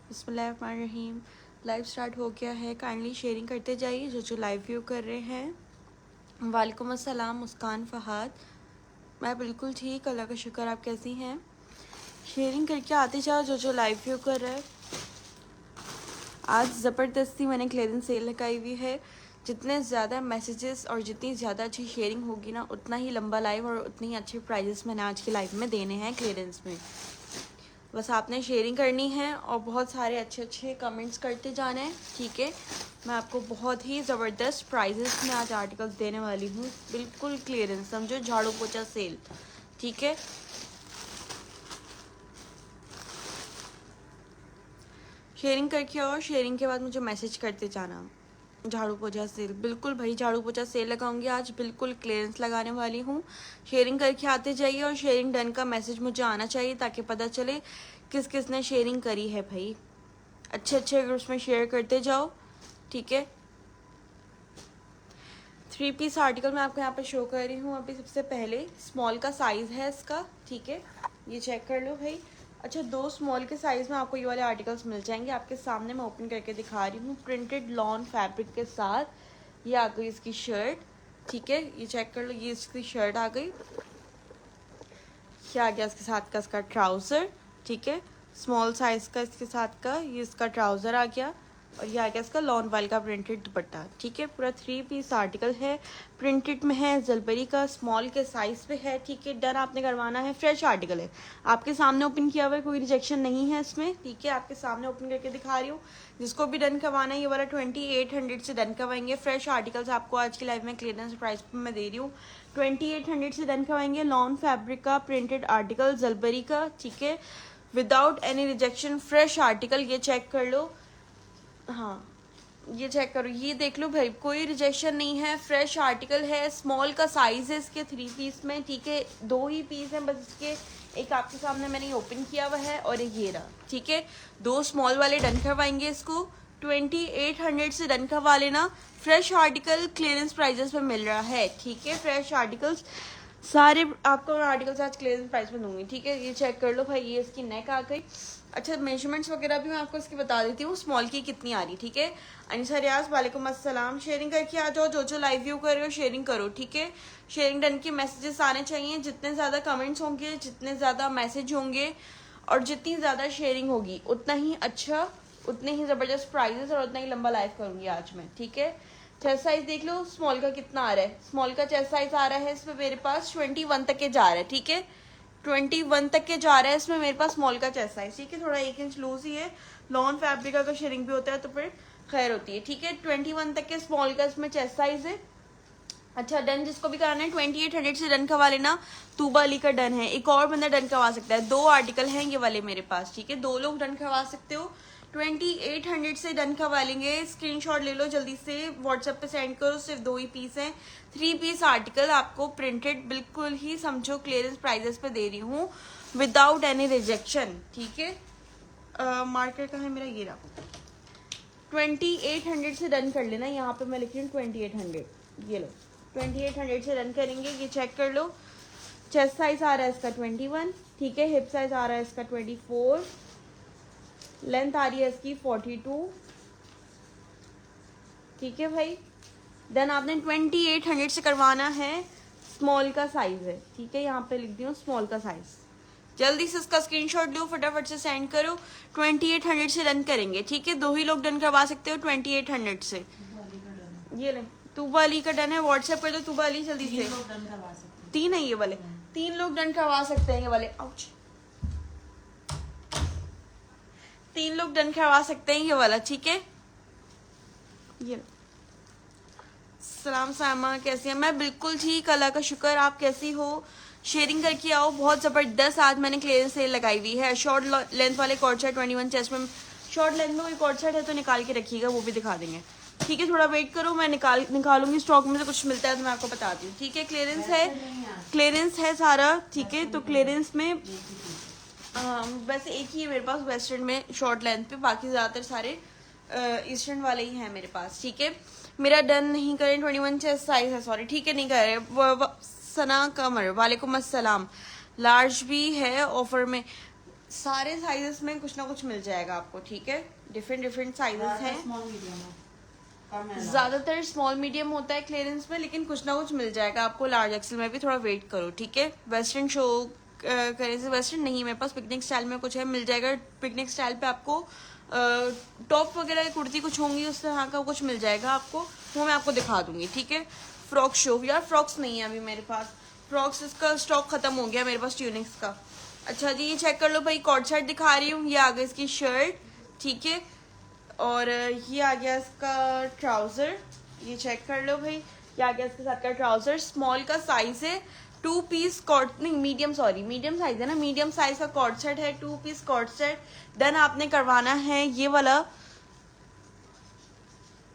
बिस्मिल्लाहिर्रहमानिर्रहीम। Live start हो गया है, काइंडली शेयरिंग करते जाइए जो लाइव व्यू कर रहे हैं। वालेकुम अस्सलाम मुस्कान फ़हाद, मैं बिल्कुल ठीक, अल्लाह का शुक्र। आप कैसी हैं? शेयरिंग करके आते जाओ जो लाइव व्यू कर रहा है। आज ज़बरदस्ती मैंने क्लियरेंस सेल लगाई हुई है। जितने ज़्यादा मैसेजेस और जितनी ज़्यादा अच्छी शेयरिंग होगी ना, उतना ही लंबा लाइव और उतनी ही अच्छे प्राइजेस मैंने आज की लाइव में देने हैं क्लियरेंस में। बस आपने शेयरिंग करनी है और बहुत सारे अच्छे अच्छे कमेंट्स करते जाना है, ठीक है। मैं आपको बहुत ही ज़बरदस्त प्राइजेस में आज आर्टिकल्स देने वाली हूँ, बिल्कुल क्लियरेंस, समझो झाड़ू पोछा सेल, ठीक है। शेयरिंग करके और शेयरिंग के बाद मुझे मैसेज करते जाना। झाड़ू पोछा सेल, बिल्कुल भाई झाड़ू पोछा सेल लगाऊंगी आज, बिल्कुल क्लियरेंस लगाने वाली हूँ। शेयरिंग करके आते जाइए और शेयरिंग डन का मैसेज मुझे आना चाहिए ताकि पता चले किस किस ने शेयरिंग करी है। भाई अच्छे अच्छे ग्रुप्स में शेयर करते जाओ, ठीक है। 3 पीस आर्टिकल मैं आपको यहाँ पे शो कर रही हूँ। अभी सबसे पहले स्मॉल का साइज़ है इसका, ठीक है, ये चेक कर लो भाई। अच्छा, 2 स्मॉल के साइज़ में आपको ये वाले आर्टिकल्स मिल जाएंगे। आपके सामने मैं ओपन करके दिखा रही हूँ, प्रिंटेड लॉन फैब्रिक के साथ। ये आ गई इसकी शर्ट, ठीक है, ये चेक कर लो, ये इसकी शर्ट आ गई। क्या आ गया इसके साथ का इसका ट्राउज़र, ठीक है, स्मॉल साइज़ का इसके साथ का ये इसका ट्राउज़र आ गया। और ये आ गया इसका लॉन वाल का प्रिंटेड दुपट्टा, ठीक है। पूरा 3 पीस आर्टिकल है, प्रिंटेड में है, जलबरी का स्मॉल के साइज़ पे है, ठीक है। डन आपने करवाना है, फ्रेश आर्टिकल है, आपके सामने ओपन किया हुआ है, कोई रिजेक्शन नहीं है इसमें, ठीक है। आपके सामने ओपन करके दिखा रही हूँ। जिसको भी डन करवाना है ये वाला 2800 से डन करवाएंगे। फ्रेश आर्टिकल्स आपको आज की लाइव में क्लियरेंस प्राइस पर मैं दे रही हूँ, 2800 से डन करवाएंगे। लॉन फैब्रिक का प्रिंटेड आर्टिकल जलबरी का, ठीक है, without any rejection, fresh article. ये चेक कर लो, हाँ ये चेक करो, ये देख लो भाई, कोई रिजेक्शन नहीं है, फ्रेश आर्टिकल है। स्मॉल का साइज है इसके 3 पीस में, ठीक है। 2 ही पीस हैं बस इसके, एक आपके सामने मैंने ओपन किया हुआ है और एक ये रहा, ठीक है। 2 स्मॉल वाले डन करवाएंगे इसको, 2800 से डन करवा लेना। फ्रेश आर्टिकल क्लियरेंस प्राइजेस पे मिल रहा है, ठीक है। फ्रेश आर्टिकल्स सारे आपको आर्टिकल्स आज क्लियरेंस प्राइस में दूंगी, ठीक है। ये चेक कर लो भाई, ये इसकी नेक आ गई। अच्छा, मेजरमेंट्स वगैरह भी मैं आपको इसकी बता देती हूँ, स्मॉल की कितनी आ रही, ठीक है। अनिसा रियाज, वालेकुम अस्सलाम। शेयरिंग करके आ जाओ, जो लाइव व्यू कर रहे हो शेयरिंग करो, ठीक है। शेयरिंग डन के मैसेजेस आने चाहिए। जितने ज़्यादा कमेंट्स होंगे, जितने ज़्यादा मैसेज होंगे और जितनी ज़्यादा शेयरिंग होगी, उतना ही अच्छा, उतने ही ज़बरदस्त प्राइजेस और उतना ही लंबा लाइव करूँगी आज मैं, ठीक है। चेस्ट साइज देख लो, स्मॉल का कितना आ रहा है। स्मॉल का चेस्ट साइज आ रहा है इसमें मेरे पास 21 तक के जा रहा है, ठीक है। 21 तक के जा रहा है इसमें मेरे पास स्मॉल का चेस्ट साइज, ठीक है। थोड़ा 1 इंच लूज ही है। लॉन फैब्रिक का शेयरिंग भी होता है तो फिर खैर होती है, ठीक है। 21 तक के स्मॉल का इसमें चेस्ट साइज है। अच्छा, डन जिसको भी कराना है 2800 से डन करवा लेना। तूबा अली का डन है, एक और बंदा डन करवा सकता है। 2 आर्टिकल हैं ये वाले मेरे पास, ठीक है। 2 लोग डन करवा सकते हो। 2800 से डन करवा लेंगे। स्क्रीनशॉट ले लो जल्दी से, व्हाट्सएप पे सेंड करो। सिर्फ 2 ही पीस हैं, 3 पीस आर्टिकल आपको प्रिंटेड, बिल्कुल ही समझो क्लियरेंस प्राइजेस पे दे रही हूँ, विदाउट एनी रिजेक्शन, ठीक है। मार्केट का है मेरा, ये रहा। 2800 से डन कर लेना। यहाँ पे मैं लिख रही हूँ 2800, ये लो 2800 से रन करेंगे। ये चेक कर लो, चेस्ट साइज आ रहा है इसका 21, ठीक है। हिप साइज आ रहा है इसका 24, लेंथ आ रही है इसकी 42, ठीक है भाई। देन आपने 2800 से करवाना है। स्मॉल का साइज है, ठीक है, यहाँ पे लिख दी हूँ स्मॉल का साइज। जल्दी से इसका स्क्रीनशॉट लो, फटाफट से सेंड करो। 2800 से डन करेंगे, ठीक है। 2 ही लोग डन करवा सकते हो 2800 से। ये ले, तूबा अली का डन है, व्हाट्सएप कर दो तूबा अली जल्दी से। 3 है ये वाले, 3 लोग डन करवा सकते हैं ये वाले। आउच, 3 लोग डन करवा सकते हैं ये वाला, ठीक है। ये सलाम सामा, कैसी है? मैं बिल्कुल ठीक, अल्लाह का शुक्र। आप कैसी हो? शेयरिंग करके आओ। बहुत ज़बरदस्त आज मैंने क्लियरेंस सेल लगाई हुई है। शॉर्ट लेंथ वाले कॉर्ड सेट 21 चेस्ट में, शॉर्ट लेंथ में कोई कॉर्ड सेट है तो निकाल के रखिएगा, वो भी दिखा देंगे, ठीक है। थोड़ा वेट करो, मैं निकालूंगी स्टॉक में से कुछ मिलता है तो मैं आपको बताती हूँ, ठीक है। क्लियरेंस है, क्लियरेंस है सारा, ठीक है। तो क्लियरेंस में वैसे एक ही है मेरे पास वेस्टर्न में शॉर्ट लेंथ पे, बाकी ज़्यादातर सारे ईस्टर्न वाले ही हैं मेरे पास, ठीक है। मेरा डन नहीं करें, 21 चेस्ट साइज है, सॉरी, ठीक है, नहीं कर रहे। सना कमर, वालेकुम अस्सलाम। लार्ज भी है ऑफर में, सारे साइजेस में कुछ ना कुछ मिल जाएगा आपको, ठीक है। डिफरेंट साइजेस हैं, ज्यादातर स्मॉल मीडियम होता है क्लियरेंस में, लेकिन कुछ ना कुछ मिल जाएगा आपको लार्ज एक्सेल में भी। थोड़ा वेट करो, ठीक है। वेस्टर्न शो करे से वेस्टर्न नहीं, मेरे पास पिकनिक स्टाइल में कुछ है, मिल जाएगा। पिकनिक स्टाइल पे आपको टॉप वगैरह कुर्ती कुछ होंगी उस तरह का कुछ मिल जाएगा आपको, वो मैं आपको दिखा दूंगी, ठीक है। फ्रॉक शो, यार फ्रॉक्स नहीं है अभी मेरे पास, फ्रॉक्स इसका स्टॉक खत्म हो गया मेरे पास ट्यूनिक्स का। अच्छा जी, ये चेक कर लो भाई, कॉर्ड सेट दिखा रही हूँ, ये आ गई इसकी शर्ट, ठीक है। और ये आ गया इसका ट्राउजर, ये चेक कर लो भाई, ये आ गया इसके साथ का ट्राउजर। स्मॉल का साइज है, 2 पीस कॉर्ड, नहीं मीडियम, सॉरी मीडियम साइज है ना, मीडियम साइज का कॉर्ड सेट है, 2 पीस कॉर्ड सेट। देन आपने करवाना है ये वाला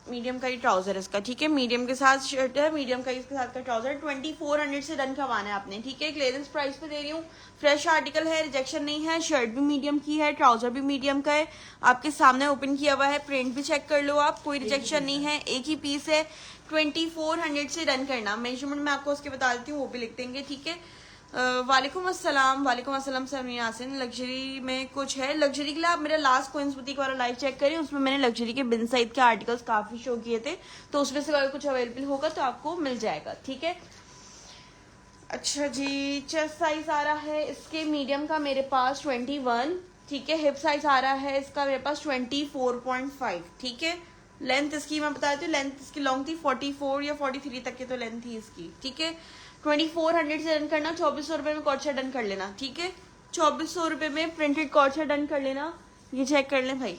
मीडियम का ही ट्राउजर इसका, ठीक है। मीडियम के साथ शर्ट है, मीडियम का इसके साथ का ट्राउजर, 2400 से डन करवाना है आपने, ठीक है। क्लियरेंस प्राइस पे दे रही हूँ, फ्रेश आर्टिकल है, रिजेक्शन नहीं है। शर्ट भी मीडियम की है, ट्राउजर भी मीडियम का है, आपके सामने ओपन किया हुआ है, प्रिंट भी चेक कर लो आप, कोई रिजेक्शन नहीं है, एक ही पीस है। 2400 से डन करना। मेजरमेंट मैं आपको उसके बता देती हूँ, वो भी लिख देंगे, ठीक है। वालेकुम अस्सलाम सर यासिन। लग्जरी में कुछ है, लग्जरी के लिए आप मेरा लास्ट कोइंस बुटीक वाला लाइव चेक करें, उसमें मैंने लग्जरी के बिन साइड के आर्टिकल्स काफी शो किए थे, तो उसमें से अगर कुछ अवेलेबल होगा तो आपको मिल जाएगा, ठीक है। अच्छा जी, चेस्ट साइज आ रहा है इसके मीडियम का मेरे पास 21, ठीक है। हिप साइज आ रहा है इसका मेरे पास 24.5, ठीक है। लेंथ इसकी मैं बता देती हूँ, लेंथ इसकी लॉन्ग थी 44 या 43 तक की तो लेंथ थी इसकी, ठीक है। 2400 से डन करना, 2400 रुपये में कॉर्ड सेट डन कर लेना, ठीक है। 2400 रुपये में प्रिंटेड कॉर्ड सेट डन कर लेना। ये चेक कर लें भाई,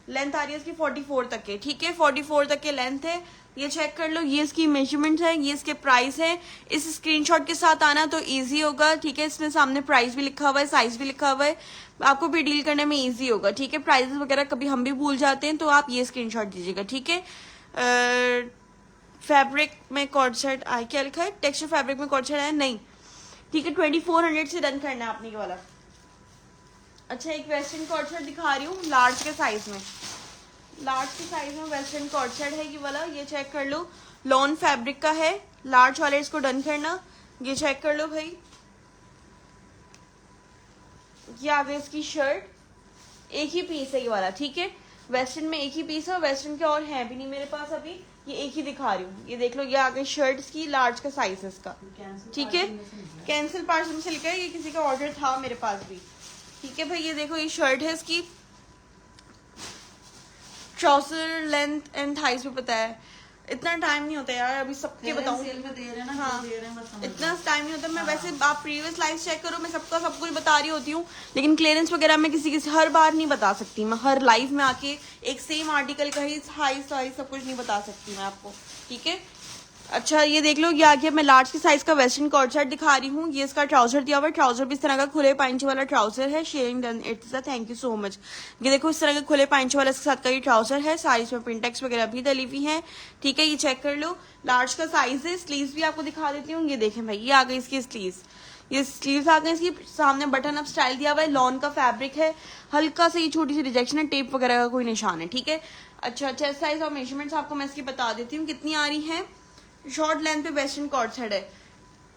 लेंथ आ रही है इसकी 44 तक के, ठीक है। 44 तक के लेंथ है, ये चेक कर लो। ये इसकी मेजरमेंट है, ये इसके प्राइस है। इस स्क्रीनशॉट के साथ आना तो इजी होगा, ठीक है। इसमें सामने प्राइस भी लिखा हुआ है, साइज भी लिखा हुआ है, आपको भी डील करने में इजी होगा, ठीक है। प्राइसेस वगैरह कभी हम भी भूल जाते हैं, तो आप ये स्क्रीनशॉट दीजिएगा, ठीक है। फैब्रिक में कॉर्ड सेट आई, क्या लिखा है, टेक्सचर फैब्रिक में कॉर्ड सेट है नहीं, ठीक है। 2400 से डन करना है आपने ये वाला। अच्छा, एक वेस्टर्न कॉर्ड सेट दिखा रही हूँ लार्ज के साइज में, लार्ज के साइज में वेस्टर्न कॉर्ड सेट है ये वाला, ये चेक कर लो। लॉन फैब्रिक का है, लार्ज वाले इसको डन करना। ये चेक कर लो भाई, ये आ गई इसकी शर्ट, एक ही पीस है ये वाला, ठीक है। वेस्टर्न में एक ही पीस है, वेस्टर्न के और है भी नहीं मेरे पास अभी, ये एक ही दिखा रही हूँ। ये देख लो, ये आ गई शर्ट की, लार्ज का साइज है इसका, ठीक है। कैंसिल पार्सल से लिखा है, ये किसी का ऑर्डर था मेरे पास भी, ठीक है भाई। ये देखो, ये शर्ट है इसकी, ट्राउजर लेंथ एंड थाइस भी पता है। इतना टाइम नहीं होता यार अभी सबके बताऊं, हाँ इतना टाइम नहीं होता। मैं वैसे आप प्रीवियस लाइव चेक करो, मैं सबका सब कुछ बता रही होती हूँ, लेकिन क्लियरेंस वगैरह मैं किसी हर बार नहीं बता सकती। मैं हर लाइव में आके एक सेम आर्टिकल का ही हाई साइज सब कुछ नहीं बता सकती मैं आपको, ठीक है। अच्छा, ये देख लो, ये आ गया, मैं लार्ज के साइज का वेस्टर्न कॉर्ड सेट दिखा रही हूँ। ये इसका ट्राउजर दिया हुआ है, ट्राउजर भी इस तरह का खुले पाइंच वाला ट्राउजर है, sharing done it's thank you so much. ये देखो, इस तरह के खुले पाइंच वाला इसके साथ का ये ट्राउजर है, साइज में प्रिंटेक्स वगैरह भी डली हुई है, ठीक है। ये चेक कर लो, लार्ज का साइज है। स्लीव्स भी आपको दिखा देती हूँ, ये देखें भाई, ये आ गई इसकी स्लीव्स, ये स्लीव्स आ गए इसकी, सामने बटन अप स्टाइल दिया हुआ है, लॉन का फैब्रिक है, हल्का सा ये छोटी सी रिजेक्शन है, टेप वगैरह का कोई निशान है, ठीक है। अच्छा, चेस्ट साइज और मेजरमेंट्स आपको मैं इसकी बता देती हूँ कितनी आ रही है। शॉर्ट लेंथ पे वेस्टर्न कॉर्ड सेट है,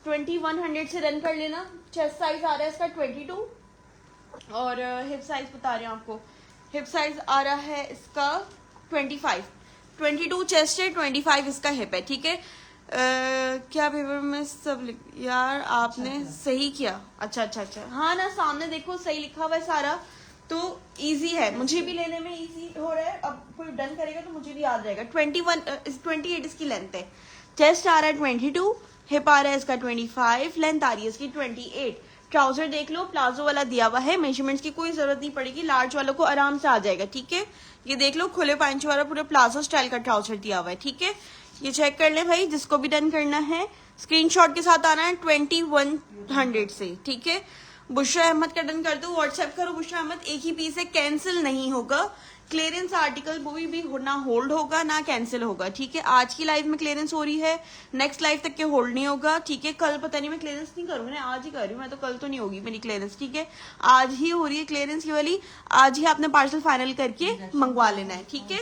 2100 से रन कर लेना। चेस्ट साइज आ रहा है इसका 22 और हिप साइज बता रहे हैं आपको, हिप साइज आ रहा है इसका 25, 22 चेस्ट है, 25 इसका हिप है, ठीक है। क्या पेपर में सब यार आपने सही किया, अच्छा, हाँ ना, सामने देखो सही लिखा हुआ है सारा, तो इजी है, मुझे भी लेने में इजी हो रहा है। अब कोई डन करेगा तो मुझे भी याद रहेगा। 28 इसकी लेंथ है, चेस्ट आ रहा है 22, हिप आ रहा है इसका 25, लेंथ आ रही है इसकी 28। ट्राउजर देख लो, प्लाजो वाला दिया हुआ है, मेजरमेंट्स की कोई जरूरत नहीं पड़ेगी, लार्ज वालों को आराम से आ जाएगा, ठीक है। ये देख लो, खुले पांच वाला पूरा प्लाजो स्टाइल का ट्राउजर दिया हुआ है, ठीक है। ये चेक कर ले भाई, जिसको भी डन करना है स्क्रीनशॉट के साथ आना है 2100 से, ठीक है। बुशरा अहमद का डन कर दो, व्हाट्सएप करो बुशरा अहमद, एक ही पीस है, कैंसिल नहीं होगा। क्लियरेंस आर्टिकल वो भी ना होल्ड होगा ना कैंसिल होगा, ठीक है। आज की लाइव में क्लियरेंस हो रही है, नेक्स्ट लाइव तक के होल्ड नहीं होगा, ठीक है। कल पता नहीं, मैं क्लियरेंस नहीं करूंगी ना, आज ही कर रही हूँ मैं, तो कल तो नहीं होगी मेरी क्लियरेंस, ठीक है। आज ही हो रही है क्लियरेंस की वाली, आज ही आपने पार्सल फाइनल करके मंगवा लेना है, ठीक है।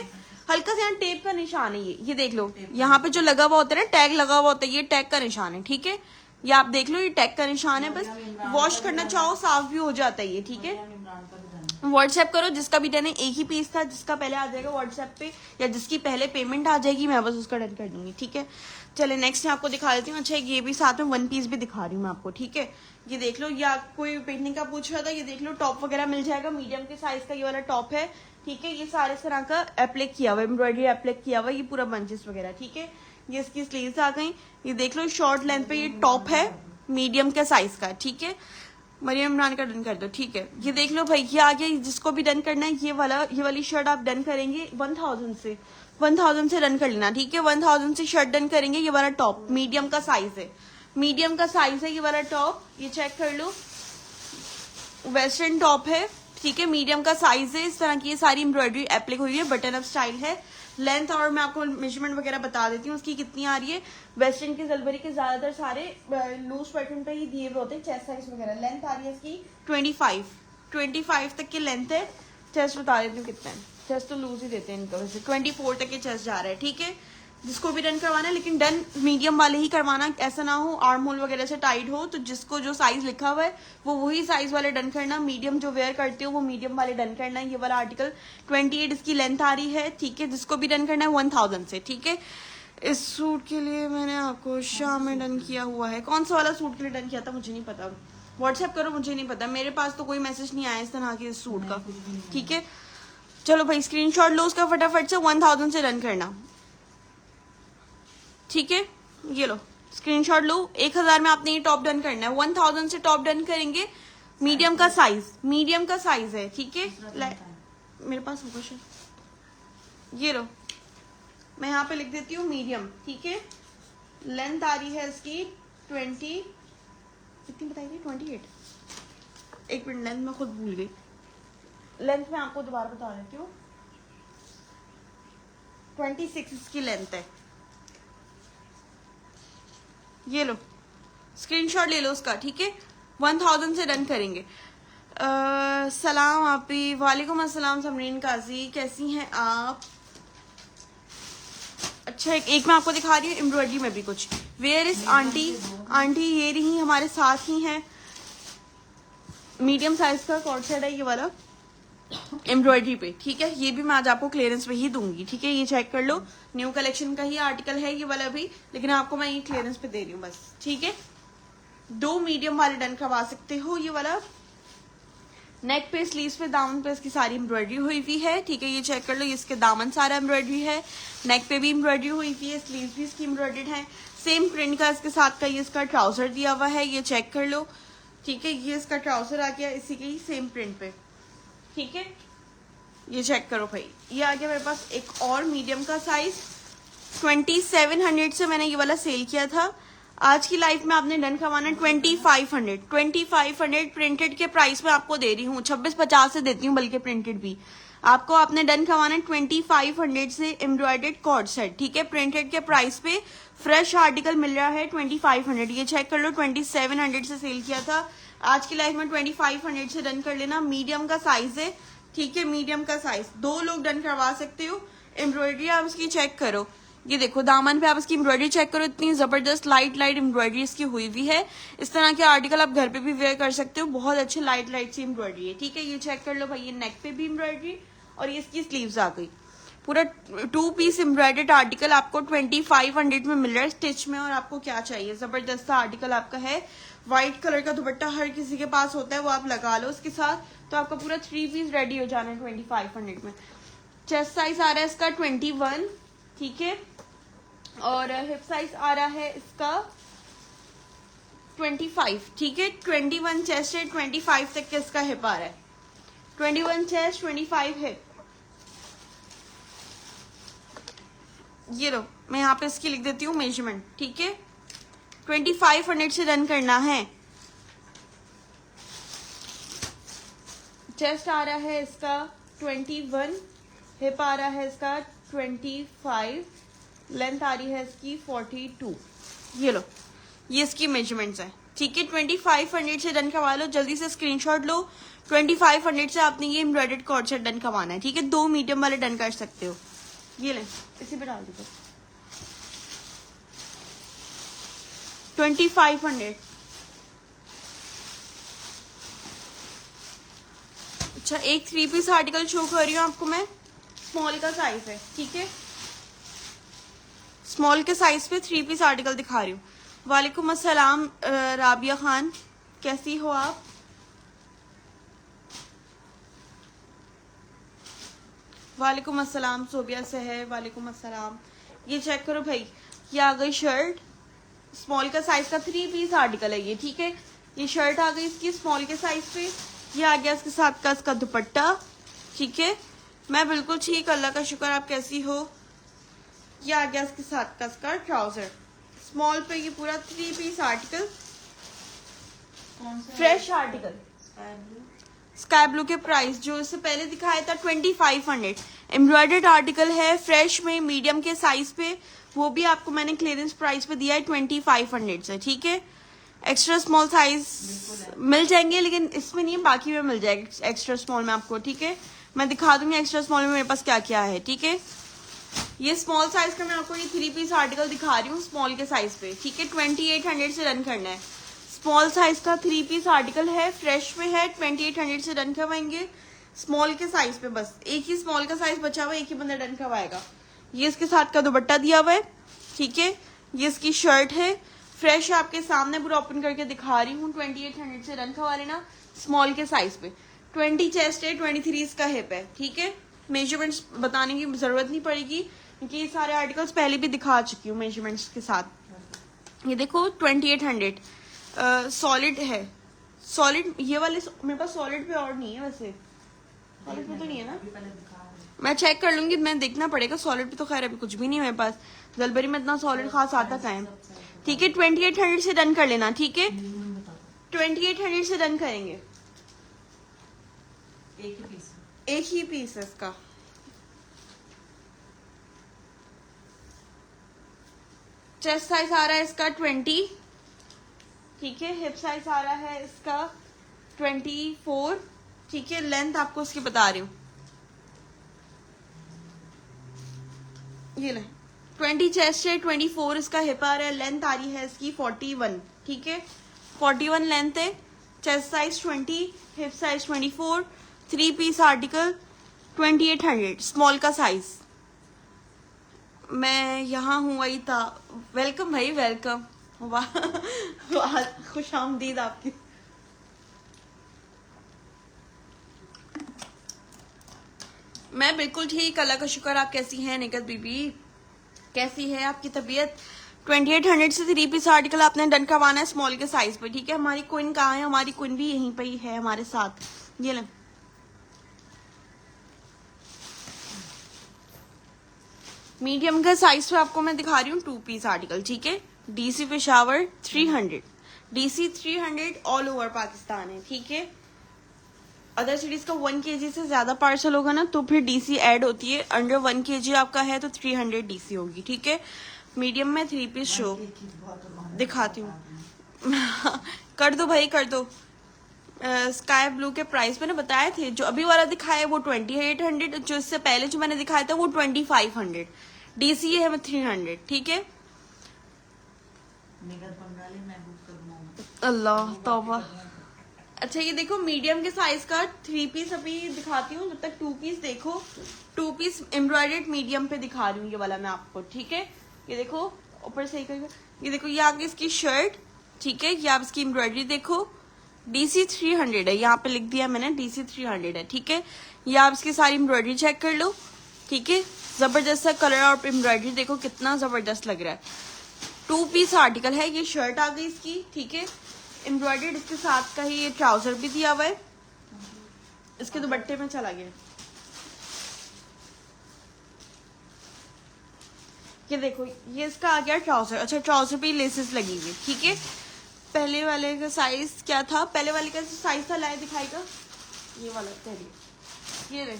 हल्का से यहाँ टेप का निशान है, ये देख लो, यहाँ पे जो लगा हुआ होता है ना, टैग लगा हुआ होता है, ये टैग का निशान है, ठीक है। ये आप देख लो, ये टैग का निशान है, बस वॉश करना चाहो साफ भी हो जाता है ये, ठीक है। व्हाट्सएप करो, जिसका भी डन है, एक ही पीस था, जिसका पहले आ जाएगा व्हाट्सएप पे या जिसकी पहले पेमेंट आ जाएगी मैं बस उसका डन कर दूंगी, ठीक है। चले नेक्स्ट मैं आपको दिखा देती हूँ। अच्छा ये भी साथ में वन पीस भी दिखा रही हूँ मैं आपको, ठीक है। ये देख लो, या कोई पेंटिंग का पूछ रहा था, ये देख लो टॉप वगैरह मिल जाएगा, मीडियम के साइज का ये वाला टॉप है, ठीक है। ये सारे इस तरह का एप्लिक किया हुआ, एम्ब्रॉयडरी एप्लिक किया हुआ, ये पूरा बंचेस वगैरह, ठीक है। ये इसकी स्लीव्स आ गई। ये देख लो शॉर्ट लेंथ पे ये टॉप है मीडियम के साइज का, ठीक है। मरियम इमरान का डन कर दो, ठीक है। ये देख लो भाई, ये आगे जिसको भी डन करना है, ये वाली शर्ट आप डन करेंगे 1000 से डन कर लेना, ठीक है। 1000 से शर्ट डन करेंगे। ये वाला टॉप मीडियम का साइज है, मीडियम का साइज है ये वाला टॉप, ये चेक कर लो, वेस्टर्न टॉप है, ठीक है। मीडियम का साइज है, इस तरह की ये सारी एम्ब्रॉयडरी एप्लिक हुई है, बटन अप स्टाइल है। लेंथ और मैं आपको मेजरमेंट वगैरह बता देती हूँ उसकी कितनी आ रही है। वेस्टर्न के जलबरी के ज्यादातर सारे लूज पैटर्न पे ही दिए हुए होते हैं चेस्ट साइज वगैरह। लेंथ आ रही है इसकी 25 तक की लेंथ है। चेस्ट बता देती हूँ कितना है, चेस्ट तो लूज ही देते हैं इनका, वैसे 24 तक के चेस्ट जा रहा है, ठीक है। जिसको भी डन करवाना है, लेकिन डन मीडियम वाले ही करवाना, ऐसा ना हो आर्म होल वगैरह से टाइट हो, तो जिसको जो साइज लिखा हुआ है वो वही साइज वाले डन करना। मीडियम जो वेयर करते हो वो मीडियम वाले डन करना। ये वाला आर्टिकल 28 इसकी लेंथ आ रही है, ठीक है। जिसको भी डन करना है 1000 से, ठीक है। इस सूट के लिए मैंने आपको शाम में डन किया हुआ है। कौन सा वाला सूट के लिए डन किया था मुझे नहीं पता, व्हाट्सएप करो, मुझे नहीं पता, मेरे पास तो कोई मैसेज नहीं आया इस तरह के इस सूट का, ठीक है। चलो भाई स्क्रीनशॉट लो उसका फटाफट से, 1000 से डन करना, ठीक है। ये लो स्क्रीनशॉट लो, 1000 में आपने ये टॉप डन करना है। 1000 से टॉप डन करेंगे, मीडियम का साइज है, ठीक है। मेरे पास होगा शायद, ये लो मैं यहाँ पे लिख देती हूँ मीडियम, ठीक है। लेंथ आ रही है इसकी 20, कितनी बताई थी, 28, एक मिनट, लेंथ मैं खुद भूल गई, लेंथ मैं आपको दोबारा बता देती हूँ, 26 इसकी लेंथ है। ये लो स्क्रीनशॉट ले लो उसका, ठीक है। 1000 से डन करेंगे। सलाम आपी, वालेकुम अस्सलाम समरीन काजी, कैसी हैं आप? अच्छा एक मैं आपको दिखा रही हूँ एम्ब्रॉयडरी में भी कुछ। वेयर इज आंटी ये रही हमारे साथ ही हैं, मीडियम साइज का कॉर्ड सेट है ये वाला एम्ब्रॉयडरी पे, ठीक है। ये भी मैं आज आपको क्लियरेंस पे ही दूंगी, ठीक है। ये चेक कर लो, न्यू कलेक्शन का ही आर्टिकल है ये वाला भी, लेकिन आपको मैं ये क्लियरेंस पे दे रही हूँ बस, ठीक है। 2 मीडियम वाले डन करवा सकते हो। ये वाला नेक पे, स्लीव्स पे, दामन पे इसकी सारी एम्ब्रॉयडरी हुई हुई है, ठीक है। ये चेक कर लो, इसके दामन सारा एम्ब्रॉयडरी है, नेक पे भी एम्ब्रॉयडरी हुई हुई है, स्लीव्स भी इसकी एम्ब्रॉयडर्ड है। सेम प्रिंट का इसके साथ का ये इसका ट्राउजर दिया हुआ है, ये चेक कर लो, ठीक है। ये इसका ट्राउजर आ गया इसी के ही सेम प्रिंट पे, ठीक है। ये चेक करो भाई, ये आ गया मेरे पास एक और मीडियम का साइज। 2700 से मैंने ये वाला सेल किया था, आज की लाइफ में आपने डन करवाना 2500 प्रिंटेड के प्राइस में आपको दे रही हूँ, 2650 से देती हूँ बल्कि प्रिंटेड भी। आपको आपने डन करवाना 2500 से एम्ब्रॉयडर्ड कॉर्ड सेट, ठीक है। प्रिंटेड के प्राइस पे फ्रेश आर्टिकल मिल रहा है 2500। ये चेक कर लो, 2700 से सेल किया था, आज की लाइफ में 2500 से डन कर लेना। मीडियम का साइज है, ठीक है, मीडियम का साइज 2 लोग डन करवा सकते हो। एम्ब्रॉयडरी आप इसकी चेक करो, ये देखो दामन पे आप इसकी एम्ब्रॉयडरी चेक करो, इतनी जबरदस्त लाइट एम्ब्रॉयडरी इसकी हुई हुई है। इस तरह के आर्टिकल आप घर पे भी वेयर कर सकते हो, बहुत अच्छे लाइट सी एम्ब्रॉयडरी है, ठीक है। ये चेक कर लो भाई, ये नेक पे भी एम्ब्रॉयडरी और ये इसकी स्लीव्स आ गई। पूरा 2 पीस एम्ब्रॉयडर्ड आर्टिकल आपको 2500 में मिल रहा है स्टिच में। और आपको क्या चाहिए, जबरदस्त आर्टिकल आपका है। व्हाइट कलर का दुपट्टा हर किसी के पास होता है, वो आप लगा लो उसके साथ, तो आपका पूरा 3 पीस रेडी हो जाना है 2500 में। चेस्ट साइज आ रहा है इसका 21, ठीक है। और हिप साइज आ रहा है इसका 25, ठीक है। 21 चेस्ट है, 25 तक का इसका हिप आ रहा है। 21 चेस्ट, 25 हिप। ये लो मैं यहाँ पे इसकी लिख देती हूँ मेजरमेंट, ठीक है। 2500 से रन करना है। चेस्ट आ रहा है इसका 21, हिप आ रहा है इसका 25, लेंथ आ रही है इसकी 42। ये लो, ये इसकी मेजरमेंट्स है, ठीक है। 2500 से डन करवा लो, जल्दी से स्क्रीनशॉट लो। 2500 से आपने ये एम्ब्रॉयडर्ड कॉर्ड सेट डन करवाना है, ठीक है। 2 मीडियम वाले डन कर सकते हो। ये ले, इसी पे डाल दीजिए। 2500। अच्छा, एक 3 पीस आर्टिकल शो कर रही हूँ आपको मैं, स्मॉल का साइज है, ठीक है। स्मॉल के साइज पे 3 पीस आर्टिकल दिखा रही हूँ। वालेकुम अस्सलाम राबिया खान, कैसी हो आप? वालेकुम अस्सलाम सोबिया से है, वालेकुम अस्सलाम। ये चेक करो भाई, ये आ गई शर्ट, स्मॉल का साइज का 3 पीस आर्टिकल है ये, ठीक है। ये शर्ट आ गई इसकी स्मॉल के साइज पे, ये आ गया इसके साथ का इसका दुपट्टा, ठीक है। मैं बिल्कुल ठीक, अल्लाह का शुक्र, आप कैसी हो? ये आ गया इसके साथ का इसका ट्राउजर, स्मॉल पे ये पूरा 3 piece article, fresh article. Sky blue के प्राइस जो इससे पहले दिखाया था 2500। एम्ब्रॉयडर्ड आर्टिकल है, फ्रेश में, मीडियम के साइज पे, वो भी आपको मैंने क्लियरेंस प्राइस पे दिया है 2500 से, ठीक है। एक्स्ट्रा स्मॉल साइज मिल जाएंगे, लेकिन इसमें नहीं, बाकी में मिल जाएगा एक्स्ट्रा स्मॉल में आपको, ठीक है। मैं दिखा दूंगी एक्स्ट्रा स्मॉल में मेरे पास क्या क्या है, ठीक है। ये स्मॉल साइज का मैं आपको ये 3 पीस आर्टिकल दिखा रही हूँ स्मॉल के साइज पे, ठीक है। 2800 से रन करना है। स्मॉल साइज का 3 पीस आर्टिकल है, फ्रेश में है, 2800 से डन करवाएंगे। स्मॉल के साइज पे बस एक ही स्मॉल का साइज बचा हुआ है, एक ही बंदा डन करवाएगा। ये इसके साथ का दुपट्टा दिया हुआ है, ठीक है। ये इसकी शर्ट है, फ्रेश आपके सामने पूरा ओपन करके दिखा रही हूँ। 2800 से डन करवा लेना स्मॉल के साइज पे। 20 चेस्ट है, 23 इसका हिप है, ठीक है। मेजरमेंट्स बताने की जरूरत नहीं पड़ेगी क्योंकि ये सारे आर्टिकल्स पहले भी दिखा चुकी हूँ मेजरमेंट्स के साथ। ये देखो 2800 सॉलिड है, सॉलिड ये वाले मेरे पास सॉलिड पे और नहीं है, वैसे सॉलिड पे तो नहीं है ना, मैं चेक कर लूंगी, मैं देखना पड़ेगा। सॉलिड पे तो खैर अभी कुछ भी नहीं है मेरे पास, जलबरी में इतना सॉलिड खास आता कहाँ है, ठीक है। 2800 से डन कर लेना, ठीक है। 2800 से डन करेंगे, एक ही पीस है इसका। चेस्ट साइज आ रहा है इसका 20, ठीक है। हिप साइज आ रहा है इसका 24, ठीक है। लेंथ आपको इसकी बता रही हूँ, ये ले 20 चेस्ट है, 24 इसका हिप आ रहा है, लेंथ आ रही है इसकी 41, ठीक है। 41 लेंथ है, chest size 20, hip size 24, 3 piece article 2800 small का साइज। मैं यहाँ हूँ, वही था। वेलकम भाई, वेलकम, वाह खुश आमदीद आपकी। मैं बिल्कुल ठीक, अल्लाह का शुक्र। आप कैसी हैं निकत बीबी, कैसी है आपकी तबीयत? 2800 से 3 पीस आर्टिकल आपने डन करवाना है स्मॉल के साइज पे, ठीक है। हमारी क्वीन कहाँ है? हमारी क्वीन भी यहीं पे ही है हमारे साथ, ये लें। मीडियम का साइज पे आपको मैं दिखा रही हूँ 2 पीस आर्टिकल, ठीक है। DC Peshawar 300, DC 300 all over Pakistan है, ठीक है। अदर सिटीज का 1 kg से ज्यादा पार्सल होगा ना तो फिर डीसी ऐड होती है, अंडर 1 kg आपका है तो 300 डीसी होगी, ठीक है। मीडियम में 3 पीस शो दिखाती हूँ कर दो भाई, कर दो। स्काई ब्लू के प्राइस मैंने बताए थे, जो अभी वाला दिखाया वो 2800, जो इससे पहले जो मैंने दिखाया था वो 2500, डीसी है 300, ठीक है। अल्लाह तौबा। अच्छा ये देखो मीडियम के साइज का 3 पीस अभी दिखाती हूँ, जब तक 2 पीस देखो। 2 पीस एम्ब्रॉयडर्ड मीडियम पे दिखा रही हूँ ये वाला मैं आपको, ठीक है। ये देखो ऊपर से ये देखो, ये आगे इसकी शर्ट, ठीक है। ये आप इसकी एम्ब्रॉयडरी देखो, डीसी 300 है, यहाँ पे लिख दिया मैंने डीसी 300 है, ठीक है। ये आप इसकी सारी एम्ब्रॉयडरी चेक कर लो, ठीक है। जबरदस्त सा कलर और एम्ब्रॉयडरी देखो कितना जबरदस्त लग रहा है। 2 पीस आर्टिकल है, ये शर्ट आ गई इसकी, ठीक है। एम्ब्रॉयडर्ड इसके साथ का ही ये ट्राउजर भी दिया हुआ है, इसके दुपट्टे में चला गया। ये देखो ये इसका आ गया ट्राउजर। अच्छा ट्राउजर पे लेसेस लगी हुई, ठीक है। पहले वाले का साइज क्या था? पहले वाले का साइज था, लाए दिखाएगा ये वाला, पहले ये रहे,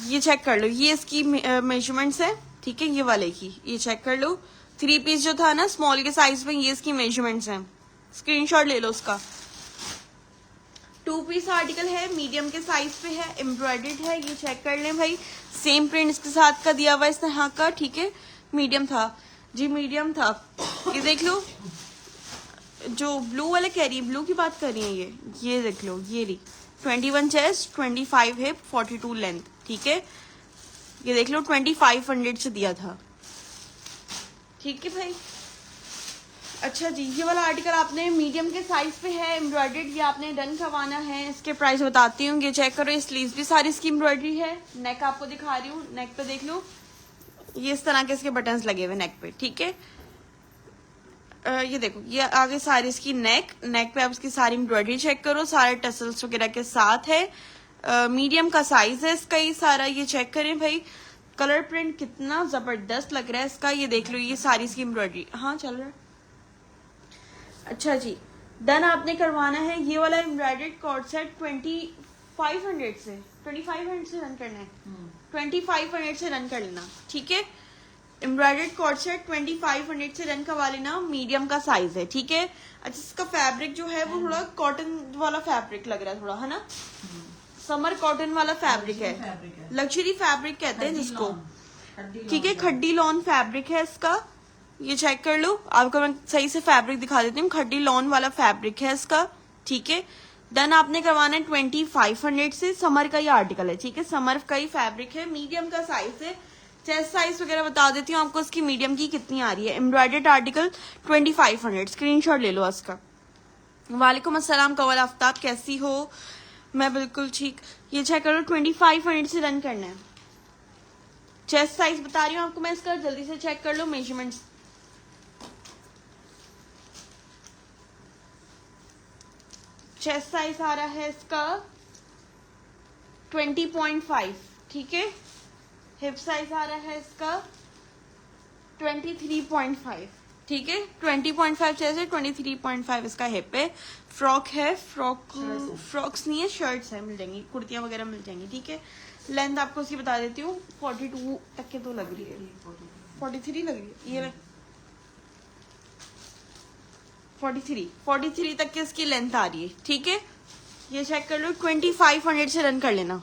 ये चेक कर लो, ये इसकी मेजरमेंट्स है, ठीक है। ये वाले की ये चेक कर लो, 3 पीस जो था ना स्मॉल के साइज में, ये इसकी मेजरमेंट्स हैं, स्क्रीनशॉट ले लो उसका। 2 पीस आर्टिकल है, मीडियम के साइज पे है, एम्ब्रॉयडर्ड है, ये चेक कर लें भाई। सेम प्रिंट इसके साथ का दिया हुआ है इस तरह का, ठीक है। मीडियम था जी, मीडियम था, ये देख लो। जो ब्लू वाले कह रही है, ब्लू की बात कर रही है, ये देख लो, ये रही 21 चेस्ट, 25 हिप, 42 लेंथ, ठीक है। ये देख लो 2500 से दिया था, ठीक है भाई। अच्छा जी, ये वाला आर्टिकल आपने मीडियम के साइज पे है, एम्ब्रॉयडर्ड, ये आपने डन करवाना है। इसके प्राइस बताती हूँ, ये चेक करो, स्लीव्स भी सारी इसकी एम्ब्रॉयडरी है। नेक आपको दिखा रही हूँ, नेक पे देख लो, ये इस तरह के इसके बटन्स लगे हुए नेक पे, ठीक है। ये देखो, ये आगे सारी इसकी नेक पे आप इसकी सारी एम्ब्रॉयडरी चेक करो, सारे टसल्स वगैरह के साथ है। मीडियम का साइज है इसका, ये सारा, ये चेक करें भाई, कलर प्रिंट कितना जबरदस्त लग रहा है इसका। ये देख लो, ये सारी इसकी एम्ब्रॉयडरी, हाँ चल रहा है। अच्छा जी, डन आपने करवाना है। ये वाला एम्ब्रॉयडर्ड कॉर्ड सेट 2500 से रन करना है, 2500 से रन कर लेना, ठीक है। एम्ब्रॉयडर्ड कॉर्ड सेट 2500 से रन करवा लेना, मीडियम का साइज है, ठीक है। अच्छा, इसका फैब्रिक जो है वो थोड़ा कॉटन वाला फैब्रिक लग रहा है थोड़ा, है ना, समर कॉटन वाला फैब्रिक है, लग्जरी फैब्रिक कहते हैं जिसको, ठीक है। खड्डी लॉन फैब्रिक है इसका, ये चेक कर लो, आपको मैं सही से फैब्रिक दिखा देती हूँ। खड्डी लॉन वाला फैब्रिक है इसका, ठीक है। डन आपने करवाना है 2500 से। समर का ये आर्टिकल है, ठीक है, समर का ही फैब्रिक है, मीडियम का साइज है। चेस्ट साइज वगैरह बता देती हूँ आपको इसकी मीडियम की कितनी आ रही है। एम्ब्रॉयडर्ड आर्टिकल 2500, स्क्रीनशॉट ले लो इसका। वालेकुम अस्सलाम कवल आफ्ताब, कैसी हो? मैं बिल्कुल ठीक। ये चेक करो, 2500 से रन करना है। चेस्ट साइज बता रही हूँ आपको मैं इसका, जल्दी से चेक कर लो मेजरमेंट्स। चेस्ट साइज आ रहा है इसका 20.5, ठीक है। हिप साइज आ रहा है इसका 23.5, ठीक है। 20.5 चेस्ट है, 23.5 इसका हिप है। फ्रॉक है, फ्रॉक्स नहीं है, शर्ट्स है, मिल जाएंगी, कुर्तियां वगैरह मिल जाएंगी, ठीक है। लेंथ आपको उसकी बता देती हूँ, 42 तक के तो लग रही है, 43 लग रही है, ये 43 तक की इसकी लेंथ आ रही है, ठीक है। ये चेक कर लो, 2500 से रन कर लेना।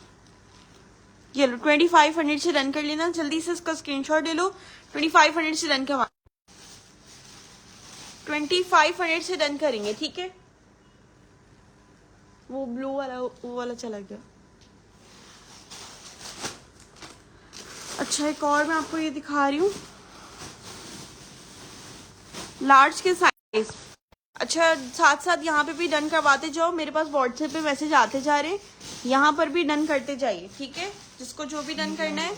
ये लो, 2500 से रन कर लेना, जल्दी से इसका स्क्रीनशॉट ले लो। 2500 से रन करवा, 2500 से रन करेंगे, ठीक है। वो ब्लू वाला, वो वाला चला गया। अच्छा, एक और मैं आपको ये दिखा रही हूँ, लार्ज के साइज। अच्छा, साथ साथ यहाँ पे भी डन करवाते जाओ, मेरे पास व्हाट्सएप पे मैसेज आते जा रहे हैं, यहाँ पर भी डन करते जाइए, ठीक है। जिसको जो भी डन करना है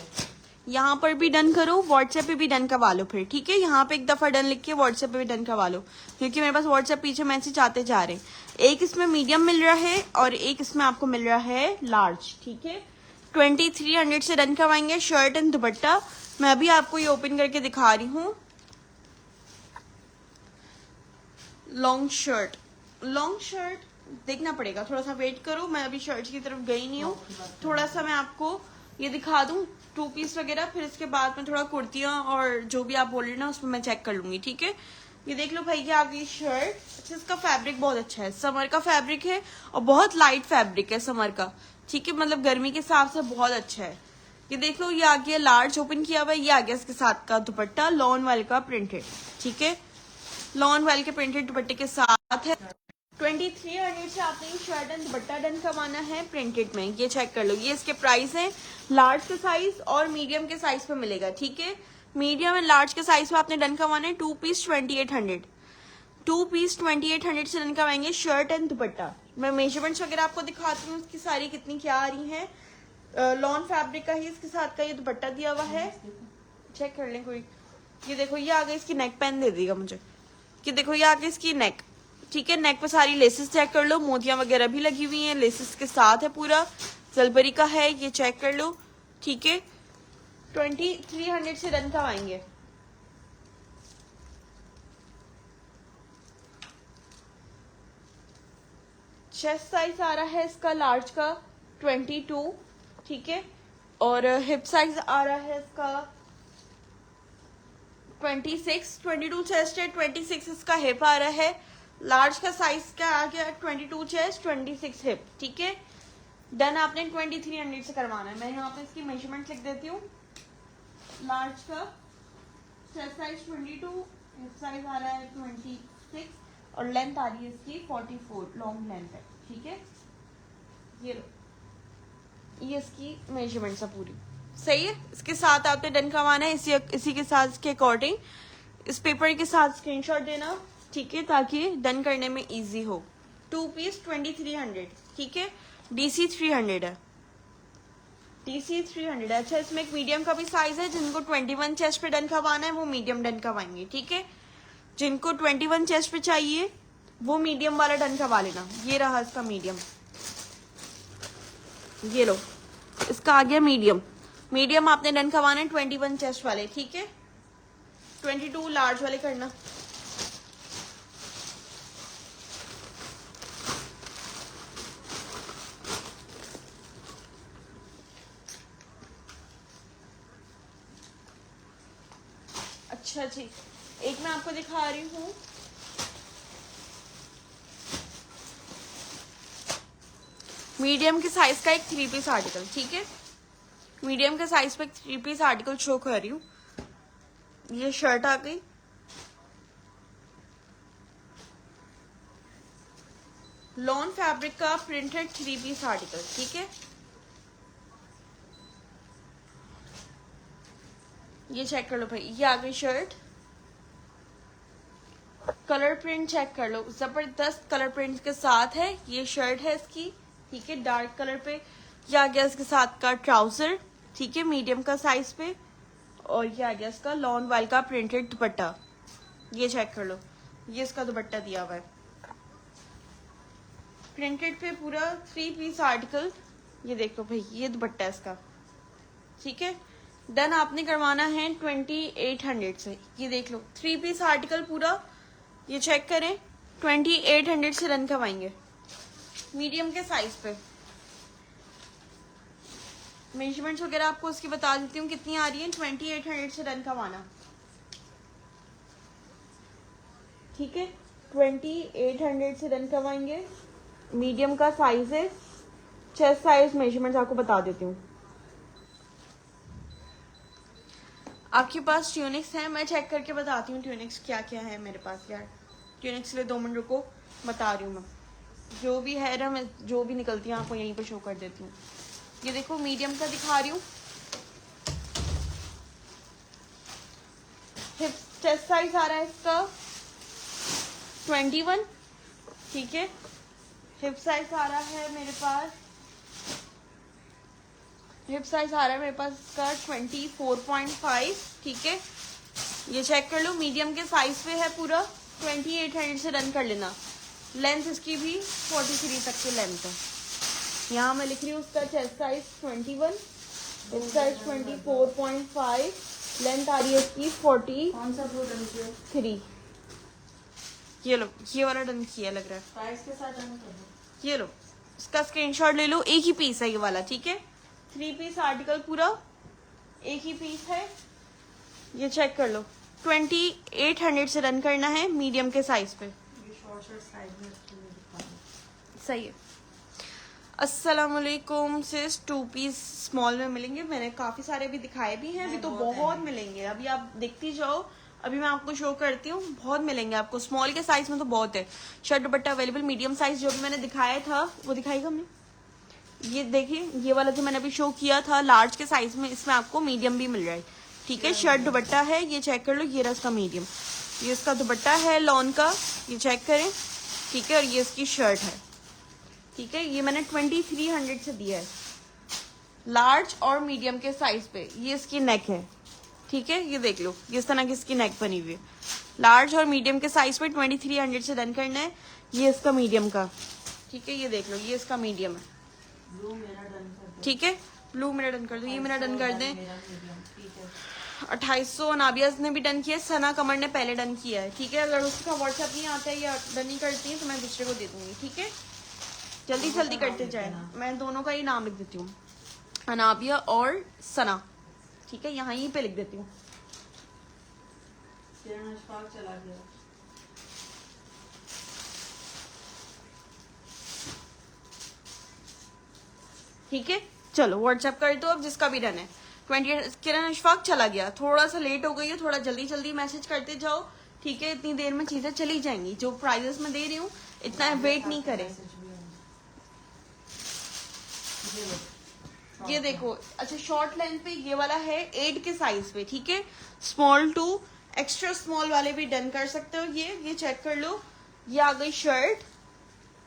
यहाँ पर भी डन करो, व्हाट्सएप पे भी डन करवा लो फिर, ठीक है। यहाँ पे एक दफा डन लिख के व्हाट्सएप पे भी डन करवा लो, क्योंकि मेरे पास व्हाट्सएप पीछे मैसेज आते जा रहे हैं। एक इसमें मीडियम मिल रहा है और एक इसमें आपको मिल रहा है लार्ज, ठीक है। 2300 से रन करवाएंगे। शर्ट एंड दुपट्टा मैं अभी आपको ये ओपन करके दिखा रही हूँ। लॉन्ग शर्ट देखना पड़ेगा, थोड़ा सा वेट करो, मैं अभी शर्ट की तरफ गई नहीं हूँ। थोड़ा सा मैं आपको ये दिखा दूं 2 पीस वगैरह, फिर इसके बाद में थोड़ा कुर्तियां और जो भी आप बोल रहे ना उसमें मैं चेक कर लूंगी, ठीक है। ये देख लो भाई, ये आ गई शर्ट। अच्छा, इसका फैब्रिक बहुत अच्छा है, समर का फैब्रिक है और बहुत लाइट फैब्रिक है समर का, ठीक है, मतलब गर्मी के हिसाब से बहुत अच्छा है। ये देख लो, ये आ गया लार्ज ओपन किया हुआ है, ये आ गया इसके साथ का दुपट्टा लॉन वाले का प्रिंटेड, ठीक है। लॉन वाले के प्रिंटेड दुपट्टे के साथ है। 2300 से आपने ये शर्ट एंड दुपट्टा डन करवाना है प्रिंटेड में। ये चेक कर लो, ये इसके प्राइस हैं। लार्ज के साइज और मीडियम के साइज पे मिलेगा, ठीक है। मीडियम एंड लार्ज के साइज पे आपने डन करवाना है। 2 पीस 2800, 2 पीस 2800 से डन करवाएंगे शर्ट एंड दुपट्टा। मैं मेजरमेंट्स वगैरह आपको दिखाती हूँ इसकी सारी कितनी क्या आ रही है। लॉन फैब्रिक का ही इसके साथ का ये दुपट्टा दिया हुआ है, चेक कर लें कोई। ये देखो, ये आगे इसकी नेक पेन दे देगा मुझे, कि देखो ये आगे इसकी नेक, ठीक है। नेक पे सारी लेसेस चेक कर लो, मोतियां वगैरह भी लगी हुई हैं, लेसेस के साथ है, पूरा जलबरी का है, ये चेक कर लो, ठीक है। 2300 से रन करवाएंगे। चेस्ट साइज आ रहा है इसका लार्ज का 22, ठीक है। और हिप साइज आ रहा है इसका 26, 22 चेस्ट है, 26 इसका हिप आ रहा है। लार्ज का साइज क्या आ गया, 22 चेस्ट 26 हिप, ठीक है। डन आपने 2300 से करवाना है। मैं यहाँ पे इसकी मेजरमेंट लिख देती हूँ। लार्ज का चेस्ट साइज 22, हिप साइज आ रहा है 26 और लेंथ आ रही है इसकी 44, लॉन्ग लेंथ है, ठीक है। ये लो, ये इसकी मेजरमेंट्स है पूरी, सही है। इसके साथ आपने डन करवाना है, इसी के साथ इसके अकॉर्डिंग इस पेपर के साथ स्क्रीनशॉट देना, ठीक है, ताकि डन करने में इजी हो। 2 पीस 2300, ठीक है। DC 300 है, DC 300 है। अच्छा, इसमें एक मीडियम का भी साइज है, जिनको 21 चेस्ट पे डन करवाना है वो मीडियम डन करवाएंगे, ठीक है। जिनको 21 चेस्ट पे चाहिए वो मीडियम वाला डन करवा लेना। ये रहा इसका मीडियम, ये लो, इसका आ गया मीडियम। मीडियम आपने डन करवाना है 21 चेस्ट वाले, ठीक है। 22 लार्ज वाले करना। अच्छा जी, एक मैं आपको दिखा रही हूँ, मीडियम के साइज का एक 3 पीस आर्टिकल, ठीक है। मीडियम के साइज पे एक 3 पीस आर्टिकल शो कर रही हूँ। ये शर्ट आ गई, लॉन फैब्रिक का प्रिंटेड 3 पीस आर्टिकल, ठीक है। ये चेक कर लो भाई, ये आ गई शर्ट। कलर प्रिंट चेक कर लो, जबरदस्त कलर प्रिंट के साथ है। ये शर्ट है इसकी, ठीक है, डार्क कलर पे। ये आ गया इसके साथ का ट्राउजर, ठीक है, मीडियम का साइज पे। और ये आ गया इसका लॉन वाइल का प्रिंटेड दुपट्टा, ये चेक कर लो, ये इसका दुपट्टा दिया हुआ है प्रिंटेड पे पूरा 3 पीस आर्टिकल। ये देखो भाई, ये दुपट्टा है इसका, ठीक है। डन आपने करवाना है 2800 से। ये देख लो, 3 पीस आर्टिकल पूरा, ये चेक करें, 2800 से रन करवाएंगे मीडियम के साइज पे। मेजरमेंट्स वगैरह आपको उसकी बता देती हूँ कितनी आ रही है। 2800 से रन करवाना, ठीक है। 2800 से रन करवाएंगे, मीडियम का साइज है। चेस्ट साइज मेजरमेंट्स आपको बता देती हूँ। आपके पास ट्यूनिक्स है, मैं चेक करके बताती हूँ ट्यूनिक्स क्या क्या है मेरे पास। यार ट्यूनिक्स के लिए 2 मिनट रुको, बता रही हूँ मैं। जो भी है ना, मैं जो भी निकलती है आपको यहीं पर शो कर देती हूँ। ये देखो, मीडियम का दिखा रही हूँ। हिप चेस्ट साइज आ रहा है इसका 21, ठीक है। हिप साइज आ रहा है मेरे पास, हिप साइज आ रहा है मेरे पास इसका 24.5, ठीक है। ये चेक कर लो, मीडियम के साइज पे है पूरा। 2800 से रन कर लेना। लेंथ इसकी भी 43 तक की लेंथ है। यहाँ मैं लिख रही हूँ उसका chest size 21, hip size 24.5, length आ रही है इसकी 43। ये लो, ये वाला डन किया लग रहा है, प्राइस के साथ डन कर दो। ये लो, इसका स्क्रीनशॉट ले लो। एक ही पीस है ये वाला, ठीक है। 3 पीस आर्टिकल पूरा एक ही पीस है। ये चेक कर लो, 2800 से रन करना है मीडियम के साइज पे। ये शॉर्ट साइज में सही है। अस्सलाम वालेकुम सिस, 2 पीस स्मॉल में मिलेंगे। मैंने काफी सारे भी दिखाए भी हैं, अभी तो बहुत मिलेंगे। अभी आप देखती जाओ, अभी मैं आपको शो करती हूँ, बहुत मिलेंगे आपको। स्मॉल के साइज में तो बहुत है। शर्ट दुपट्टा अवेलेबल। मीडियम साइज जो भी मैंने दिखाया था वो दिखाएगा हमने। ये देखिए, ये वाला जो मैंने अभी शो किया था लार्ज के साइज में, इसमें आपको मीडियम भी मिल रहा है, ठीक है। शर्ट दुपट्टा है, ये चेक कर लो, ये रहा इसका मीडियम। ये इसका दुपट्टा है लॉन का, ये चेक करें, ठीक है। और ये इसकी शर्ट है, ठीक है। ये मैंने 2300 से दिया है, लार्ज और मीडियम के साइज पे। ये इसकी नेक है, ठीक है। ये देख लो, इस तरह की इसकी नेक बनी हुई है। लार्ज और मीडियम के साइज पे 2300 से डन करना है। ये इसका मीडियम का, ठीक है। ये देख लो, ये इसका मीडियम है, ब्लू मेरा डन कर दो। ठीक है। ब्लू मेरा डन कर दो, ये मेरा डन कर दें। मेरा मीडियम, ठीक है। 2800 नाबियाज ने भी डन किया, सना कमर ने पहले डन किया है, ठीक है। अगर उसका व्हाट्सएप नहीं आता है या डन नहीं करती है तो मैं दूसरे को दे दूंगी, ठीक है। जल्दी जल्दी करते जाए, मैं दोनों का ही नाम लिख देती हूँ, अनाबिया और सना, ठीक है। यहाँ ही पे लिख देती हूँ। किरण अशफाक चला गया। ठीक है, चलो व्हाट्सएप कर दो अब जिसका भी डन है। 20 किरण अशफाक चला गया, थोड़ा सा लेट हो गई है, थोड़ा जल्दी जल्दी मैसेज करते जाओ ठीक है, इतनी देर में चीजें चली जाएंगी। जो प्राइजेस में दे रही हूँ इतना वेट नहीं करे। ये देखो, अच्छा शॉर्ट लेंथ पे ये वाला है 8 के साइज पे, ठीक है। स्मॉल टू एक्स्ट्रा स्मॉल वाले भी डन कर सकते हो। ये चेक कर लो, ये आ गई शर्ट,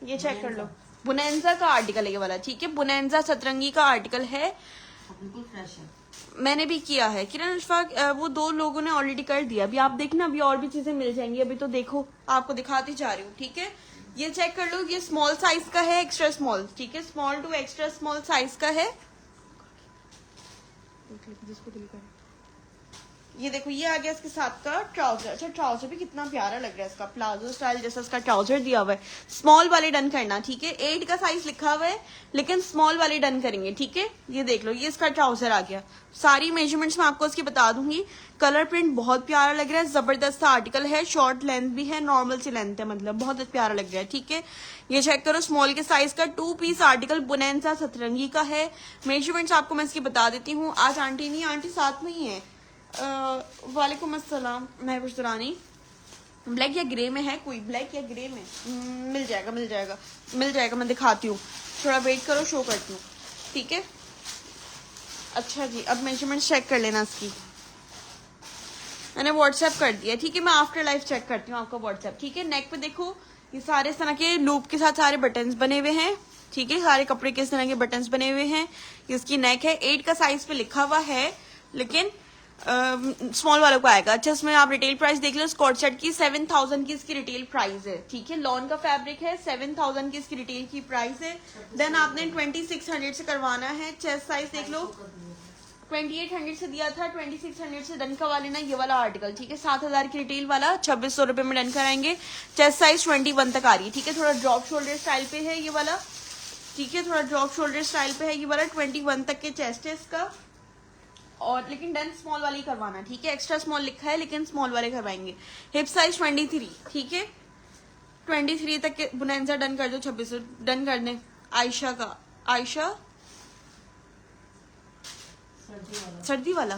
ये चेक कर लो। बुनेंजा का आर्टिकल है ये वाला, ठीक है। बुनेंजा सतरंगी का आर्टिकल है, बिल्कुल फ्रेश है। मैंने भी किया है। किरण अशफाक वो 2 लोगों ने ऑलरेडी कर दिया। अभी आप देखना, अभी और भी चीजें मिल जाएंगी। अभी तो देखो आपको दिखाती जा रही हूँ, ठीक है। ये चेक कर लो, ये स्मॉल साइज का है, एक्स्ट्रा स्मॉल, ठीक है। Small to extra small size का है। जिसको दिल करे। ये देखो, ये आ गया इसके साथ का ट्राउजर। अच्छा ट्राउजर भी कितना प्यारा लग रहा है इसका, प्लाजो स्टाइल जैसा इसका ट्राउजर दिया हुआ है। स्मॉल वाले डन करना, ठीक है। 8 का साइज लिखा हुआ है लेकिन स्मॉल वाले डन करेंगे, ठीक है। ये देख लो, ये इसका ट्राउजर आ गया। सारी मेजरमेंट्स मैं आपको इसकी बता दूंगी। कलर प्रिंट बहुत प्यारा लग रहा है, जबरदस्त आर्टिकल है। शॉर्ट लेंथ भी है, नॉर्मल सी लेंथ है, मतलब बहुत प्यारा लग रहा है, ठीक है। ये चेक करो, स्मॉल के साइज का 2 पीस आर्टिकल बुनेंसा सतरंगी का है। मेजरमेंट्स आपको मैं इसकी बता देती हूँ। आज आंटी नहीं, आंटी साथ में ही है। वालेकुम अस्सलाम महबूज दुरानी। ब्लैक या ग्रे में है कोई? ब्लैक या ग्रे में मिल जाएगा, मिल जाएगा, मिल जाएगा। मैं दिखाती हूँ, थोड़ा वेट करो, शो करती हूँ, ठीक है। अच्छा जी, अब मेजरमेंट चेक कर लेना इसकी। मैंने व्हाट्सएप कर दिया, ठीक है। मैं आफ्टर लाइफ चेक करती हूँ आपका व्हाट्सएप, ठीक है। नेक पे देखो, ये सारे इस तरह के लूप के साथ सारे बटन्स बने हुए हैं, ठीक है। सारे कपड़े के इस तरह के बटन्स बने हुए हैं। इसकी नेक है, 8 का साइज पे लिखा हुआ है, लेकिन स्मॉल वालों को आएगा। अच्छा, इसमें आप रिटेल प्राइस देख लो। स्कॉट सेट की 7000 की इसकी रिटेल प्राइस है, ठीक है। लॉन का फैब्रिक है, 7000 की इसकी रिटेल की प्राइस है। देन आपने 2600 से करवाना है। चेस्ट साइज देख लो, 2800 से दिया था, 2600 से डन करवा लेना ये वाला आर्टिकल, ठीक है। 7000 की रिटेल वाला 2600 रुपए में डन कराएंगे। चेस्ट साइज 21 तक आ रही है, ठीक है। थोड़ा ड्रॉप शोल्डर स्टाइल पे है ये वाला, ठीक है। थोड़ा ड्रॉप शोल्डर स्टाइल पे है ये वाला। 21 तक के चेस्ट है इसका, और लेकिन डन स्मॉल वाले ही करवाना, ठीक है। एक्स्ट्रा स्मॉल लिखा है लेकिन स्मॉल वाले करवाएंगे। हिप साइज 23, ठीक है। 23 तक के बुनेंजा डन कर दो, 2600 डन कर दें। आयशा का, आयशा सर्दी वाला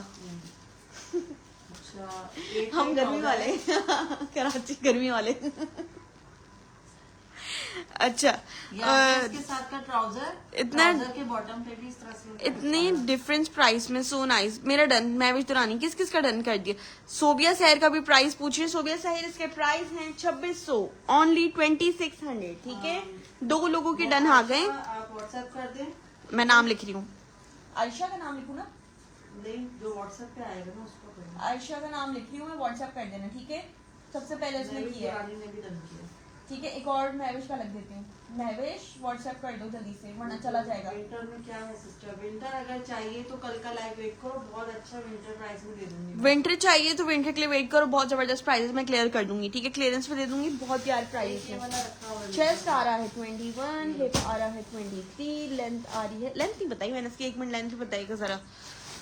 अच्छा, हम गर्मी वाले कराची गर्मी वाले अच्छा इसके साथ का ट्राउजर, इतना के बॉटम पे भी इस तरह से इतनी डिफरेंस प्राइस में, सो नाइस। मेरा डन, मैं भी दुरानी किस किस का डन कर दिया। सोबिया शहर का भी प्राइस पूछ रही है। सोबिया शहर इसके प्राइस हैं 2600, ओनली 2600, ठीक है। 2 लोगों के डन आ गए। आप व्हाट्सएप कर दें, मैं नाम लिख रही हूँ, आयशा का नाम लिखूँ ना? नहीं, जो व्हाट्सएप पे आएगा ना उसको करना। आयशा का नाम लिख रही हूँ मैं, व्हाट्सएप कर देना, ठीक है। सबसे पहले उसने किया, ने भी डन किया, ठीक है। एक और महवेश का लग देती हूँ। महवेश व्हाट्सएप कर दो जल्दी से, वरना चला जाएगा। विंटर में क्या है सिस्टर, विंटर अगर चाहिए तो कल का लाइव वेट करो, बहुत अच्छा विंटर प्राइस में दे दूंगी। विंटर चाहिए तो विंटर के लिए वेट करो, बहुत जबरदस्त प्राइस में क्लियर कर दूंगी, ठीक है। क्लियरेंस पे दे दूंगी, बहुत प्यार प्राइस ये है। वाला रखा हुआ है। चेस्ट आ रहा है 21, हिप आ रहा है 23, लेंथ आ रही है, लेंथ नहीं बताई मैंने इसकी, 1 मिनट लेंथ बताइएगा जरा।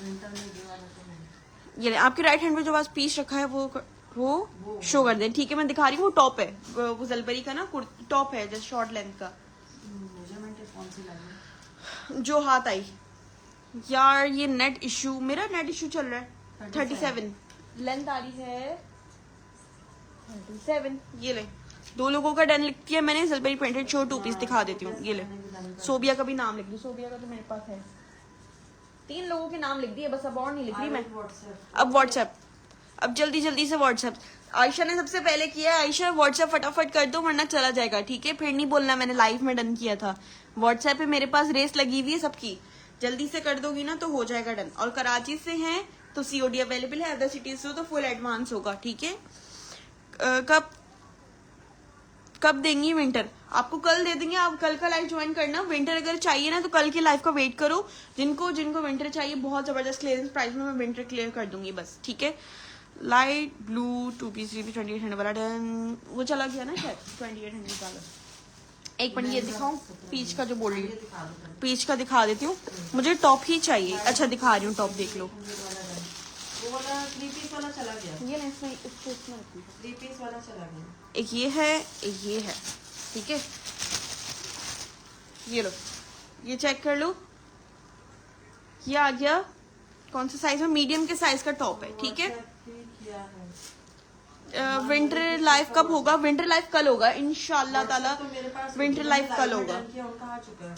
विंटर में ये वाला तो नहीं। ये आपके राइट हैंड में जो पास पीस रखा है वो शो कर दें, ठीक है। मैं दिखा रही हूँ, वो टॉप है, वो जलबरी का ना टॉप है, जैसे शॉर्ट लेंथ का। मेजरमेंट कौन सी लगी? जो हाथ आई यार, ये नेट इशू, मेरा नेट इशू चल रहा है। 37 लेंथ आ रही है, 37। ये ले, 2 लोगों का डन लिखती है मैंने। जलबरी प्रिंटेड शो 2 पीस दिखा देती हूँ, ये ले। सोबिया का भी नाम लिख दो, सोबिया का तो मेरे पास है। 3 लोगों के नाम लिख दिए बस, अब और नहीं लिख रही मैं। अब व्हाट्सएप, अब जल्दी जल्दी से व्हाट्सएप। आयशा ने सबसे पहले किया है। आयशा व्हाट्सएप फटाफट कर दो वरना चला जाएगा, ठीक है। फिर नहीं बोलना मैंने लाइव में डन किया था। व्हाट्सएप पे मेरे पास रेस लगी हुई है सबकी, जल्दी से कर दोगी ना तो हो जाएगा डन। और कराची से हैं तो सीओडी अवेलेबल है, अदर सिटीज से तो फुल एडवांस होगा, ठीक है। कब देंगी विंटर? आपको कल दे देंगे, आप कल का लाइव ज्वाइन करना। विंटर अगर चाहिए ना तो कल की लाइव का वेट करो। जिनको विंटर चाहिए, बहुत जबरदस्त क्लियरेंस प्राइस में मैं विंटर क्लियर कर दूंगी बस, ठीक है। लाइट ब्लू 2 पीस 2800 वाला डन, वो चला गया ना शायद 2800 वाला। एक मिनट ये दिखाऊं, पीच का जो बोल रही हूँ, पीच का दिखा देती हूँ। मुझे टॉप ही चाहिए। अच्छा दिखा रही हूँ टॉप, देख लो। वो वाला 3 पीस वाला चला गया, ये ना इसमें 3 पीस वाला चला गया। एक ये है, एक ये है, ठीक है। ये लो, ये चेक कर लो, ये आ गया। कौन सा साइज में? मीडियम के साइज का टॉप है, ठीक है। विंटर लाइव कब होगा? विंटर लाइव कल होगा इंशाल्लाह ताला। तो मेरे पास विंटर लाइव कल होगा, उनका आ चुका है।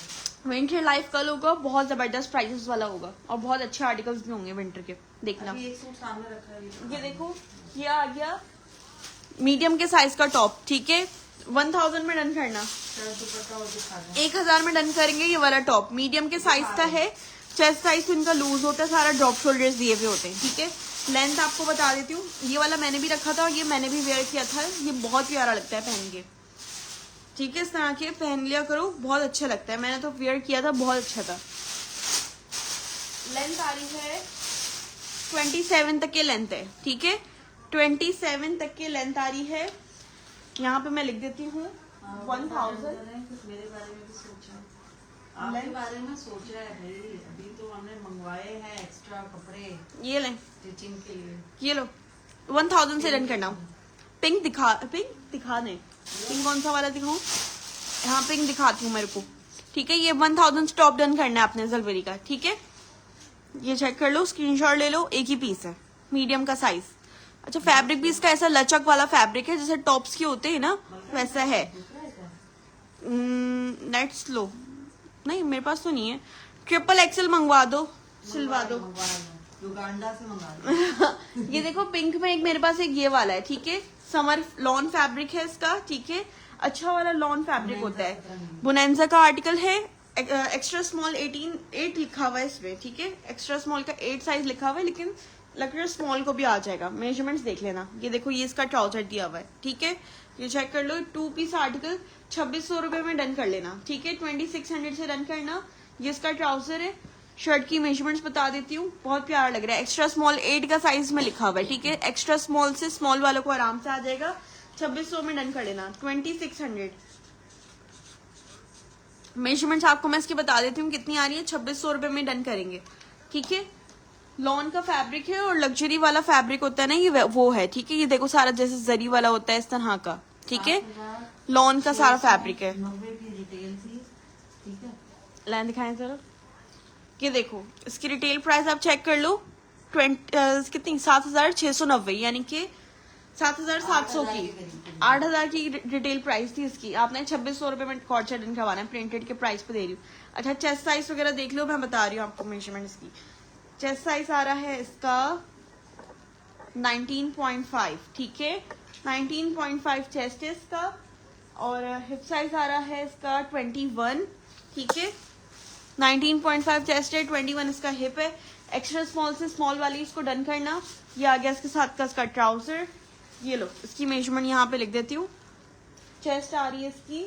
विंटर लाइव कल होगा, बहुत जबरदस्त प्राइसेस वाला होगा और बहुत अच्छे आर्टिकल्स भी होंगे विंटर के, देखना। अभी एक सूट सामने रखा है, ये देखो, ये आ गया मीडियम के साइज का टॉप, ठीक है, 1000 में डन करना, दुपट्टा और दिखा दें। 1000 में डन करेंगे। ये वाला टॉप मीडियम के साइज का है, चेस्ट साइज इनका लूज होता है, सारा ड्रॉप शोल्डर्स दिए हुए होते हैं, ठीक है। लेंथ आपको बता देती हूँ, ये वाला मैंने भी रखा था और ये मैंने भी वेयर किया था, ये बहुत प्यारा लगता है पहन के, ठीक है। इस तरह के पहन लिया करो, बहुत अच्छा लगता है, मैंने तो वेयर किया था, बहुत अच्छा था। लेंथ आ रही है 27 तक के लेंथ है, ठीक है, 27 तक के लेंथ आ रही है। यहाँ पे मैं लिख देती हूँ 1000। मेरे बारे में भी सोचा, आपके बारे में सोचा है भाई। अभी तो हमने मंगवाए हैं एक्स्ट्रा कपड़े, ये लें, स्टिचिंग के लिए। ये लो, 1000 से डन करना। पिंक दिखा दें, पिंक कौन सा वाला दिखाऊं? हाँ, पिंक दिखाती हूँ मेरे को, ठीक है। ये 1000 से टॉप डन करना है आपने जलवरी का, ठीक है। ये चेक कर लो, स्क्रीनशॉट ले लो, एक ही पीस है, मीडियम का साइज। अच्छा, फैब्रिक भी इसका ऐसा लचक वाला फैब्रिक है, जैसे टॉप्स के होते हैं ना, वैसा है। नेट स्लो नहीं, मेरे पास तो नहीं है। ट्रिपल एक्सल मंगवा दो, सिलवा दो। युगांडा से मंगा दो। ये देखो, पिंक में एक मेरे पास एक ये वाला है, ठीक है, समर लॉन फैब्रिक है इसका, ठीक है, अच्छा वाला लॉन फैब्रिक होता है, बोनेंजा का आर्टिकल है। एक्स्ट्रा स्मॉल 8 लिखा हुआ है इसमें, ठीक है, एक्स्ट्रा स्मॉल का 8 साइज लिखा हुआ है, लेकिन लग रहा है स्मॉल को भी आ जाएगा। मेजरमेंट्स देख लेना। ये देखो, ये इसका ट्राउजर दिया हुआ है, ठीक है, ये चेक कर लो। 2 पीस आर्टिकल 2600 रुपए में डन कर लेना, ठीक है, 2600 से डन करना। ये इसका ट्राउजर है, शर्ट की मेजरमेंट्स बता देती हूँ, बहुत प्यारा लग रहा है। एक्स्ट्रा स्मॉल 8 का साइज में लिखा हुआ है, ठीक है, एक्स्ट्रा स्मॉल से स्मॉल वालों को आराम से आ जाएगा। 2600 में डन कर लेना, 2600। मेजरमेंट्स आपको मैं इसकी बता देती हूँ कितनी आ रही है, 2600 रुपए में डन करेंगे, ठीक है। लॉन का फैब्रिक है और लग्जरी वाला फैब्रिक होता है ना, ये वो है, ठीक है। ये देखो, सारा जैसे जरी वाला होता है इस तरह का, ठीक है, लॉन का सारा फैब्रिक है। 90 की रिटेल थी, ठीक है। लाइन दिखाएं जरा। ये देखो, इसकी रिटेल प्राइस आप चेक कर लो, कितनी, 7690, यानी कि 7700 की, 8000 की रिटेल प्राइस थी इसकी। आपने 2600 रुपए में कॉर्ड सेट करवाना है, प्रिंटेड के प्राइस पे दे रही हूँ। अच्छा, चेस्ट साइज वगैरह देख लो, मैं बता रही हूँ आपको मेजरमेंट इसकी। चेस्ट साइज आ रहा है इसका 19.5, ठीक है, 19.5 चेस्ट है इसका, और हिप साइज आ रहा है इसका 21, ठीक है, 19.5 चेस्ट है, 21 इसका हिप है। एक्स्ट्रा स्मॉल से स्मॉल वाली इसको डन करना। ये आ गया इसके साथ का इसका ट्राउजर, ये लो, इसकी मेजरमेंट यहाँ पे लिख देती हूँ। चेस्ट आ रही है इसकी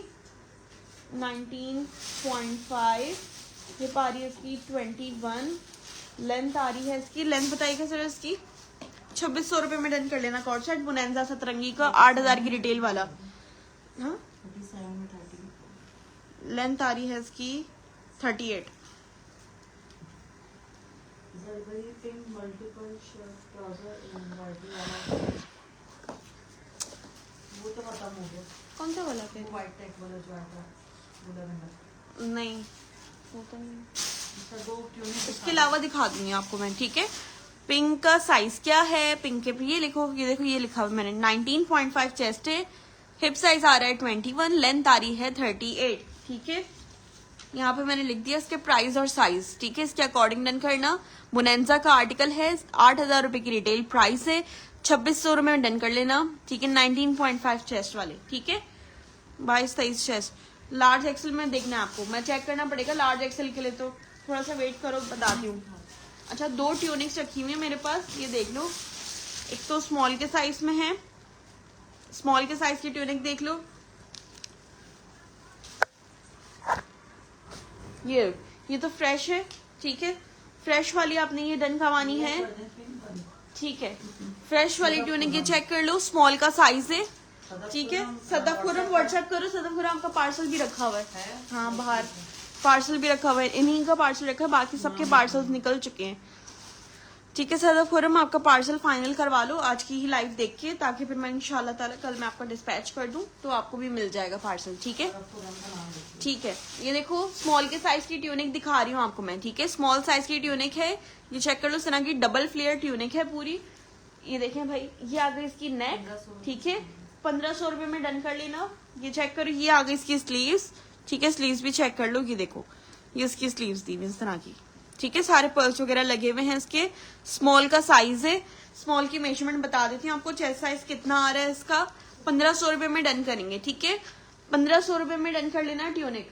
19.5, हिप आ रही है इसकी 21, लेंथ आ रही है इसकी, लेंथ बताइएगा सर इसकी, 2600 रुपए में डन कर लेना। कॉर्ड सेट बोनेंजा सतरंगी का, 8000 की रिटेल वाला। हाँ, लेंथ आ रही है इसकी 38। वो तो खत्म हो गया। कौन सा वाला पे? व्हाइट टेक वाला जो आया था, नहीं, वो तो नहीं। दो ट्यूनिक इसके अलावा दिखा दूंगी आपको मैं, ठीक है। पिंक का साइज क्या है? पिंक के ये लिखो, ये देखो, ये लिखा हुआ मैंने, 19.5 चेस्ट है, हिप साइज आ रहा है 21, लेंथ आ रही है 38, ठीक है। यहाँ पे मैंने लिख दिया इसके प्राइस और साइज, ठीक है, इसके अकॉर्डिंग डन करना। बोनेंजा का आर्टिकल है, 8000 रुपए की रिटेल प्राइस है, 2600 रुपए में डन कर लेना, ठीक है। 19.5 चेस्ट वाले, ठीक है, 22-23 चेस्ट। लार्ज एक्सेल में देखना है आपको, मैं चेक करना पड़ेगा लार्ज एक्सेल के लिए, तो थोड़ा सा वेट करो, बताती हूँ। अच्छा, 2 ट्यूनिक्स रखी हुई है मेरे पास, ये देख लो। एक तो स्मॉल के साइज में है, स्मॉल के साइज की ट्यूनिक देख लो। ये तो फ्रेश है, ठीक है, फ्रेश वाली आपने ये डन करवानी है, ठीक है। फ्रेश वाली ट्यूनिक ये चेक कर लो, स्मॉल का साइज है, ठीक है। सदफपुरम व्हाट्सएप करो, सदफपुरम का पार्सल भी रखा हुआ है, हाँ, बाहर पार्सल भी रखा हुआ है, इन्हीं का पार्सल रखा है, बाकी सबके पार्सल्स निकल चुके हैं, ठीक है। सदफपुरम आपका पार्सल फाइनल करवा लो आज की ही लाइव देख के, ताकि फिर मैं इंशाल्लाह ताला कल मैं आपका डिस्पैच कर दूं, तो आपको भी मिल जाएगा पार्सल, ठीक है, ठीक है। ये देखो, स्मॉल के साइज की ट्यूनिक दिखा रही हूँ आपको मैं, ठीक है, स्मॉल साइज की ट्यूनिक है, ये चेक कर लो, इस तरह की डबल फ्लेयर ट्यूनिक है पूरी, ये देखें भाई, ये आ गई इसकी नेक, ठीक है, 1500 रुपए में डन कर लेना। ये चेक करो, ये आ गई इसकी स्लीव्स, ठीक है, स्लीव्स भी चेक कर लो। ये देखो, ये इसकी स्लीव्स दी हुई इस तरह की, ठीक है, सारे पर्ल्स वगैरह लगे हुए हैं इसके। स्मॉल का साइज है, स्मॉल की मेजरमेंट बता देती हूँ आपको, चेस्ट साइज कितना आ रहा है इसका। 1500 रुपए में डन करेंगे, ठीक है, 1500 रुपए में डन कर लेना ट्यूनिक।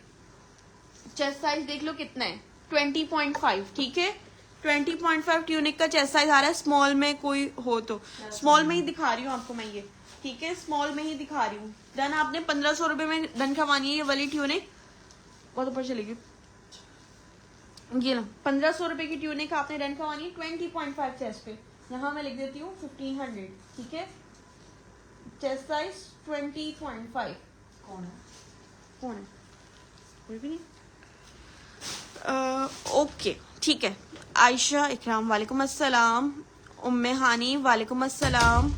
चेस्ट साइज देख लो कितना है, 20.5, ठीक है, 20.5 ट्यूनिक का चेस्ट साइज आ रहा है। स्मॉल में कोई हो तो, स्मॉल में ही दिखा रही हूँ आपको मैं ये, ठीक है, स्मॉल में ही दिखा रही हूँ। डन आपने 1500 रुपए में डन करवानी है ये वाली ट्यूनिक, बहुत ऊपर चलेगी। ये लो, 1500 रुपए की ट्यूनिक आपने डन करवानी है 20.5 चेस्ट पे। यहाँ मैं लिख देती हूँ 1500, ठीक है, चेस्ट साइज 20.5। कौन है? कौन है? कोई भी नहीं। ओके, ठीक है। आयशा इकराम वालेकुम अस्सलाम। उम्मे हानी वालेकुम अस्सलाम।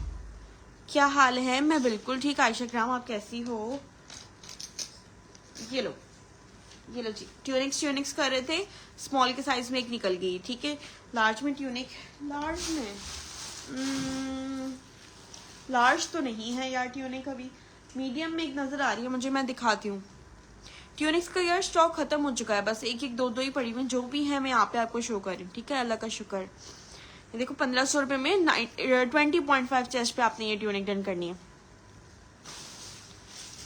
क्या हाल है? मैं बिल्कुल ठीक। आयशा इकराम आप कैसी हो? ये लो, ये लो जी, ट्यूनिक्स कर रहे थे, स्मॉल के साइज में एक निकल गई, ठीक है। लार्ज में ट्यूनिक, लार्ज में लार्ज तो नहीं है यार ट्यूनिक, अभी मीडियम में एक नजर आ रही है मुझे, मैं दिखाती हूँ। ट्यूनिक्स का यार स्टॉक खत्म हो चुका है, बस एक एक दो दो ही पड़ी हुई, जो भी है मैं यहाँ पे आपको शो कर रही हूँ, ठीक है, अल्लाह का शुक्र। ये देखो 1500 रुपए में 20.5 चेस्ट पे आपने ये ट्यूनिक डन करनी है।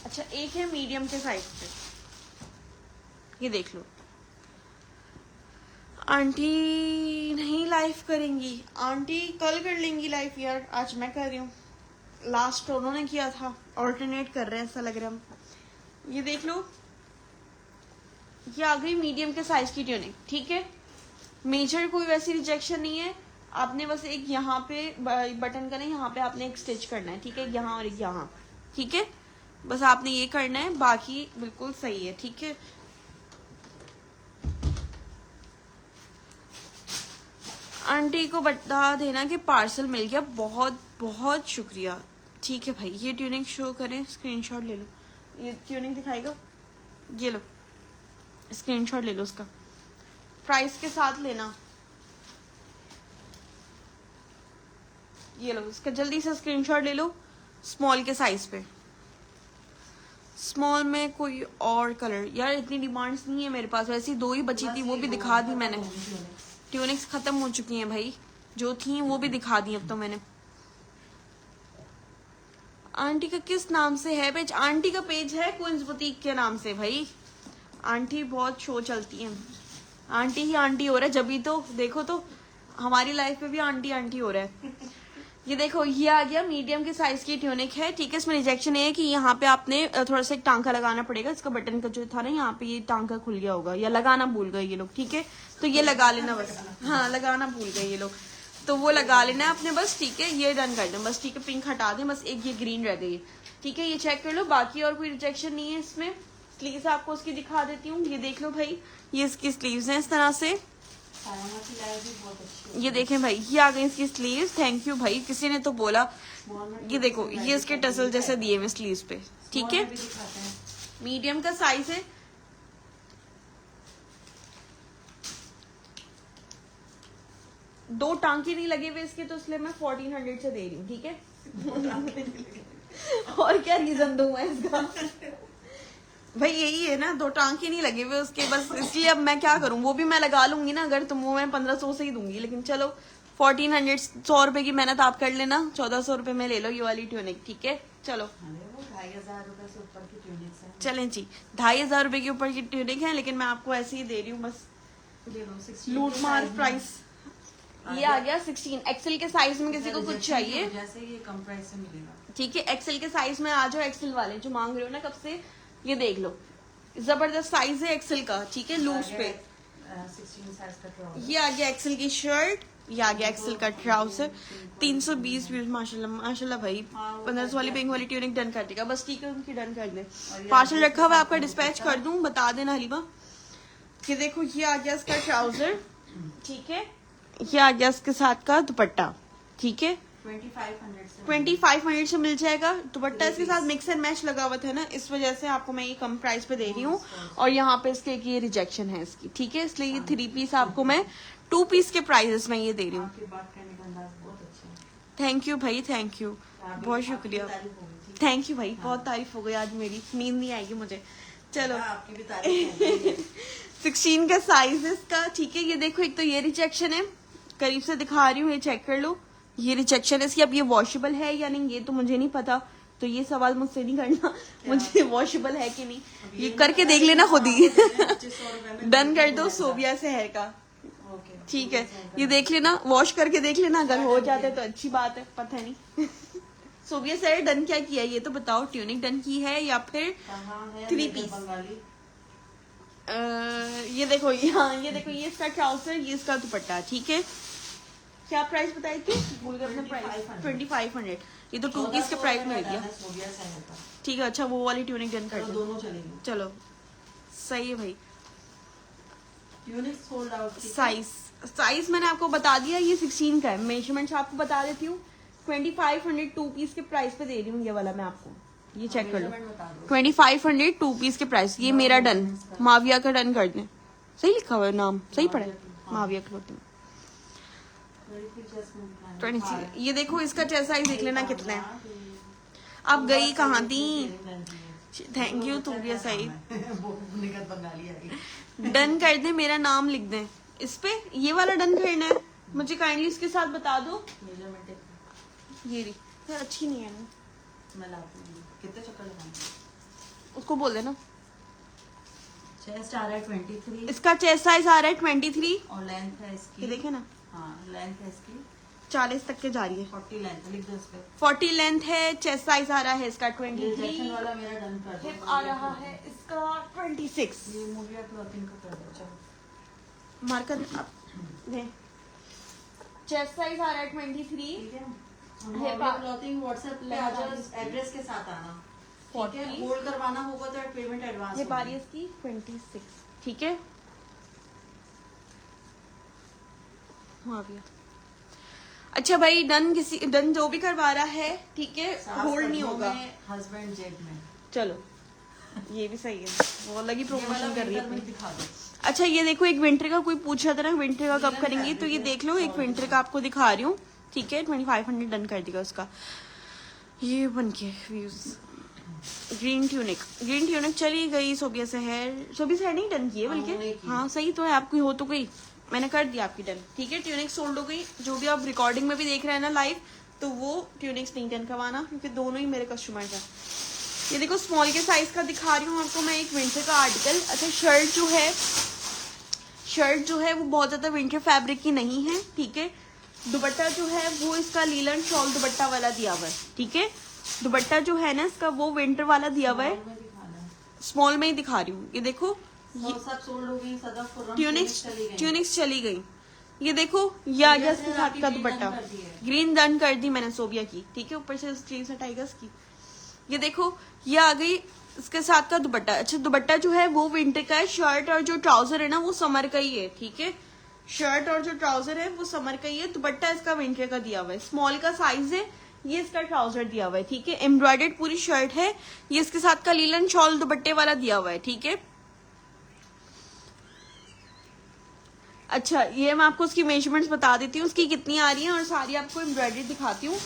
अच्छा, एक है मीडियम के साइज पे, ये देख लो। आंटी नहीं लाइव करेंगी, आंटी कल कर लेंगी लाइव यार, आज मैं कर रही हूँ, लास्ट उन्होंने किया था, ऑल्टरनेट कर रहे हैं ऐसा लग रहा है। ये देख लो, ये आ गई मीडियम के साइज की ट्यूनिक, ठीक है, मेजर कोई वैसी रिजेक्शन नहीं है। आपने बस एक यहाँ पे बटन का नहीं, यहाँ पे आपने एक स्टिच करना है, ठीक है, यहाँ और एक यहाँ, ठीक है, बस आपने ये करना है, बाकी बिल्कुल सही है, ठीक है। आंटी को बता देना कि पार्सल मिल गया, बहुत बहुत शुक्रिया, ठीक है भाई। ये ट्यूनिक शो करें, स्क्रीनशॉट ले लो, ये ट्यूनिक दिखाएगा, ये लो स्क्रीनशॉट ले लो उसका, प्राइस के साथ लेना, ये लो इसका जल्दी से स्क्रीनशॉट ले लो। स्मॉल के साइज पे, स्मॉल में कोई और कलर यार इतनी डिमांड्स नहीं है मेरे पास, वैसे दो ही बची थी, वो भी दिखा दी मैंने। ट्यूनिक्स खत्म हो चुकी हैं भाई, जो थी वो भी दिखा दी अब तो मैंने। आंटी का किस नाम से है पेज? आंटी का पेज है क्वींस बुटीक के नाम से भाई, आंटी बहुत शो चलती है, आंटी ही आंटी हो रहा है, जब तो देखो तो हमारी लाइफ में भी आंटी आंटी हो रहा है। ये देखो, ये आ गया मीडियम के साइज की ट्यूनिक है, ठीक है, इसमें रिजेक्शन ये है कि यहाँ पे आपने थोड़ा सा एक टांका लगाना पड़ेगा, इसका बटन का जो था ना यहाँ पे, ये टांका खुल गया होगा या लगाना भूल गए ये लोग, ठीक है, तो ये लगा लेना बस, हाँ लगाना भूल गए ये लोग, तो वो लगा लेना है अपने बस, ठीक है, ये डन कर दें बस, ठीक है, पिंक हटा दें बस, एक ये ग्रीन रह गई, ठीक है, ये चेक कर लो, बाकी और कोई रिजेक्शन नहीं है इसमें। स्लीव्स आपको उसकी दिखा देती हूँ, ये देख लो भाई, ये इसकी स्लीव्स हैं इस तरह से, ये देखें भाई, ये आ गई इसकी स्लीव्स, थैंक यू भाई, किसी ने तो बोला, ये देखो, ये इसके टसल जैसे दिए हुए स्लीव्स पे, ठीक है, मीडियम का साइज है, दो टांके नहीं लगे हुए इसके, तो इसलिए मैं 1400 से दे रही हूँ, ठीक है। और क्या रीजन दूं मैं इसका? भाई यही है ना, दो टांके नहीं लगे हुए उसके, बस इसलिए अब मैं क्या करूं, वो भी मैं लगा लूंगी ना अगर, तो वो मैं 1500 से ही दूंगी, लेकिन चलो 1400, 100 रुपए की मेहनत आप कर लेना, 1400 रुपए में ले लो ये वाली ट्यूनिक, ठीक है, चलो। 2500 रुपए से ऊपर की ट्यूनिक्स है। चलें जी, 2500 रुपए के ऊपर की ट्यूनिक है, लेकिन मैं आपको ऐसे ही दे रही हूँ बस, लूट मार प्राइस। ये आ गया 16 एक्सेल के साइज में, किसी को कुछ चाहिए जैसे ये कम प्राइस से मिलेगा, ठीक है, एक्सेल के साइज में आ जाओ, एक्सेल वाले जो मांग रहे हो ना कब से, ये देख लो, जबरदस्त साइज है एक्सेल का, ठीक है, लूज पे। 16 साइज का ट्राउजर, ये आ गया एक्सेल की शर्ट, ये आ गया एक्सेल का ट्राउजर, 320 व्यूज, माशाल्लाह माशाल्लाह भाई। 1500 वाली पिंक वाली ट्यूनिक डन कर देगा बस, ठीक है, उनकी डन कर दे, पार्सल रखा हुआ आपका डिस्पैच कर दूं, बता देना हलीमा। ये देखो, ये आ गया इसका ट्राउजर, ठीक है, ये आ गया इसके साथ का दुपट्टा, ठीक है, 2500 से मिल जाएगा दुपट्टा, इसके साथ मिक्स एंड मैच लगा हुआ था ना, इस वजह से आपको मैं ये कम प्राइस पे दे रही हूँ, और यहाँ पे इसके ये रिजेक्शन है इसकी, ठीक है, इसलिए ये 3 पीस आपको मैं 2 पीस के प्राइसेस में ये दे रही हूँ। थैंक यू भाई, थैंक यू, बहुत शुक्रिया। थैंक यू भाई, बहुत तारीफ हो गई आज मेरी, नींद नहीं आएगी मुझे। चलो आपकी भी तारीफ हो गई। 16 का साइज है इसका, ठीक है। ये देखो, एक तो ये रिजेक्शन है, करीब से दिखा रही हूँ, ये चेक कर लो, ये रिजेक्शन है इसकी। अब ये वॉशेबल है या नहीं ये तो मुझे नहीं पता, तो ये सवाल मुझसे नहीं करना मुझे वॉशेबल है कि नहीं, ये करके देख लेना खुद ही। डन कर दो सोबिया शहर का, ठीक है। ये देख लेना, वॉश करके देख लेना, अगर हो जाता है तो अच्छी बात है, पता नहीं। सोबिया शहर डन क्या किया ये तो बताओ, ट्यूनिक डन की है या फिर 3 पीस? ये देखो, हाँ ये देखो, ये इसका ट्राउजर, ये इसका दुपट्टा, ठीक है। क्या प्राइस बताई थी, भूल गए अपना प्राइस, 2500। ये तो 2 पीस के प्राइस में दिया, ठीक है। अच्छा, वो वाली ट्यूनिक डन कर दो, दोनों चलेंगे। चलो सही है भाई। Tunic sold out. साइज मैंने आपको बता दिया, ये 16 का है। मेजरमेंट्स आपको बता देती हूँ, 2500 2 पीस के प्राइस पे दे रही हूँ ये वाला मैं आपको, ये चेक कर लो। 2500 2 पीस के प्राइस, ये मेरा डन, माविया का डन कर दें। सही लिखा हुआ है नाम, सही पड़ा है, माविया क्लोथिंग 23। ये देखो, इसका चेस्ट साइज देख लेना कितना है। अब गई कहाँ थी, थैंक यू तू भी सही। डन कर दे, मेरा नाम लिख दें इस पे, ये वाला डन करना है मुझे, काइंडली इसके साथ बता दो। ये रही यार, अच्छी नहीं है ना, मैं लाती हूँ। कितने चक्कर लगाएंगे उसको बोल देना। चेस्ट आ रहा है 23, इसका चेस्ट साइज आ रहा है 23 और लेंथ है इसकी, ये देखे ना, हाँ लेंथ है इसकी 40 तक के जा रही है। 40 लेंथ लिख दो इस पे। 40 लेंथ है, चेस्ट साइज आ रहा है इसका 23, रिजेक्शन वाला मेरा डन कर दो। हिप आ रहा है इसका 26। ये मूविया क्लॉथिंग का कर दो, चलो मार्कर चेस्ट साइज आ रहा है 23, ठीक है। मूविया क्लॉथिंग व्हाट्सएप पे आ जाओ, एड्रेस के साथ आना, ठीक है। होल्ड करवाना होगा तो पेमेंट एडवांस ये पारी इसकी 26, ठीक है। हाँ भैया, अच्छा भाई, डन किसी डन जो भी करवा रहा है, ठीक है, होल्ड नहीं होगा। हस्बैंड जेब में, चलो ये भी सही है, वो अलग ही प्रमोशन कर रही है अपनी। दिखा दो। अच्छा, ये देखो, एक विंटर का कोई पूछ रहा था ना, विंटर का कब करेंगी, तो ये देख लो, एक विंटर का आपको दिखा रही हूँ, ठीक है। 2500 डन कर देगा उसका। ये बन के व्यूज, ग्रीन ट्यूनिक चली गई। सोबिया शहर नहीं डन की है बल्कि, हाँ सही तो है, आपकी हो तो गई, मैंने कर दिया आपकी डन, ठीक है। ट्यूनिक सोल्ड हो गई। जो भी आप रिकॉर्डिंग में भी देख रहे हैं ना लाइव, तो वो ट्यूनिक्स नहीं डन करवाना, क्योंकि दोनों ही मेरे कस्टमर्स हैं। ये देखो, स्मॉल के साइज का दिखा रही हूँ आपको मैं, एक विंटर का आर्टिकल। अच्छा, शर्ट जो है वो बहुत ज्यादा विंटर फैब्रिक की नहीं है, ठीक है। दुपट्टा जो है वो इसका लीलन शॉल दुपट्टा वाला दिया हुआ है, ठीक है। दुपट्टा जो है ना इसका, वो विंटर वाला दिया हुआ है, स्मॉल में ही दिखा रही हूँ। ये देखो, ये सब सोल्ड हो गई, सदफ ट्यूनिक्स चली गई। ये देखो, ये आ गया इसके साथ का दुपट्टा, ग्रीन डन कर दी मैंने सोबिया की, ठीक है। ऊपर से स्लीव्स हटाएगा इसकी। ये देखो, ये आ गई इसके साथ का दुपट्टा। अच्छा, दुपट्टा जो है वो विंटर का है, शर्ट और जो ट्राउजर है ना वो समर का ही है, ठीक है। शर्ट और जो ट्राउजर है वो समर का ही है, दुपट्टा इसका विंटर का दिया हुआ है, स्मॉल का साइज है। ये इसका ट्राउजर दिया हुआ है, ठीक है। एम्ब्रॉयडर्ड पूरी शर्ट है, ये इसके साथ का लीलन शॉल दुपट्टे वाला दिया हुआ है, ठीक है। अच्छा, ये मैं आपको उसकी मेजरमेंट्स बता देती हूँ, उसकी कितनी आ रही है, और सारी आपको एम्ब्रॉयडरी दिखाती हूँ।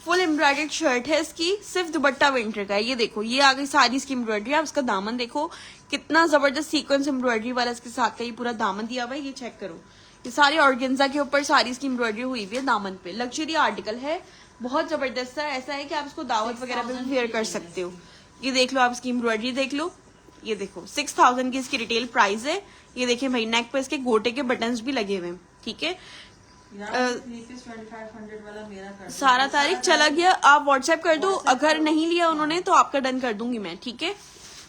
फुल एम्ब्रॉयडर्ड शर्ट है इसकी, सिर्फ दुपट्टा विंटर का है। ये देखो, ये आ गई सारी इसकी एम्ब्रॉयडरी। आप इसका दामन देखो, कितना जबरदस्त सीक्वेंस एम्ब्रॉयडरी वाला इसके साथ का ये पूरा दामन दिया हुआ है। ये चेक करो, ये सारी ऑर्गेन्जा के ऊपर सारी इसकी एम्ब्रॉयडरी हुई हुई है दामन पे। लग्जरी आर्टिकल है, बहुत जबरदस्त है। ऐसा है कि आप इसको दावत वगैरह पे भी वेयर कर सकते हो। ये देख लो, आप इसकी एम्ब्रॉयडरी देख लो। ये देखो, 6000 की इसकी रिटेल प्राइस है। ये देखिए भाई, नेक पे इसके गोटे के बटन्स भी लगे हुए हैं, ठीक है। सारा तारीख चला गया, आप व्हाट्सएप कर दो। अगर नहीं लिया उन्होंने तो आपका डन कर दूंगी मैं, ठीक है।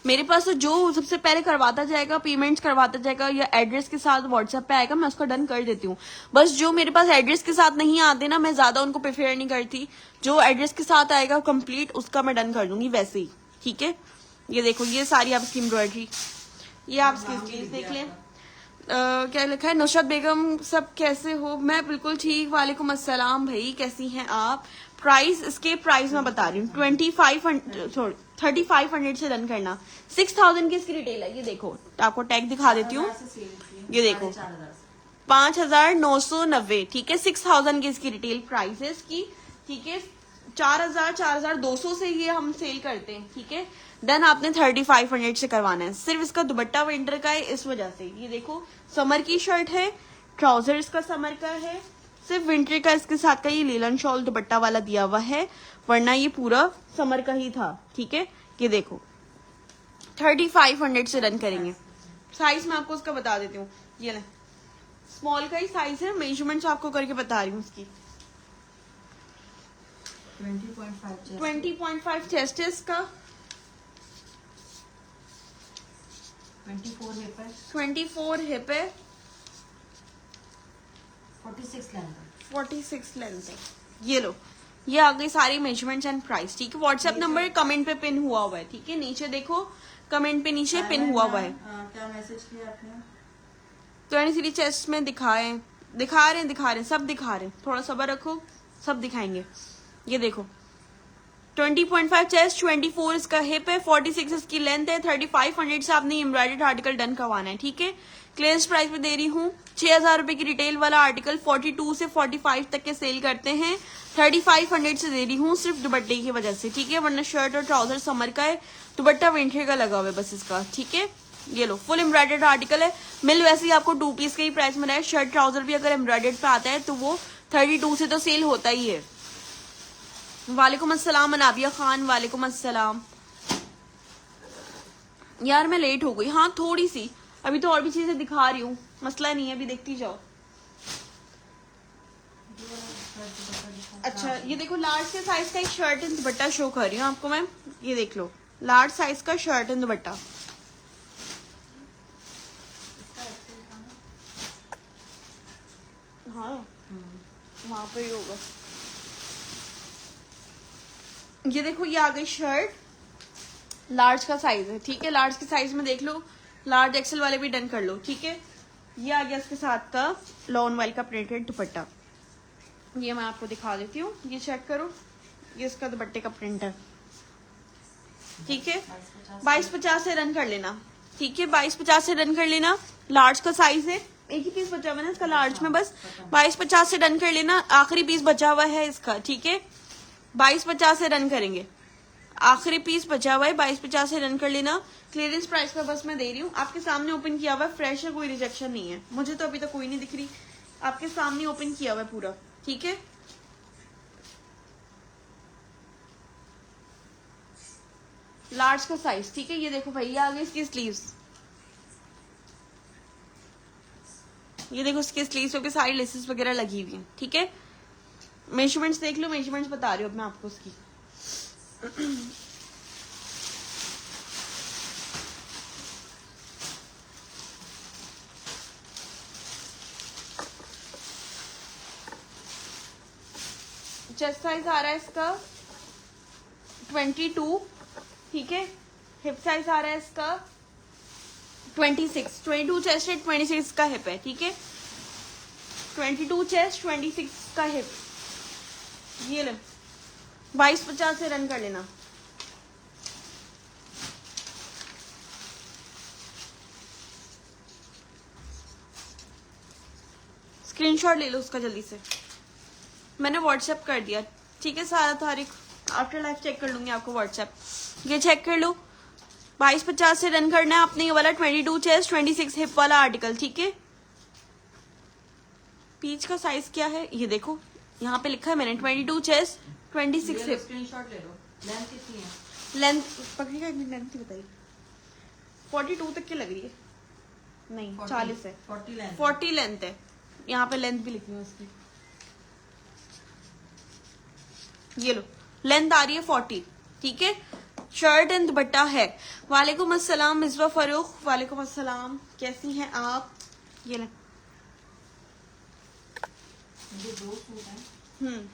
मेरे पास तो जो सबसे पहले करवाता जाएगा, पेमेंट्स करवाता जाएगा या एड्रेस के साथ व्हाट्सएप पे आएगा, मैं उसका डन कर देती हूँ। बस जो मेरे पास एड्रेस के साथ नहीं आते ना, मैं ज्यादा उनको प्रेफर नहीं करती। जो एड्रेस के साथ आएगा कंप्लीट, उसका मैं डन कर दूंगी वैसे ही, ठीक है। ये देखो, ये सारी आपकी एम्ब्रॉयडरी, ये आप स्लीव्स देख लें। क्या लिखा है, नुसरत बेगम सब कैसे हो? मैं बिल्कुल ठीक, वालेकुम अस्सलाम भाई, कैसी हैं आप? प्राइस, इसके प्राइस मैं बता रही हूँ, 3500 से डन करना। 6000 की इसकी रिटेल है। ये देखो, आपको टैग दिखा देती हूँ, ये देखो 5990, ठीक है। 6000 की इसकी रिटेल प्राइस है इसकी। ठीक है, 4,200 से ये हम सेल करते हैं, ठीक है। देन आपने 3,500 से करवाना है। सिर्फ इसका दुपट्टा विंटर का है, इस वजह से। ये देखो समर की शर्ट है, ट्राउजर इसका समर का है, सिर्फ विंटर का इसके साथ का ये लीलन शॉल दुपट्टा वाला दिया हुआ है, वरना ये पूरा समर का ही था, ठीक है। ये देखो 3,500 से रन करेंगे। साइज मैं आपको उसका बता देती हूँ, ये ना स्मॉल का ही साइज है, मेजरमेंट्स आपको करके बता रही हूँ उसकी। 20.5 चेस्ट है इसका, 24 हिप है, 24 हिप है, 46 लेंथ है, 46 लेंथ है। ये लो, ये आ गई सारी मेजरमेंट्स एंड प्राइस, ठीक है। व्हाट्सएप नंबर कमेंट पे पिन हुआ हुआ है, ठीक है। नीचे देखो कमेंट पे नीचे पिन हुआ हुआ है। क्या मैसेज किया आपने? 23 चेस्ट में दिखा रहे हैं, सब दिखा रहे हैं, थोड़ा सब्र रखो, सब दिखाएंगे। ये देखो 20.5 चेस्ट, 24 इसका हिप है, 46 इसकी लेंथ है, 3,500 से आपने एम्ब्रॉयडर्ड आर्टिकल डन करवाना है, ठीक है। क्लियरेंस प्राइस पे दे रही हूँ। 6,000 रुपए की रिटेल वाला आर्टिकल 42 से 45 तक के सेल करते हैं, 3,500 से दे रही हूँ सिर्फ दुपट्टे की वजह से, ठीक है। वरना शर्ट और ट्राउजर समर का है, दुपट्टा विंटर का लगा हुआ है बस इसका, ठीक है। ये लो फुल एम्ब्रॉयडर्ड आर्टिकल है। मिल वैसे ही आपको 2 पीस के ही प्राइस में रहा है। शर्ट ट्राउजर भी अगर एम्ब्रॉयडर्ड पे आता है तो वो 32 से तो सेल होता ही है। वालेकुम अस्सलाम अनाबिया खान, वालेकुम अस्सलाम। यार मैं लेट हो गई, हाँ थोड़ी सी, अभी तो और भी चीजें दिखा रही हूँ, मसला नहीं है, अभी देखती जाओ। अच्छा ये देखो लार्ज के साइज का एक शर्ट एंड दुपट्टा शो कर रही हूँ आपको मैं, ये देख लो लार्ज साइज का शर्ट एंड दुपट्टा। हाँ वहां पे ही होगा। ये देखो ये आ गई शर्ट, लार्ज का साइज है, ठीक है। लार्ज के साइज में देख लो, लार्ज एक्सेल वाले भी डन कर लो, ठीक है। ये आ गया इसके साथ का लॉन वाइल का प्रिंटेड दुपट्टा, ये मैं आपको दिखा देती हूँ, ये चेक करो, ये इसका दुपट्टे का प्रिंट है, ठीक है। 2250 से रन कर लेना, ठीक है। 2250 से रन कर लेना। लार्ज का साइज है, एक ही पीस बचा हुआ है ना इसका लार्ज में, बस 2250 से रन कर लेना। आखिरी पीस बचा हुआ है इसका, ठीक है। 2250 से रन करेंगे, आखिरी पीस बचा हुआ है, 2250 से रन कर लेना। क्लियरेंस प्राइस पर बस मैं दे रही हूँ, आपके सामने ओपन किया हुआ है, फ्रेश है, कोई रिजेक्शन नहीं है, मुझे तो अभी तक कोई नहीं दिख रही, आपके सामने ओपन किया हुआ है पूरा, ठीक है। लार्ज का साइज, ठीक है। ये देखो भैया आ गई इसकी स्लीव्स, ये देखो इसके स्लीव्स पे सारी लेसेस वगैरह लगी हुई हैं, ठीक है। मेजरमेंट्स देख लो, मेजरमेंट्स बता रही हूँ अब मैं आपको उसकी। चेस्ट साइज आ रहा है इसका 22, ठीक है। हिप साइज आ रहा है इसका 26, 22 चेस्ट है, 26 का हिप है, ठीक है। 22 चेस्ट, 26 का हिप। ये ले 2250 से रन कर लेना। स्क्रीनशॉट ले लो उसका जल्दी से, मैंने व्हाट्सएप कर दिया, ठीक है। सारा तारीख आफ्टर लाइफ चेक कर लूंगी आपको व्हाट्सएप, ये चेक कर लो। 2250 से रन करना है आपने ये वाला 22 चेस्ट 26 हिप वाला आर्टिकल, ठीक है। पीच का साइज क्या है ये देखो, यहाँ पे लिखा है मैंने 22 चेस्ट 26 हिप। स्क्रीनशॉट ले लो। लेंथ कितनी है? लेंथ पकड़िएगा, लेंथ बताइए। 42 तक की लग रही है, नहीं 40 है, 40 लेंथ है, यहाँ पे लेंथ भी लिखी है उसकी। ये लो लेंथ आ रही है 40, ठीक है। शर्ट एंड दुपट्टा है। वालेकुम अस्सलाम मिसबा फरूख, वालेकुम अस्सलाम, कैसी हैं आप? ये ले ये 2 सूट हैं,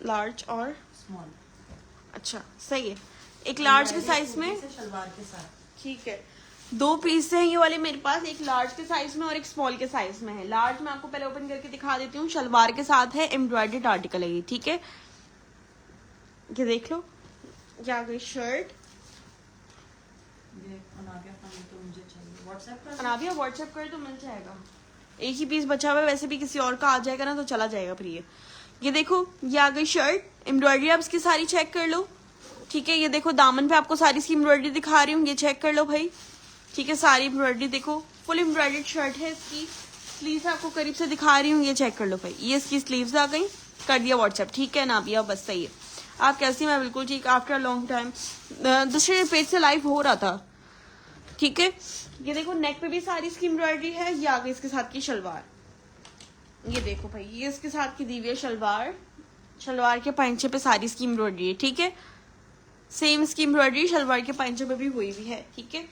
लार्ज और स्मॉल। अच्छा सही है, एक लार्ज के साइज में शलवार के साथ, ठीक है। 2 पीस हैं ये वाले मेरे पास, एक लार्ज के साइज में और एक स्मॉल के साइज में है। लार्ज मैं आपको पहले ओपन करके दिखा देती हूँ, शलवार के साथ है, एम्ब्रॉयडर्ड आर्टिकल है ये, ठीक है। ये देख लो, ये आ गई शर्ट। ये अनाबिया खान तो मुझे चाहिए, व्हाट्सएप पर अनाबिया व्हाट्सएप कर तो मिल जाएगा, एक ही पीस बचा हुआ है, वैसे भी किसी और का आ जाएगा ना तो चला जाएगा फिर। ये देखो ये आ गई शर्ट, एम्ब्रॉयडरी आप इसकी सारी चेक कर लो, ठीक है। ये देखो दामन पे आपको सारी इसकी एम्ब्रॉयडरी दिखा रही हूँ, ये चेक कर लो भाई, ठीक है। सारी एम्ब्रॉयडरी देखो, फुल एम्ब्रॉयडर्ड शर्ट है। इसकी स्लीव्स आपको करीब से दिखा रही हूँ, ये चेक कर लो भाई। ये इसकी स्लीव्स आ गई, कर दिया व्हाट्सएप, ठीक है ना भैया, बस सही है। आप कैसी? मैं बिल्कुल ठीक, आफ्टर लॉन्ग टाइम दूसरे पेज से लाइव हो रहा था, ठीक है। ये देखो नेक पे भी सारी इसकी एम्ब्रॉयडरी है। ये आ गई इसके साथ की शलवार, ये देखो भाई, ये इसके साथ की दी हुई है शलवार, शलवार के पैंचे पे सारी इसकी एम्ब्रॉयडरी है, ठीक है। सेम इसकी एम्ब्रॉयडरी शलवार के पैंचों पे भी हुई भी है, ठीक है।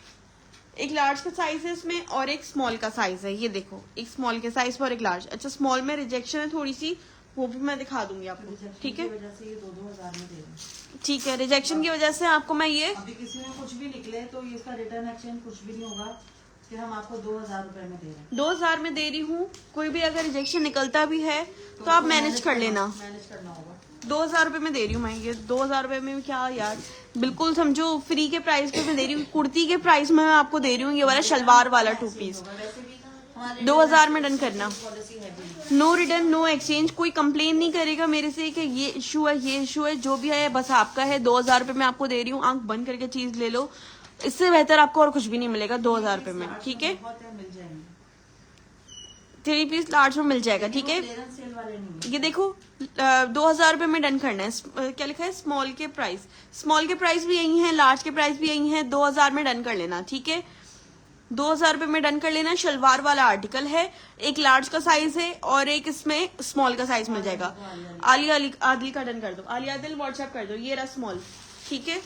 एक लार्ज का साइज है इसमें और एक स्मॉल का साइज है। ये देखो एक स्मॉल के साइज पर और एक लार्ज। अच्छा स्मॉल में रिजेक्शन है थोड़ी सी, वो भी मैं दिखा दूंगी आपको, ठीक है। ठीक है, रिजेक्शन की वजह से आपको मैं ये अभी किसी में कुछ भी निकले तो ये इसका रिटर्न एक्सचेंज कुछ भी नहीं होगा, फिर हम आपको 2000 रुपए में दे रहे हैं। 2000 में दे रही हूँ। कोई भी अगर रिजेक्शन निकलता भी है तो आप मैनेज कर लेना, मैनेज करना होगा। 2000 रुपए में दे रही हूँ मैं ये। 2000 रुपए में क्या यार, बिल्कुल समझो फ्री के प्राइस पे मैं दे रही हूँ। कुर्ती के प्राइस में मैं आपको दे रही हूँ ये वाला शलवार वाला 2 पीस। 2000 में डन करना, नो रिटर्न नो एक्सचेंज। कोई कंप्लेन नहीं करेगा मेरे से कि ये इशू है ये इशू है, जो भी है बस आपका है। 2000 रुपए में आपको दे रही हूँ, आंख बंद करके चीज ले लो, इससे बेहतर आपको और कुछ भी नहीं मिलेगा 2000 रुपए में, ठीक है। 3 पीस लार्ज में मिल जाएगा, ठीक है। ये देखो 2000 रुपए में डन करना है। क्या लिखा है? स्मॉल के प्राइस, स्मॉल के प्राइस भी यही है, लार्ज के प्राइस भी यही है। 2000 में डन कर लेना, ठीक है। 2000 रुपए में डन कर लेना। शलवार वाला आर्टिकल है, एक लार्ज का साइज है और एक इसमें स्मॉल का साइज मिल जाएगा। आलिया आदिल का डन कर दो, आलिया आदिल व्हाट्सएप कर दो। ये रहा स्मॉल, ठीक है,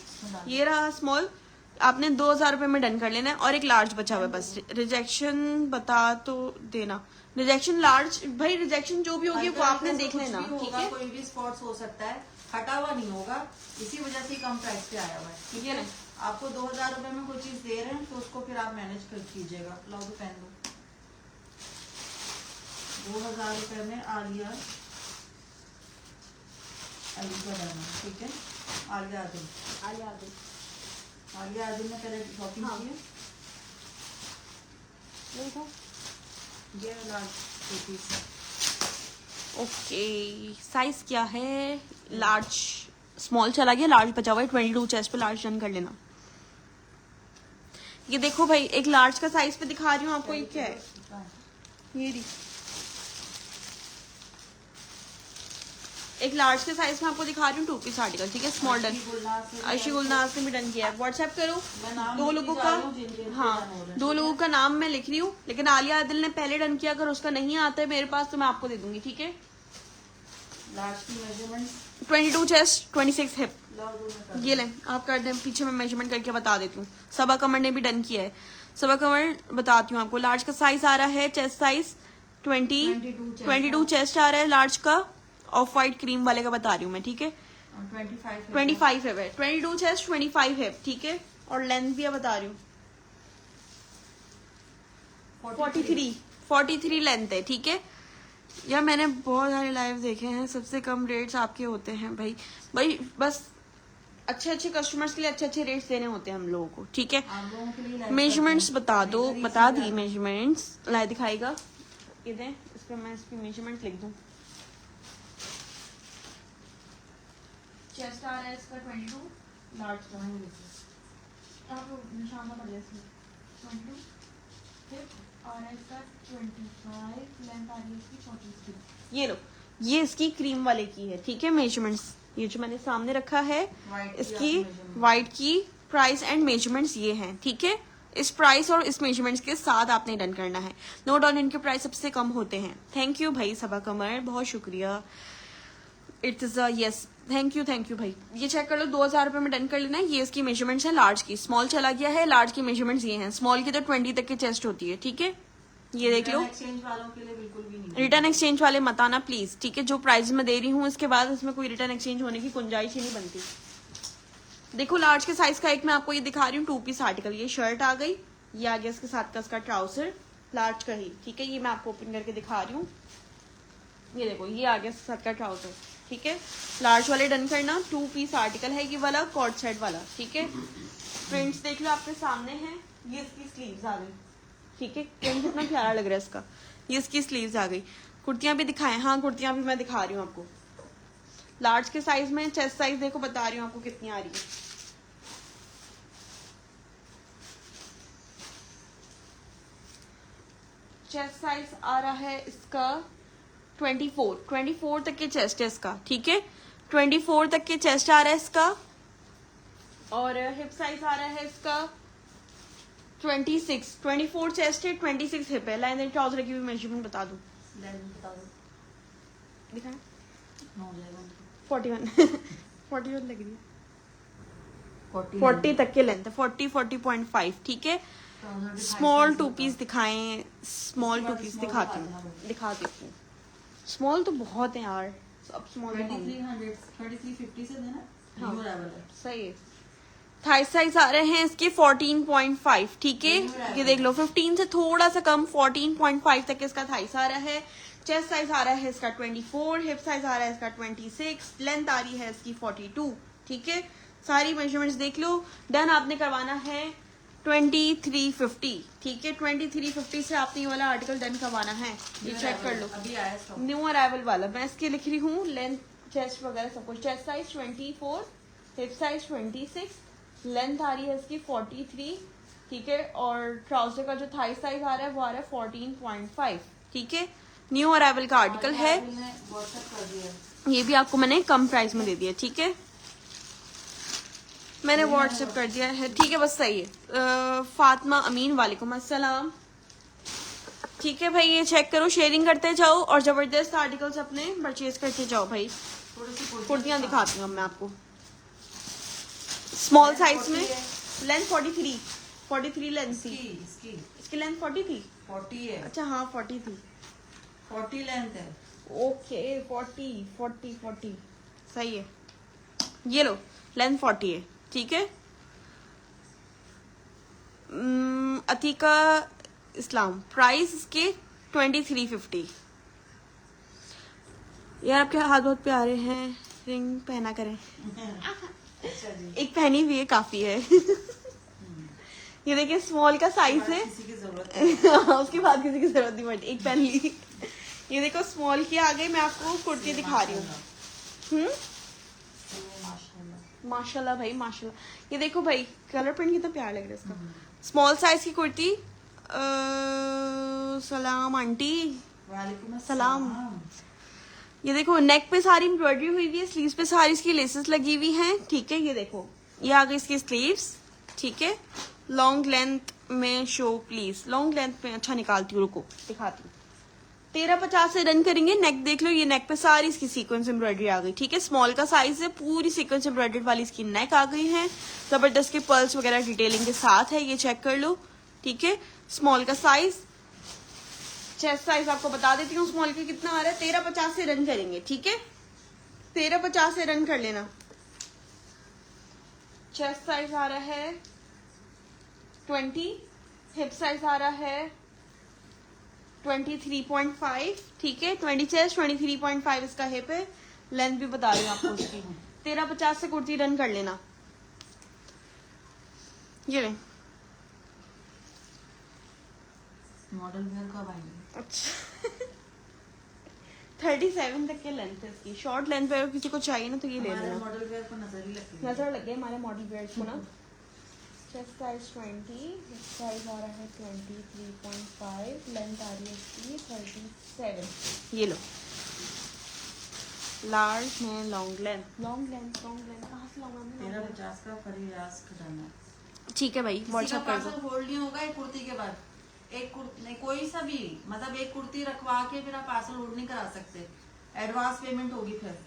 ये रहा स्मॉल। आपने 2000 रुपए में डन कर लेना है और एक लार्ज बचा हुआ है बस। रिजेक्शन बता तो देना, रिजेक्शन लार्ज भाई, रिजेक्शन जो भी होगी वो आपने देख लेना, ठीक है। कोई भी स्पॉट्स हो सकता है, हटा हुआ नहीं होगा, इसी वजह से कम प्राइस पे आया हुआ है, ठीक है ना। आपको 2000 रुपए में कोई चीज दे रहे हैं तो उसको फिर आप मैनेज कर कीजिएगा। लाओ तो पहन दो। 2000 रुपए में आलिया अली का डालना, ठीक है। आलिया आदिल, आलिया आदिल, आलिया आदिल ने पहले शॉपिंग की है। ये लार्ज ओके, साइज क्या है? लार्ज, स्मॉल चला गया, लार्ज बचा हुआ है। 22 चेस्ट पे लार्ज डन कर लेना। ये देखो भाई, एक लार्ज का साइज पे दिखा रही हूँ आपको। ये क्या है? ये रही, एक लार्ज के साइज में आपको दिखा रही हूँ 2 पीस आर्टिकल, ठीक है। स्मॉल डन, अर्शी गुलनाज ने भी डन किया है। व्हाट्सएप करो। 2 लोगों का, हाँ 2 लोगों का नाम मैं लिख रही हूँ, लेकिन आलिया आदिल ने पहले डन किया। अगर उसका नहीं आता है मेरे पास तो मैं आपको दे दूंगी, ठीक है। लार्ज की मेजरमेंट 22 चेस्ट 26 हिप। ये लें आप कर दें, पीछे मैं मेजरमेंट करके बता देती हूँ। सबा कमर ने भी डन किया है। सबा कमर बताती हूँ आपको। लार्ज का साइज आ रहा है, चेस्ट साइज 22 चेस्ट आ रहा है लार्ज का। ऑफ वाइट क्रीम वाले का बता रही हूँ मैं, ठीक है। 25 है, 22 चेस्ट 25 है, ठीक है। और लेंथ भी बता रही हूँ 43 लेंथ है, ठीक है। यार मैंने बहुत सारे लाइव देखे हैं, सबसे कम रेट्स आपके होते हैं भाई। बस अच्छे कस्टमर्स के लिए अच्छे रेट्स देने होते हैं हम लोगों को, ठीक है। मेजरमेंट्स बता दो, बता दी मेजरमेंट्स। लाइव दिखाएगा, ये दें, इस पर मैं इसकी मेजरमेंट लिख दूं। चेस्ट आ रहा है इसका 22, लार्ज का आपको निशान पड़ जाए इसमें 22, फिर आ रहा है इसका 25, लेंथ आ रही है इसकी 43। ये लो, ये इसकी क्रीम वाले की है, ठीक है। मेजरमेंट्स ये जो मैंने सामने रखा है, इसकी वाइट की प्राइस एंड मेजरमेंट्स ये हैं, ठीक है। इस प्राइस और इस मेजरमेंट्स के साथ आपने डन करना है। नो डाउट इनके प्राइस सबसे कम होते हैं। थैंक यू भाई सबा कमर, बहुत शुक्रिया। It is yes, thank you भाई। ये चेक कर लो, 2000 रुपए में डन कर लेना है। ये इसकी मेजरमेंट्स है लार्ज की। स्मॉल चला गया है, लार्ज की मेजरमेंट्स ये हैं। स्मॉल की तो 20 तक की चेस्ट होती है, ठीक है। ये देख लो, एक्सचेंज वालों के लिए बिल्कुल भी नहीं। रिटर्न एक्सचेंज वाले मत आना प्लीज, ठीक है। जो प्राइस में दे रही हूँ इसके बाद इसमें कोई रिटर्न एक्सचेंज होने की गुंजाइश ही नहीं बनती। देखो लार्ज के साइज का एक मैं आपको ये दिखा रही हूँ 2 पीस आर्टिकल। ये शर्ट आ गई, ये आ गया इसके साथ का इसका ट्राउजर लार्ज का ही, ठीक है। ये मैं आपको ओपन करके दिखा रही हूँ। ये देखो, ये आ गया इसके साथ का ट्राउजर, ठीक है। लार्ज वाले डन करना। 2 पीस आर्टिकल है ये वाला, कॉर्ड सेट वाला, ठीक है। प्रिंट्स देख लो आपके सामने है। ये इसकी स्लीव्स आ गई, ठीक है। प्रिंट कितना प्यारा लग रहा है इसका। ये इसकी स्लीव्स आ गई। कुर्तियां भी दिखाएं? हाँ कुर्तियां भी मैं दिखा रही हूँ आपको। लार्ज के साइज में। चेस्ट साइज देखो बता रही हूँ आपको कितनी आ रही है। चेस्ट साइज आ रहा है इसका 24 तक के चेस्ट है इसका, ठीक है। 24 तक के चेस्ट आ रहा है इसका। और हिप साइज आ रहा है इसका 26। 24 चेस्ट है, 26 हिप है। लाइन ट्राउजर की भी मेजरमेंट बता दूं, दिखाएं। 41 41 लग रही है। 40 तक के लेंथ है, 40-40.5, ठीक है। स्मॉल टू पीस दिखाएं, स्मॉल टू पीस दिखा देती हूँ। स्मॉल तो बहुत है यार, अब स्मॉल 2350 से देना। हाँ सही है। थाई साइज आ रहे हैं इसके 14.5, ठीक है। ये देख लो 15 से थोड़ा सा कम 14.5 तक इसका थाइस आ रहा है। चेस्ट साइज आ रहा है इसका 24, हिप साइज आ रहा है इसका 26, लेंथ आ रही है इसकी 42, ठीक है। सारी मेजरमेंट्स देख लो। डन आपने करवाना है 2350, ठीक है। 2350 से आपने ये वाला आर्टिकल डन करवाना है। ये चेक कर लो, अभी आया स्टॉक, न्यू अराइवल वाला। मैं इसके लिख रही हूँ लेंथ, चेस्ट वगैरह सब कुछ। Chest size 24, hip size 26, length आ रही है इसकी 43, ठीक है। और ट्राउजर का जो थाई साइज आ रहा है वो आ रहा है 14.5, ठीक है। न्यू अराइवल का आर्टिकल है। ये भी आपको मैंने कम प्राइस में दे दिया, ठीक है। मैंने व्हाट्सएप कर दिया है, ठीक है, बस सही है। फातिमा अमीन, वालेकुम अस्सलाम, ठीक है भाई। ये चेक करो, शेयरिंग करते जाओ और जबरदस्त आर्टिकल्स अपने परचेज करते जाओ भाई। कुर्तियां दिखाती हूँ मैं आपको स्मॉल साइज में। लेंथ 43 लेंथ थी इसकी लेंथ 40 थी। 40 है। अच्छा हाँ 40 थी, 40 लेंथ है। ओके 40 सही है। ये लो लेंथ 40 है, ठीक है। अतीका इस्लाम, प्राइस इसके 2350। यार आपके हाथ बहुत प्यारे हैं, रिंग पहना करें। अच्छा जी। एक पहनी हुई है, काफी है। ये देखिए स्मॉल का साइज है। किसी की जरूरत उसके बाद किसी की जरूरत नहीं पड़ती, एक पहन ली। ये देखो स्मॉल की आ गई। मैं आपको कुर्ती दिखा रही हूँ। माशाल्लाह भाई माशाल्लाह। ये देखो भाई कलर प्रिंट कितना प्यारा लग रहा है इसका। स्मॉल साइज की कुर्ती। सलाम आंटी, वालेकुम सलाम। ये देखो नेक पे सारी एम्ब्रॉयडरी हुई हुई है, स्लीव्स पे सारी इसकी लेसेस लगी हुई हैं, ठीक है। ये देखो ये आ गई इसकी स्लीव्स, ठीक है। लॉन्ग लेंथ में शो प्लीज, लॉन्ग लेंथ में अच्छा निकालती हूँ, रुको दिखाती हूँ। 1350 से रन करेंगे। नेक देख लो, ये नेक पे सारी इसकी सीक्वेंस एम्ब्रॉयडरी आ गई, ठीक है। स्मॉल का साइज है, पूरी सीक्वेंस एम्ब्रॉयडरी वाली इसकी नेक आ गई है। जबरदस्त के पर्ल्स वगैरह डिटेलिंग के साथ है, ये चेक कर लो, ठीक है। स्मॉल का साइज, चेस्ट साइज आपको बता देती हूँ स्मॉल के कितना आ रहा है। 1350 से रन करेंगे, ठीक है। 1350 से रन कर लेना। चेस्ट साइज आ रहा है 20, हिप साइज आ रहा है 23.5, ठीक है। 20 चेस्ट, 23.5 इसका हिप है। लेंथ भी बता रही हूँ आपको इसकी। 1350 से कुर्ती रन कर लेना। ये ले मॉडल वेयर कब आएंगे? अच्छा 37 तक के लेंथ है इसकी। शॉर्ट लेंथ पे किसी को चाहिए ना तो ये ले लेना। मॉडल वेयर को नजर ही लगती है। नजर लगे हमारे मॉडल वेयर को ना। चेस्ट साइज 20, हिप साइज आ रहा है 23.5, लेंथ आ रही है इसकी 37। ये लो लार्ज है, लॉन्ग लेंथ कहाँ से लाऊंगा मैं? 1350 का फरीयास खजाना, ठीक है भाई व्हाट्सएप कर दो। होल्ड नहीं होगा एक कुर्ती के बाद। एक कुर्ती कोई सा भी, मतलब एक कुर्ती रखवा के फिर आप पार्सल होल्ड नहीं करा सकते, एडवांस पेमेंट होगी। फिर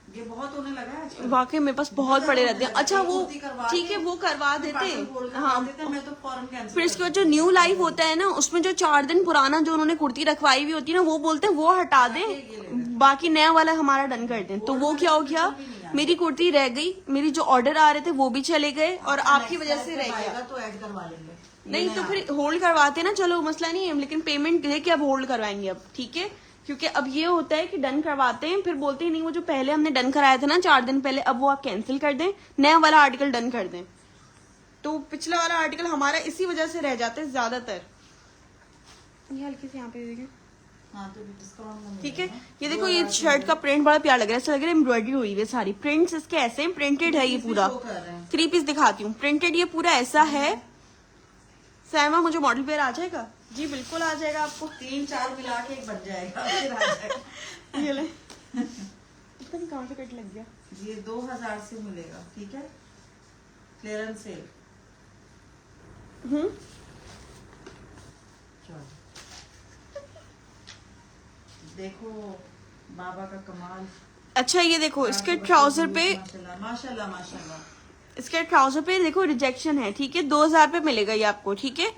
ये बहुत होने लगा है आजकल। वाकई मेरे पास बहुत पड़े रहते हैं। अच्छा वो करवा ठीक है वो करवा देते हैं, हाँ। मैं तो फौरन कैंसिल। फिर इसके बाद जो न्यू लाइफ होता है ना, उसमें जो 4 दिन पुराना जो उन्होंने कुर्ती रखवाई हुई होती है ना, वो बोलते हैं वो हटा दें, बाकी नया वाला हमारा डन कर दें। तो वो क्या हो गया, मेरी कुर्ती रह गई, मेरी जो ऑर्डर आ रहे थे वो भी चले गए और आपकी वजह से रह गया। तो ऐड करवा लेंगे। नहीं तो फिर होल्ड करवाते ना, चलो मसला नहीं है, लेकिन पेमेंट लेके अब होल्ड करवाएंगे अब, ठीक है। क्योंकि अब ये होता है कि डन करवाते हैं, फिर बोलते हैं नहीं वो जो पहले हमने डन कराया था ना 4 दिन पहले, अब वो आप कैंसिल कर दें, नया वाला आर्टिकल डन कर दें। तो पिछला वाला आर्टिकल हमारा इसी वजह से रह जाता है ज्यादातर। ये हल्की से यहाँ पे देखें, हाँ तो डिस्काउंट में ठीक है। मिलेगा। ये देखो ये शर्ट का प्रिंट बड़ा प्यारा लग रहा है, ऐसा लग रहा है एम्ब्रॉयडरी हुई है सारी। प्रिंट्स इसके ऐसे हैं, प्रिंटेड है ये पूरा। 3 पीस दिखाती हूँ, प्रिंटेड ये पूरा ऐसा है। सैमा मुझे मॉडल पेयर आ जाएगा? जी बिल्कुल आ जाएगा आपको। 3-4 मिला के एक बन जाएगा, फिर आ जाएगा। ये ले पता नहीं कहाँ से कट लग गया। ये 2000 से मिलेगा, ठीक है, क्लियरेंस सेल। देखो बाबा का कमाल। अच्छा ये देखो इसके ट्राउजर पे, माशाल्लाह माशाल्लाह, इसके ट्राउजर पे देखो रिजेक्शन है, ठीक है। 2000 पे मिलेगा ये आपको, ठीक है।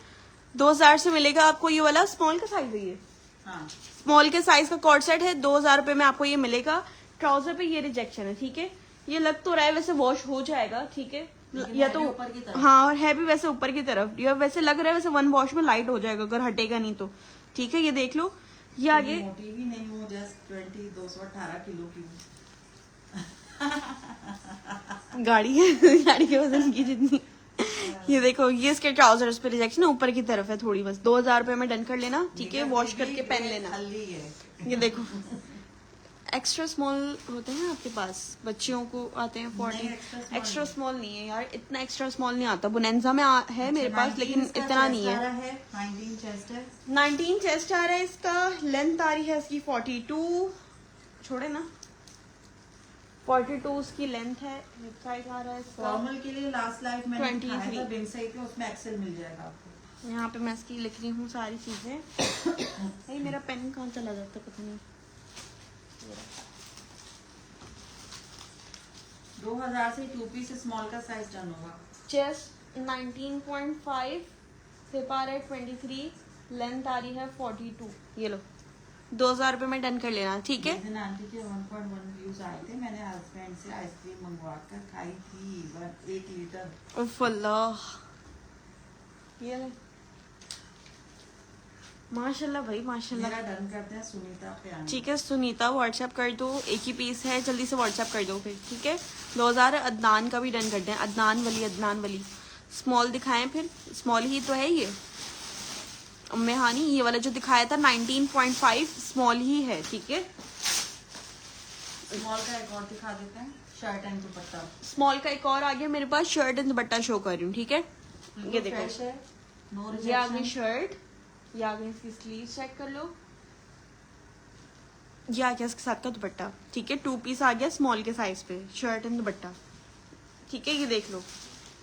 2000 से मिलेगा आपको ये वाला। स्मॉल का साइज है ये, हाँ स्मॉल के साइज का कॉर्ड सेट है। 2000 रुपए में आपको ये मिलेगा। ट्राउजर पे ये रिजेक्शन है, ठीक है। ये लग तो रहा है वैसे वॉश हो जाएगा, ठीक है, या तो ऊपर की तरफ। हाँ, और है भी वैसे ऊपर की तरफ। ये वैसे लग रहा है वैसे 1 वॉश में लाइट हो जाएगा अगर हटेगा नहीं तो, ठीक है। ये देख लो, ये आगे मोटी भी नहीं हूँ, जस्ट 218 किलो की हूँ। गाड़ी है गाड़ी के वजन की जितनी। ये देखो ये इसके ट्राउजर्स पे रिजेक्शन ऊपर की तरफ है थोड़ी, बस 2000 रुपए में डन कर लेना, ठीक है। वॉश करके पहन लेना। ये देखो एक्स्ट्रा स्मॉल होते हैं आपके पास, बच्चियों को आते हैं 40। एक्स्ट्रा स्मॉल नहीं है यार, इतना एक्स्ट्रा स्मॉल नहीं आता। बुनेंजा में है मेरे पास, लेकिन इतना नहीं है। 19 चेस्ट है, 19 चेस्ट आ रहा है इसका। लेंथ आ रही है इसकी 42, छोड़े ना, 42 उसकी लेंथ है। हिप साइज आ रहा है इसका। फॉर्मल के लिए लास्ट लाइफ में 23 बिन साइज पे, उसमें एक्सेल मिल जाएगा आपको। यहाँ पे मैं इसकी लिख रही हूँ सारी चीजें। मेरा पेन कहाँ चला जाता है पता नहीं। 2000 से 2 पीस स्मॉल का साइज डन होगा। चेस्ट 19.5, हिप आ रहा है 23, लेंथ आ रही है 42। ये लो 2000 रुपए में डन कर लेना, ठीक है। आंटी के 1.1 व्यूज आए थे, मैंने हस्बैंड से आइसक्रीम मंगवा कर खाई थी 1 लीटर। उफ अल्लाह, ये ले माशाल्लाह भाई माशाल्लाह। मेरा डन करते हैं सुनीता पे आने। ठीक है सुनीता, व्हाट्सएप कर दो। एक ही पीस है, जल्दी से व्हाट्सएप कर दो फिर, ठीक है। 2000 अदनान का भी डन करते हैं। अदनान वली स्मॉल दिखाएं फिर, स्मॉल ही तो है ये। उम्मे हानी ये वाला जो दिखाया था 19.5 स्मॉल ही है, ठीक है। स्मॉल का एक और दिखा देते हैं, शर्ट एंड दुपट्टा। स्मॉल का एक और आ गया मेरे पास, शर्ट एंड दुपट्टा शो कर रही हूँ, ठीक है। ये देखो ये आ गई शर्ट, ये आ गई इसकी स्लीव, चेक कर लो। ये आ गया इसके साथ का दुपट्टा, ठीक है। 2 पीस आ गया स्मॉल के साइज पे, शर्ट एंड दुपट्टा, ठीक है। ये देख लो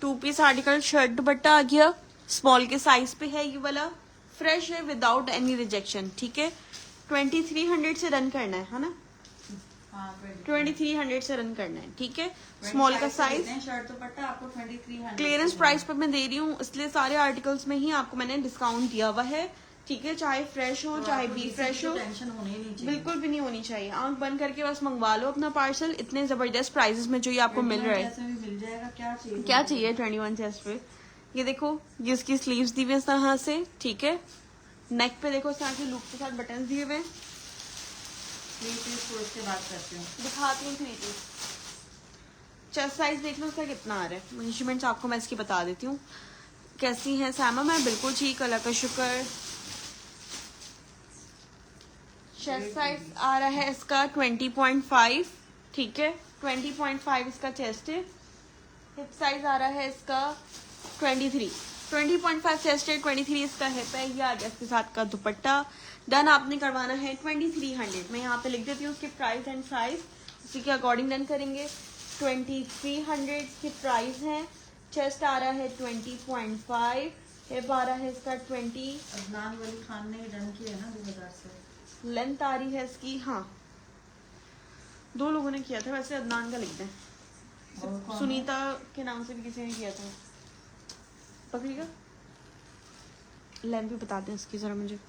2 पीस आर्टिकल, शर्ट दुपट्टा आ गया, स्मॉल के साइज पे है। ये वाला फ्रेश है, विदाउट एनी रिजेक्शन, ठीक है। 2300 से रन करना है ना। 2300 से रन करना है, ठीक है। स्मॉल का साइज, शर्ट दुपट्टा आपको 2300 क्लियरेंस प्राइस पर मैं दे रही हूँ, इसलिए सारे आर्टिकल्स में ही आपको मैंने डिस्काउंट दिया हुआ है, ठीक है। चाहे फ्रेश हो चाहे बी फ्रेश हो, टेंशन होनी नहीं चाहिए, बिल्कुल भी नहीं होनी चाहिए। आंख बंद करके बस मंगवा लो अपना पार्सल। इतने जबरदस्त प्राइसेस में जो ये आपको मिल रहा है, मिल जाएगा। क्या चाहिए 21 चेस्ट पे। ये देखो ये इसकी स्लीव्स दी हुई इस तरह से, ठीक है। नेक पे देखो इस तरह के लूप के साथ बटन दिए हुए। इसके बाद करते हैं, दिखाती हूँ 3 पीस। चेस्ट साइज देख लो इसका कितना आ रहा है, मेजरमेंट्स आपको मैं इसकी बता देती हूँ। कैसी है सैमा? मैं बिल्कुल ठीक, अल्लाह का शुक्र। चेस्ट साइज आ रहा है इसका 20.5, ठीक है। 20.5 इसका चेस्ट है। हिप साइज आ रहा है इसका 20.5 चेस्ट है, 23 इसका हिप है। ये आ गया इसके साथ का दुपट्टा। डन आपने करवाना है 2300। मैं यहाँ पे लिख देती हूँ उसके प्राइस एंड साइज, उसी के अकॉर्डिंग डन करेंगे। 2300 के प्राइस है। चेस्ट आ रहा है 20.5, हिप आ रहा है इसका 20। अदनान वली खान ने डन किया है ना 2000 से। लेंथ आ रही है इसकी, हाँ 2 लोगों ने किया था वैसे, अदनान का लिख दें। सुनीता के नाम से भी किसी ने किया था, पकड़ेगा। लेंथ भी बता दें इसकी जरा मुझे।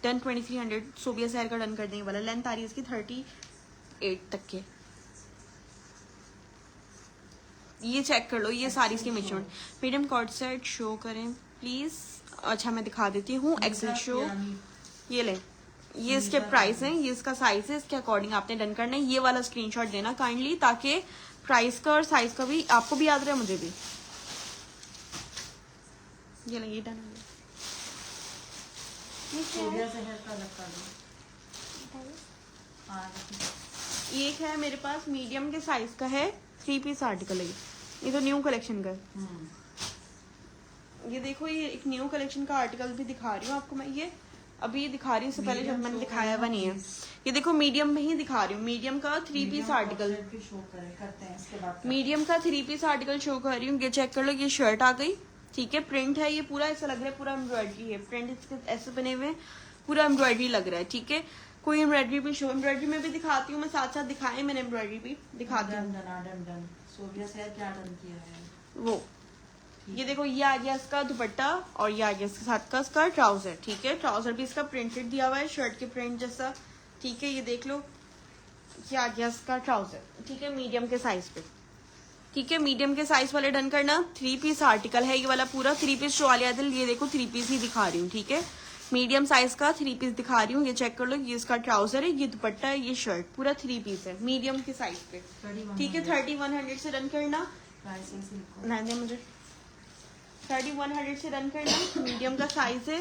2300 सोबिया सैर का डन कर देंगे वाला। लेंथ आ रही है इसकी 38 तक के। ये चेक कर लो, ये सारी इसकी measurement. Medium co-ord set show करें प्लीज। अच्छा मैं दिखा देती हूँ, एक्सेल शो। ये ले, ये इसके प्राइस हैं, ये इसका साइज है, इसके अकॉर्डिंग आपने डन करना है। ये वाला स्क्रीनशॉट देना काइंडली, ताकि प्राइस का और साइज का भी आपको भी याद रहे, मुझे भी। ये डन हो गया। हाँ देखिए। एक है मेरे पास मीडियम के साइज का है, 3 पीस आर्टिकल है ये तो न्यू कलेक्शन का है। ये देखो, ये एक न्यू कलेक्शन का आर्टिकल भी दिखा रही हूँ आपको मैं। ये अभी दिखा रही हूँ, इससे पहले जब मैंने दिखाया हुआ नहीं है। ये देखो मीडियम में ही दिखा रही हूँ, मीडियम का 3 पीस आर्टिकल। मीडियम का 3 पीस आर्टिकल शो कर रही हूँ। ये चेक कर लो, ये शर्ट आ गई, ठीक है। प्रिंट है ये पूरा, ऐसा लग रहा है पूरा एम्ब्रॉयडरी है। प्रिंट इसके ऐसे बने हुए हैं, पूरा एम्ब्रॉयडरी लग रहा है, ठीक है। कोई एम्ब्रॉयडरी भी शो, एम्ब्रॉयडरी में भी दिखाती हूँ मैं, साथ साथ दिखाए मैंने एम्ब्रॉयडरी भी दिखाती हूँ वो। ये देखो, ये आ गया इसका दुपट्टा और ये आ गया इसके साथ का इसका ट्राउजर, ठीक है। ट्राउजर भी इसका प्रिंटेड दिया हुआ है, शर्ट के प्रिंट जैसा, ठीक है। ये देख लो, ये आ गया इसका ट्राउजर, ठीक है, मीडियम के साइज पे, ठीक है। मीडियम के साइज वाले डन करना। 3 पीस आर्टिकल है ये वाला पूरा, 3 पीस शो वाले आदिल। ये देखो 3 पीस ही दिखा रही हूँ, ठीक है। मीडियम साइज का 3 पीस दिखा रही हूँ। ये चेक कर लो, ये इसका ट्राउजर है, ये दुपट्टा है, ये शर्ट, पूरा 3 पीस है मीडियम के साइज पे, ठीक है। 3100 से रन करना। नहीं दे मुझे, 3100 से रन करना। मीडियम का साइज है,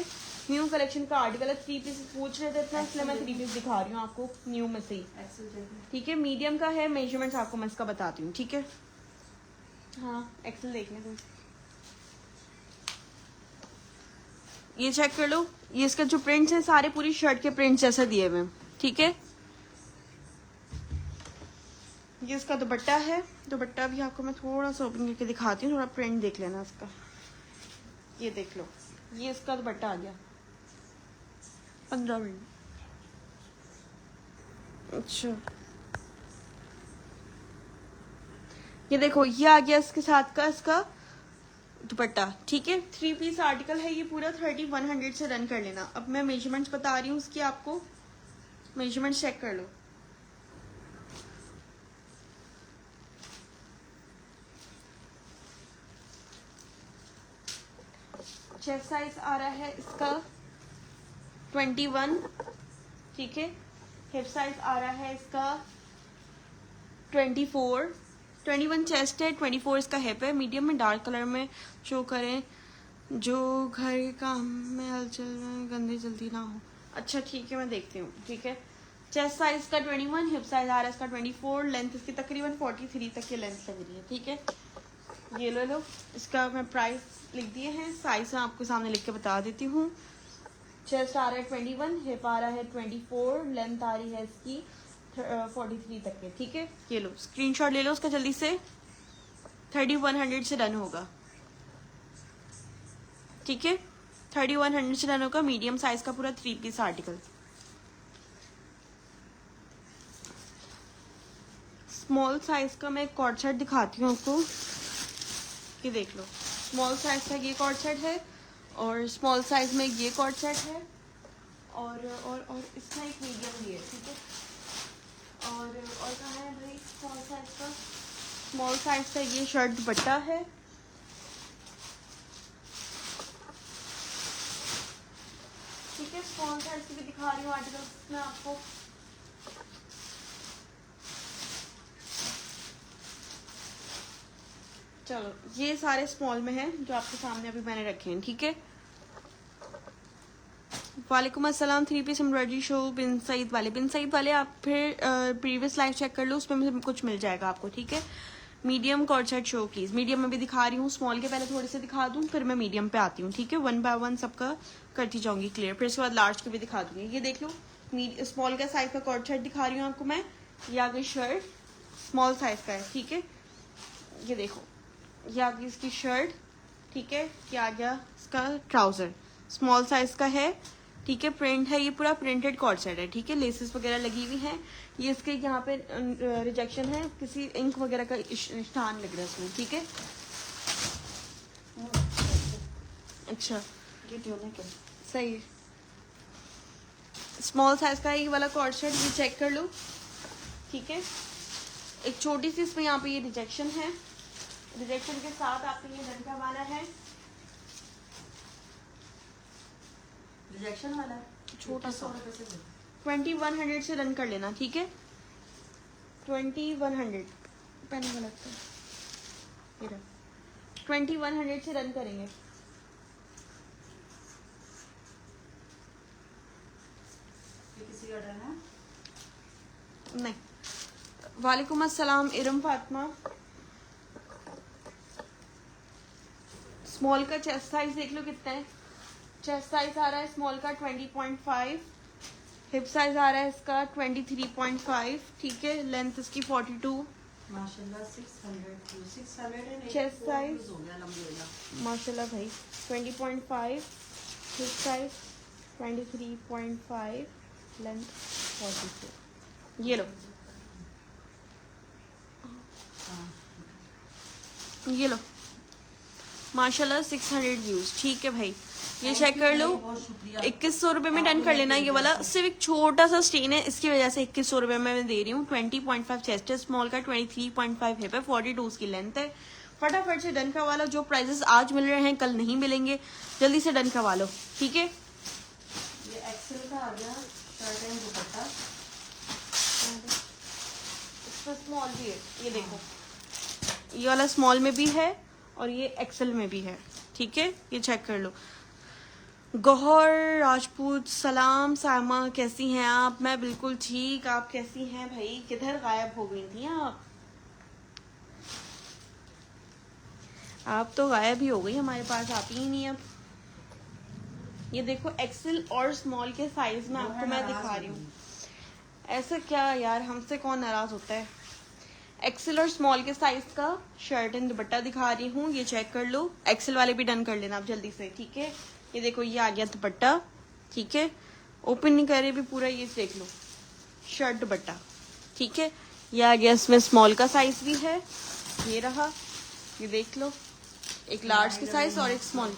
न्यू कलेक्शन का आर्टिकल है। 3 पीस पूछ रहे थे इतना, इसलिए मैं 3 पीस दिखा रही हूँ आपको न्यू में से ही, ठीक है। मीडियम का है, मेजरमेंट्स आपको मैं इसका बताती हूँ, ठीक है। हाँ, एक्सेल देख लें तुम। ये चेक कर लो, ये इसका जो प्रिंट्स है सारे पूरी शर्ट के प्रिंट्स जैसे दिए हुए हैं, ठीक है। ये इसका दुपट्टा है, दुपट्टा भी आपको मैं थोड़ा सा ओपन करके दिखाती हूँ, थोड़ा प्रिंट देख लेना इसका। ये देख लो, ये इसका दुपट्टा आ गया। 15 मिनट। अच्छा, ये देखो, ये आ गया इसके साथ का इसका दुपट्टा, ठीक है। 3 पीस आर्टिकल है ये पूरा। 3100 से रन कर लेना। अब मैं मेजरमेंट्स बता रही हूँ उसकी, आपको मेजरमेंट्स चेक कर लो। चेस्ट साइज आ रहा है इसका 21, ठीक है। हिप साइज आ रहा है इसका 24। 21 चेस्ट है, 24 इसका हिप है। मीडियम में डार्क कलर में शो करें, जो घर के काम में हलचल में गंदे जल्दी ना हो। अच्छा ठीक है, मैं देखती हूँ, ठीक है। चेस्ट साइज का 21, हिप साइज आ रहा है इसका 24, लेंथ इसकी तकरीबन 43 तक की लेंथ लग रही है, ठीक है। ये ले लो, इसका मैं प्राइस लिख दिए हैं, साइज मैं आपको सामने लिख के बता देती हूँ। चेस्ट आ रहा है 21, हिप आ रहा है 24, लेंथ आ रही है इसकी 43 तक के, ठीक है। ये लो, स्क्रीनशॉट ले लो उसका जल्दी से। 3100 से डन होगा, ठीक है। 3100 से डन होगा। मीडियम साइज का पूरा 3 पीस आर्टिकल। स्मॉल साइज का मैं कॉर्ड सेट दिखाती हूँ आपको, ये देख लो। स्मॉल साइज का ये कॉर्ड सेट है और स्मॉल साइज में ये कॉर्ड सेट है और इसमें एक मीडियम भी है, ठीक है। और कहाँ है भाई स्मॉल साइज का? स्मॉल साइज का ये शर्ट दुपट्टा है, ठीक है। स्मॉल साइज की भी दिखा रही हूँ आर्टिकल में आपको। चलो, ये सारे स्मॉल में हैं जो आपके सामने अभी मैंने रखे हैं, ठीक है। वालेकुम अस्सलाम। 3 पीस एम्ब्रॉयडरी शो बिन सईद वाले आप फिर प्रीवियस लाइव चेक कर लो, उसमें कुछ मिल जाएगा आपको, ठीक है। Medium co-ord set show please. Medium में भी दिखा रही हूँ, स्मॉल के पहले थोड़े से दिखा दूँ, फिर मैं मीडियम पे आती हूँ, ठीक है। 1 बाय 1 सबका करती जाऊंगी क्लियर, फिर उसके बाद लार्ज के भी दिखा दूंगी। ये देख लो, स्मॉल का साइज का कॉर्ड सेट दिखा रही हूँ आपको मैं। ये आ गई शर्ट, स्मॉल साइज का है, ठीक है। ये देखो, ये आ गई इसकी शर्ट, ठीक है। ये आ गया इसका ट्राउजर, स्मॉल साइज का है, ठीक है। प्रिंट है, ये पूरा प्रिंटेड कॉर्ड सेट है, ठीक है। लेसेस वगैरह लगी हुई हैं। ये इसके यहाँ पे रिजेक्शन है, किसी इंक वगैरह का निशान लग रहा है इसमें, ठीक है। अच्छा, सही है। स्मॉल साइज का ये वाला कॉर्ड सेट, ये चेक कर लो, ठीक है। एक छोटी सी इसमें यहाँ पे ये रिजेक्शन है, रिजेक्शन के साथ आपको ये डंडा वाला है, रिजेक्शन वाला है छोटा सा। 2100 से रन कर लेना, ठीक है। 2100 पेन गलत था, 2100 से रन करेंगे। किसी का डन है नहीं, वालेकुम अस्सलाम इरम फातिमा। स्मॉल का चेस्ट साइज देख लो कितना है। चेस्ट साइज आ रहा है स्मॉल का 20.5, हिप साइज आ रहा है इसका 23.5, ठीक है। लेंथ इसकी 42, माशाल्लाह 600 Chest size? हो गया अल्हम्दुलिल्लाह। माशाल्लाह भाई। 20.5 हिप साइज, 23.5 लेंथ 42। ये लो, ये लो माशाल्लाह 600 व्यूज, ठीक है भाई। ये चेक कर लो, बहुत शुक्रिया। 2100 रुपए में डन कर लेना। ये वाला सिर्फ एक छोटा सा स्टेन है, इसकी वजह से 2100 रुपए में मैं दे रही हूँ। 20.5 चेस्ट है स्मॉल का, 23.5 हिप है, 42 उसकी लेंथ है। फटाफट से डन करवा लो। जो प्राइजेस आज मिल रहे हैं कल नहीं मिलेंगे, जल्दी से डन करवा लो, ठीक है। ये एक्सेल का आ गया शर्ट एंड दुपट्टा। इसमें स्मॉल भी है, ये देखो, ये वाला स्मॉल में भी है और ये एक्सेल में भी है, ठीक है। ये चेक कर लो। गौहर राजपूत सलाम। सामा कैसी हैं आप? मैं बिल्कुल ठीक, आप कैसी हैं भाई? किधर गायब हो गई थी आप तो गायब ही हो गई, हमारे पास आती ही नहीं अब। ये देखो एक्सेल और स्मॉल के साइज में आपको मैं दिखा रही हूँ। ऐसा क्या यार, हमसे कौन नाराज होता है। एक्सेल और स्मॉल के साइज का शर्ट एंड दुपट्टा दिखा रही हूँ, ये चेक कर लो। एक्सेल वाले भी डन कर लेना आप जल्दी से, ठीक है। ये देखो, ये आ गया दुपट्टा, ठीक है। ओपन नहीं कर रही भी पूरा, ये देख लो शर्ट दुपट्टा, ठीक है। ये आ गया, इसमें स्मॉल का साइज भी है, ये रहा, ये देख लो। एक लार्ज के साइज और एक स्मॉल।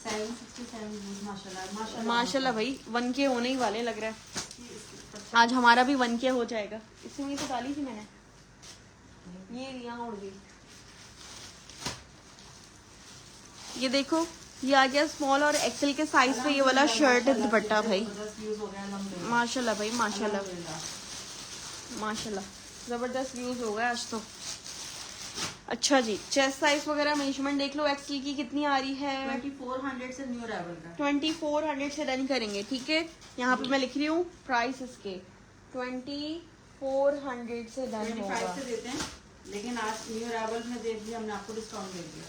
767 माशाल्लाह माशाल्लाह भाई, 1K होने ही वाले लग रहा है। आज हमारा भी 1K हो जाएगा। इसमें तो डाली थी मैंने, ये यहाँ उड़ गई। ये देखो, ये आ गया स्मॉल और एक्सेल के साइज पे ये वाला शर्ट है दुपट्टा भाई। माशाल्लाह भाई, माशाल्लाह माशाल्लाह, जबरदस्त व्यूज हो गए आज तो। अच्छा जी, चेस्ट साइज वगैरह मेजरमेंट देख लो। एक्सेल की कितनी आ रही है? 2400 से न्यू अराइवल का 2400 से डन करेंगे, ठीक है। यहाँ पे मैं लिख रही हूँ प्राइस इसके 2400 से डन 25 होगा। से देते हैं, लेकिन आज न्यू अराइवल में देख लिया हमने, आपको डिस्काउंट दे दिया।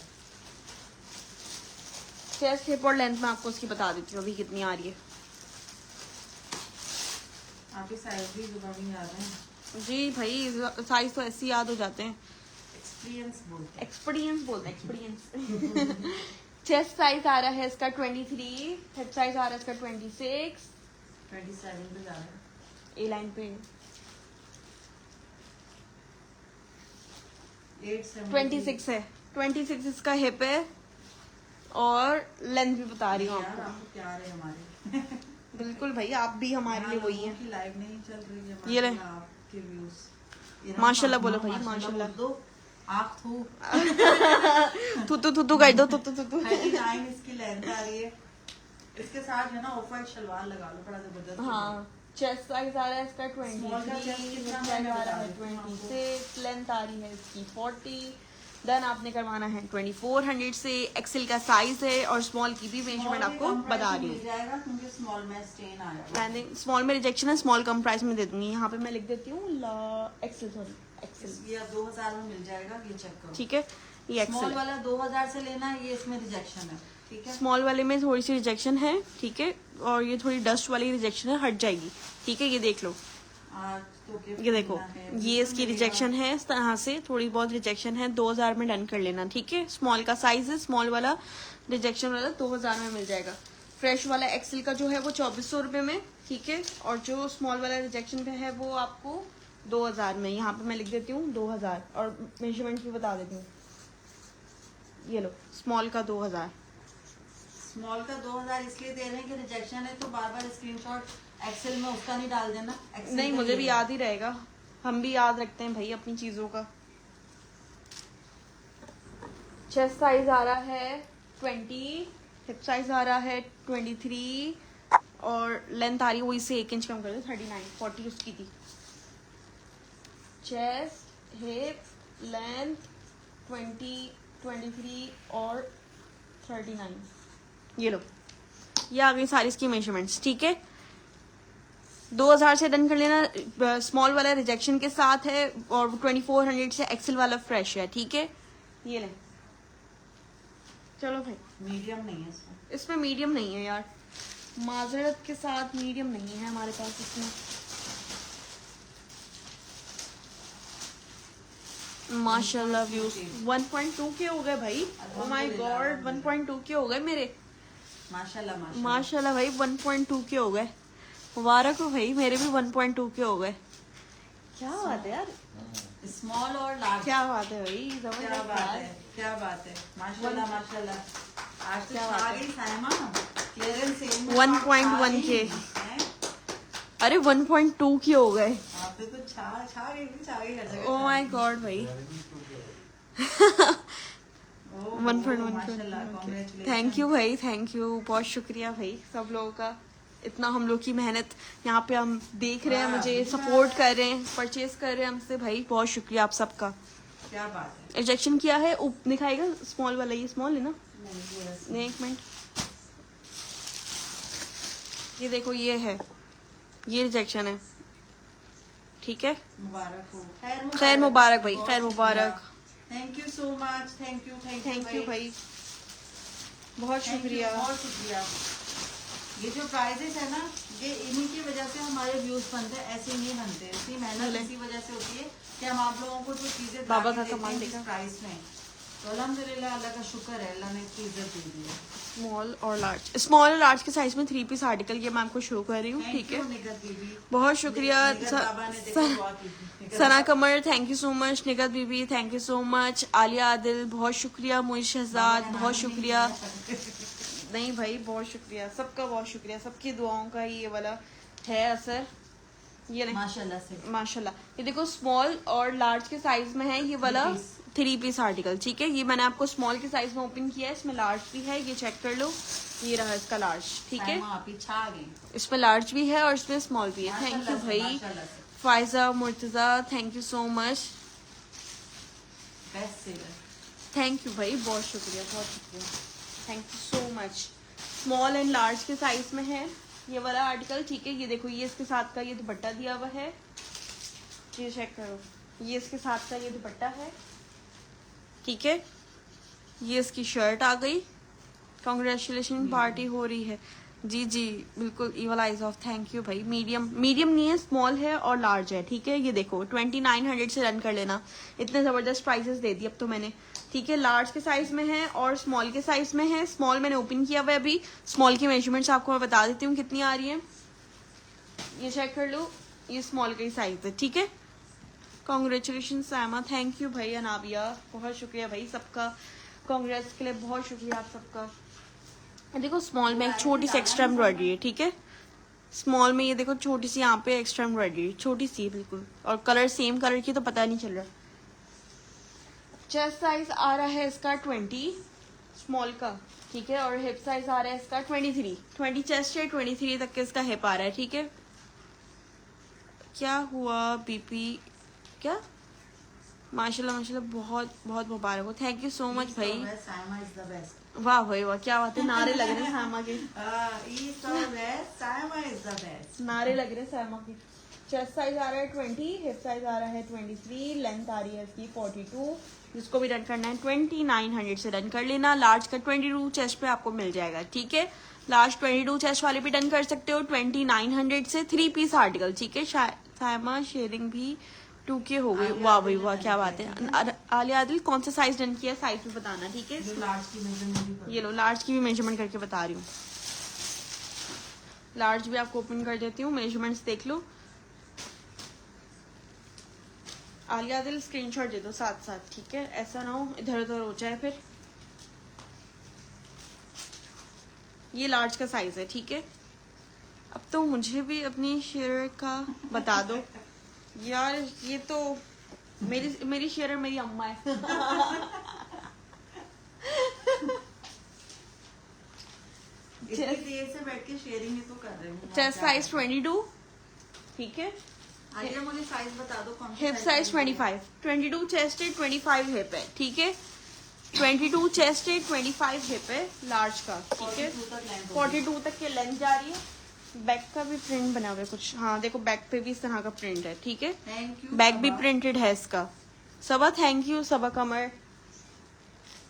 चेस्ट हिप और लेंथ में आपको उसकी बता देती हूँ अभी कितनी आ रही है। आपके साइज भी जुबानी याद है जी भाई, साइज तो ऐसे ही याद हो जाते हैं। एक्सपीरियंस बोलते हैं। एक्सपीरियंस बोलते हैं, एक्सपीरियंस। चेस्ट साइज आ रहा है इसका 23, हिप साइज आ रहा है इसका 26, 27 पे जा रहा है। ए लाइन पे 26 है। 26 इसका हिप है और लेंथ भी बता रही हूँ यार आपको। आपको प्यार है हमारे। बिल्कुल भाई, आप भी हमारे लिए वही हैं। की लाइव नहीं चल रही है, ये ले। माशाल्लाह आपके व्यूज। माशाल्लाह बोलो भाई, माशाल्लाह। बोल दो, आँख थू। थू कर दो, थू। 39 इसकी लेंथ आ रही है। इसके साथ है ना ऑफ वाइट शलवार लगा लो, बड़ा जबरदस्त। हाँ, चेस्ट साइज आ रहा है इसका Small का 23, chest कितना हिप साइज है आ रहा है बता देती हूँ 26, लेंथ आ रही है इसकी 40। देन आपने करवाना है 2400 से। एक्सेल का साइज है और स्मॉल की भी मेजरमेंट आपको बता रही मिल हूँ। जाएगा क्योंकि स्मॉल में स्टेन आ जाएगा। मैंने स्मॉल में रिजेक्शन है, स्मॉल कम प्राइस में दे दूंगी। यहाँ पे मैं लिख देती हूँ एक्सेल, सॉरी एक्सेल, ये 2000 में मिल जाएगा, ये चेक करो। ठीक है। ये स्मॉल एक्सेल वाला 2000 से लेना है, ये इसमें रिजेक्शन है, ठीक है। स्मॉल वाले में थोड़ी सी रिजेक्शन है, ठीक है। और ये थोड़ी डस्ट वाली रिजेक्शन है, हट जाएगी, ठीक है। ये देख लो, आज तो gift ये देखो, मिलना है, ये बिल्कुल इसकी मिलेगा। रिजेक्शन है इस तरह से, थोड़ी बहुत रिजेक्शन है। 2000 में डन कर लेना, ठीक है। स्मॉल का साइज है, स्मॉल वाला रिजेक्शन वाला 2000 में मिल जाएगा। फ्रेश वाला एक्सेल का जो है वो 2400 रुपये में, ठीक है। और जो स्मॉल वाला रिजेक्शन पे है वो आपको 2000 में। यहाँ पे मैं लिख देती हूँ 2000 और मेजरमेंट भी बता देती हूँ। ये लो, स्मॉल का 2000। स्मॉल का 2000 इसलिए दे रहे हैं कि रिजेक्शन है, तो बार बार स्क्रीनशॉट एक्सेल में उसका नहीं डाल देना। Excel नहीं, का मुझे ही भी है। याद ही रहेगा, हम भी याद रखते हैं भाई अपनी चीजों का। चेस्ट साइज आ रहा है 20, हिप साइज आ रहा है 23 और लेंथ आ रही है वही से 1 इंच कम कर दो, 39, 40 उसकी थी। चेस्ट, हिप, लेंथ 20, 23 और 39। ये लो, ये आ गई सारी इसकी मेजरमेंट्स, ठीक है। 2000 से डन कर लेना। स्मॉल वाला रिजेक्शन के साथ है और 2400 से एक्सेल वाला फ्रेश है, ठीक है। ये ले, चलो भाई। मीडियम नहीं है इसमें। इसमें मीडियम नहीं है यार, माजरत के साथ मीडियम नहीं है हमारे पास इसमें। माशाल्लाह व्यूज 1.2 के हो गए भाई। ओ माय गॉड 1.2 के हो गए मेरे। माशाल्लाह माशाल्लाह माशाल्लाह भाई 1.2 के हो गए। मुबारक हो भाई, मेरे भी 1.2 के हो गए। क्या बात है यार, स्मॉल और लार्ज। क्या बात है भाई, क्या जबरदस्त बात यार। है, क्या बात है, माशाल्लाह माशाल्लाह। आज तो क्या छा बात है। गई सायमा, क्लियरेंस सेल में 1.1 के। हैं? अरे 1.2 के हो गए। आप पे तो छा गई हर जगह। ओ माय गॉड भाई। ओह, 1.1 माशाल्लाह, congratulations। थैंक यू भाई, थैंक यू, बहुत शुक्रिया भाई सब लोगों का। इतना हम लोग की मेहनत यहाँ पे हम देख रहे हैं, वाह, मुझे वाह। सपोर्ट कर रहे हैं, परचेज कर रहे हैं हमसे भाई, बहुत शुक्रिया आप सबका। क्या बात है। रिजेक्शन किया है, दिखाएगा स्मॉल वाला, ये स्मॉल है ना। नहीं, थोड़ा सा। नहीं, एक मिनट, ये देखो ये है, ये रिजेक्शन है, ठीक है। मुबारक हो, खैर मुबारक भाई, खैर मुबारक। Thank you so much, thank you thank you भाई, बहुत Thank you, शुक्रिया। बहुत शुक्रिया। ये जो प्राइजेस है ना, ये इन्हीं की वजह से हमारे व्यूज बनते हैं, ऐसे नहीं बनते। इतनी मेहनत इसी वजह से होती है कि हम आप लोगों को जो चीजें बाबा का देते कमाल हैं देखा। इस प्राइस में, तो अल्हम्दुलिल्लाह अल्लाह का शुक्र है, अल्लाह ने इतनी इज्जत दे दी है। स्मॉल और लार्ज, स्मॉल और लार्ज के साइज में 3 पीस आर्टिकल ये मैं आपको शो कर रही हूँ, ठीक है। निगत बीबी, बहुत शुक्रिया निगत बाबा ने देखो दुआ की थी। Nighat Sana Qamar, thank you so much. Nighat Bibi thank you so much. Aliya Adil बहुत शुक्रिया। मुझ शहजाद बाबा बहुत ने शुक्रिया। नहीं नहीं भाई बहुत शुक्रिया, सबका बहुत शुक्रिया, सबकी दुआओं का ही ये वाला है असर। ये नहीं, माशाल्लाह से। माशाल्लाह। ये देखो स्मॉल और लार्ज के साइज में है ये वाला 3 पीस आर्टिकल, ठीक है। ये मैंने आपको स्मॉल के साइज में ओपन किया है, इसमें लार्ज भी है, ये चेक कर लो। ये रहा इसका लार्ज, ठीक है। सायमा आप ही छा गई। इसमें लार्ज भी है और इसमें स्मॉल भी है। थैंक यू माशाल्लाह से, भाई। माशाल्लाह से। Faiza Murtaza thank you so much. Best seller. Thank you भाई, बहुत शुक्रिया, बहुत शुक्रिया, thank you so much. Small and large के साइज में है ये वाला आर्टिकल, ठीक है। ये देखो, ये इसके साथ का ये दुपट्टा दिया हुआ है, ये चेक करो, ये इसके साथ का ये दुपट्टा है, ठीक है। ये इसकी शर्ट आ गई। कॉन्ग्रेचुलेशन पार्टी हो रही है। जी जी बिल्कुल, evil eyes of, thank you भाई। मीडियम नहीं है, स्मॉल है और लार्ज है, ठीक है। ये देखो 2900 से रन कर लेना। इतने जबरदस्त प्राइसेस दे दी अब तो मैंने, ठीक है। लार्ज के साइज में है और स्मॉल के साइज में है। स्मॉल मैंने ओपन किया हुआ है अभी। स्मॉल की मेजरमेंट्स आपको मैं बता देती हूँ कितनी आ रही है, ये चेक कर लो। ये स्मॉल का ही साइज है, ठीक है। कॉन्ग्रेचुलेशन सायमा, थैंक यू भाई। अनाबिया बहुत शुक्रिया भाई सबका, कांग्रेस के लिए बहुत शुक्रिया आप सबका। देखो स्मॉल में एक छोटी सी एक्स्ट्रा एम्ब्रॉयडरी है, ठीक है। स्मॉल में ये देखो छोटी सी यहाँ पे एक्स्ट्रा एम्ब्रॉयडरी, छोटी सी बिल्कुल, और कलर सेम कलर की तो पता नहीं चल रहा। चेस्ट साइज आ रहा है इसका 20 स्मॉल का, ठीक है। और हिप साइज आ रहा है इसका 20 चेस्ट है, 23 तक के इसका हिप आ रहा है, ठीक है। क्या हुआ बीपी, क्या माशाल्लाह माशाल्लाह, बहुत बहुत मुबारक हो, थैंक यू सो मच भाई। Saima is the best. वाह भाई वाह, क्या बात है, नारे लग रहे हैं सायमा के, सायमा इज द बेस्ट। नारे लग रहे हैं सायमा के। चेस्ट साइज आ रहा है 20, हिप साइज आ रहा है 23, लेंथ आ रही है इसकी 42। जिसको भी रन करना है 2900 से रन कर लेना। लार्ज का 22 चेस्ट पे आपको मिल जाएगा, ठीक है। लार्ज 22 चेस्ट वाले भी डन कर सकते हो 2900 से। 3 पीस आर्टिकल, ठीक है। सायमा शेयरिंग भी 2K हो गई, वाह भाई वाह, क्या बात है। आलिया आदिल कौन सा साइज डन किया, साइज में बताना, ठीक है। लार्ज की मेजरमेंट ये लो, लार्ज की भी मेजरमेंट करके बता रही हूँ। लार्ज भी आपको ओपन कर देती हूँ, मेजरमेंट्स देख लो। आलिया दिल स्क्रीनशॉट दे दो साथ साथ, ठीक है, ऐसा ना हो इधर उधर हो जाए फिर। ये लार्ज का साइज है, ठीक है। अब तो मुझे भी अपनी शेयर का बता दो यार, ये तो मेरी शेयर मेरी अम्मा है। इतनी देर से बैठ के शेयरिंग ही तो कर रहे हूँ। चेस्ट साइज 22, ठीक है। आइए मुझे साइज बता दो कौन सा हिप साइज 25, 22 चेस्ट है, 25 हिप है, ठीक है। 22 चेस्ट है, 25 हिप है लार्ज का, ठीक है। 42 तक की लेंथ जा रही है। बैक का भी प्रिंट बना हुआ है कुछ, हाँ देखो बैक पे भी इस तरह का प्रिंट है, ठीक है। Thank you. बैक भी प्रिंटेड है इसका। सबा थैंक यू, सबा कमर।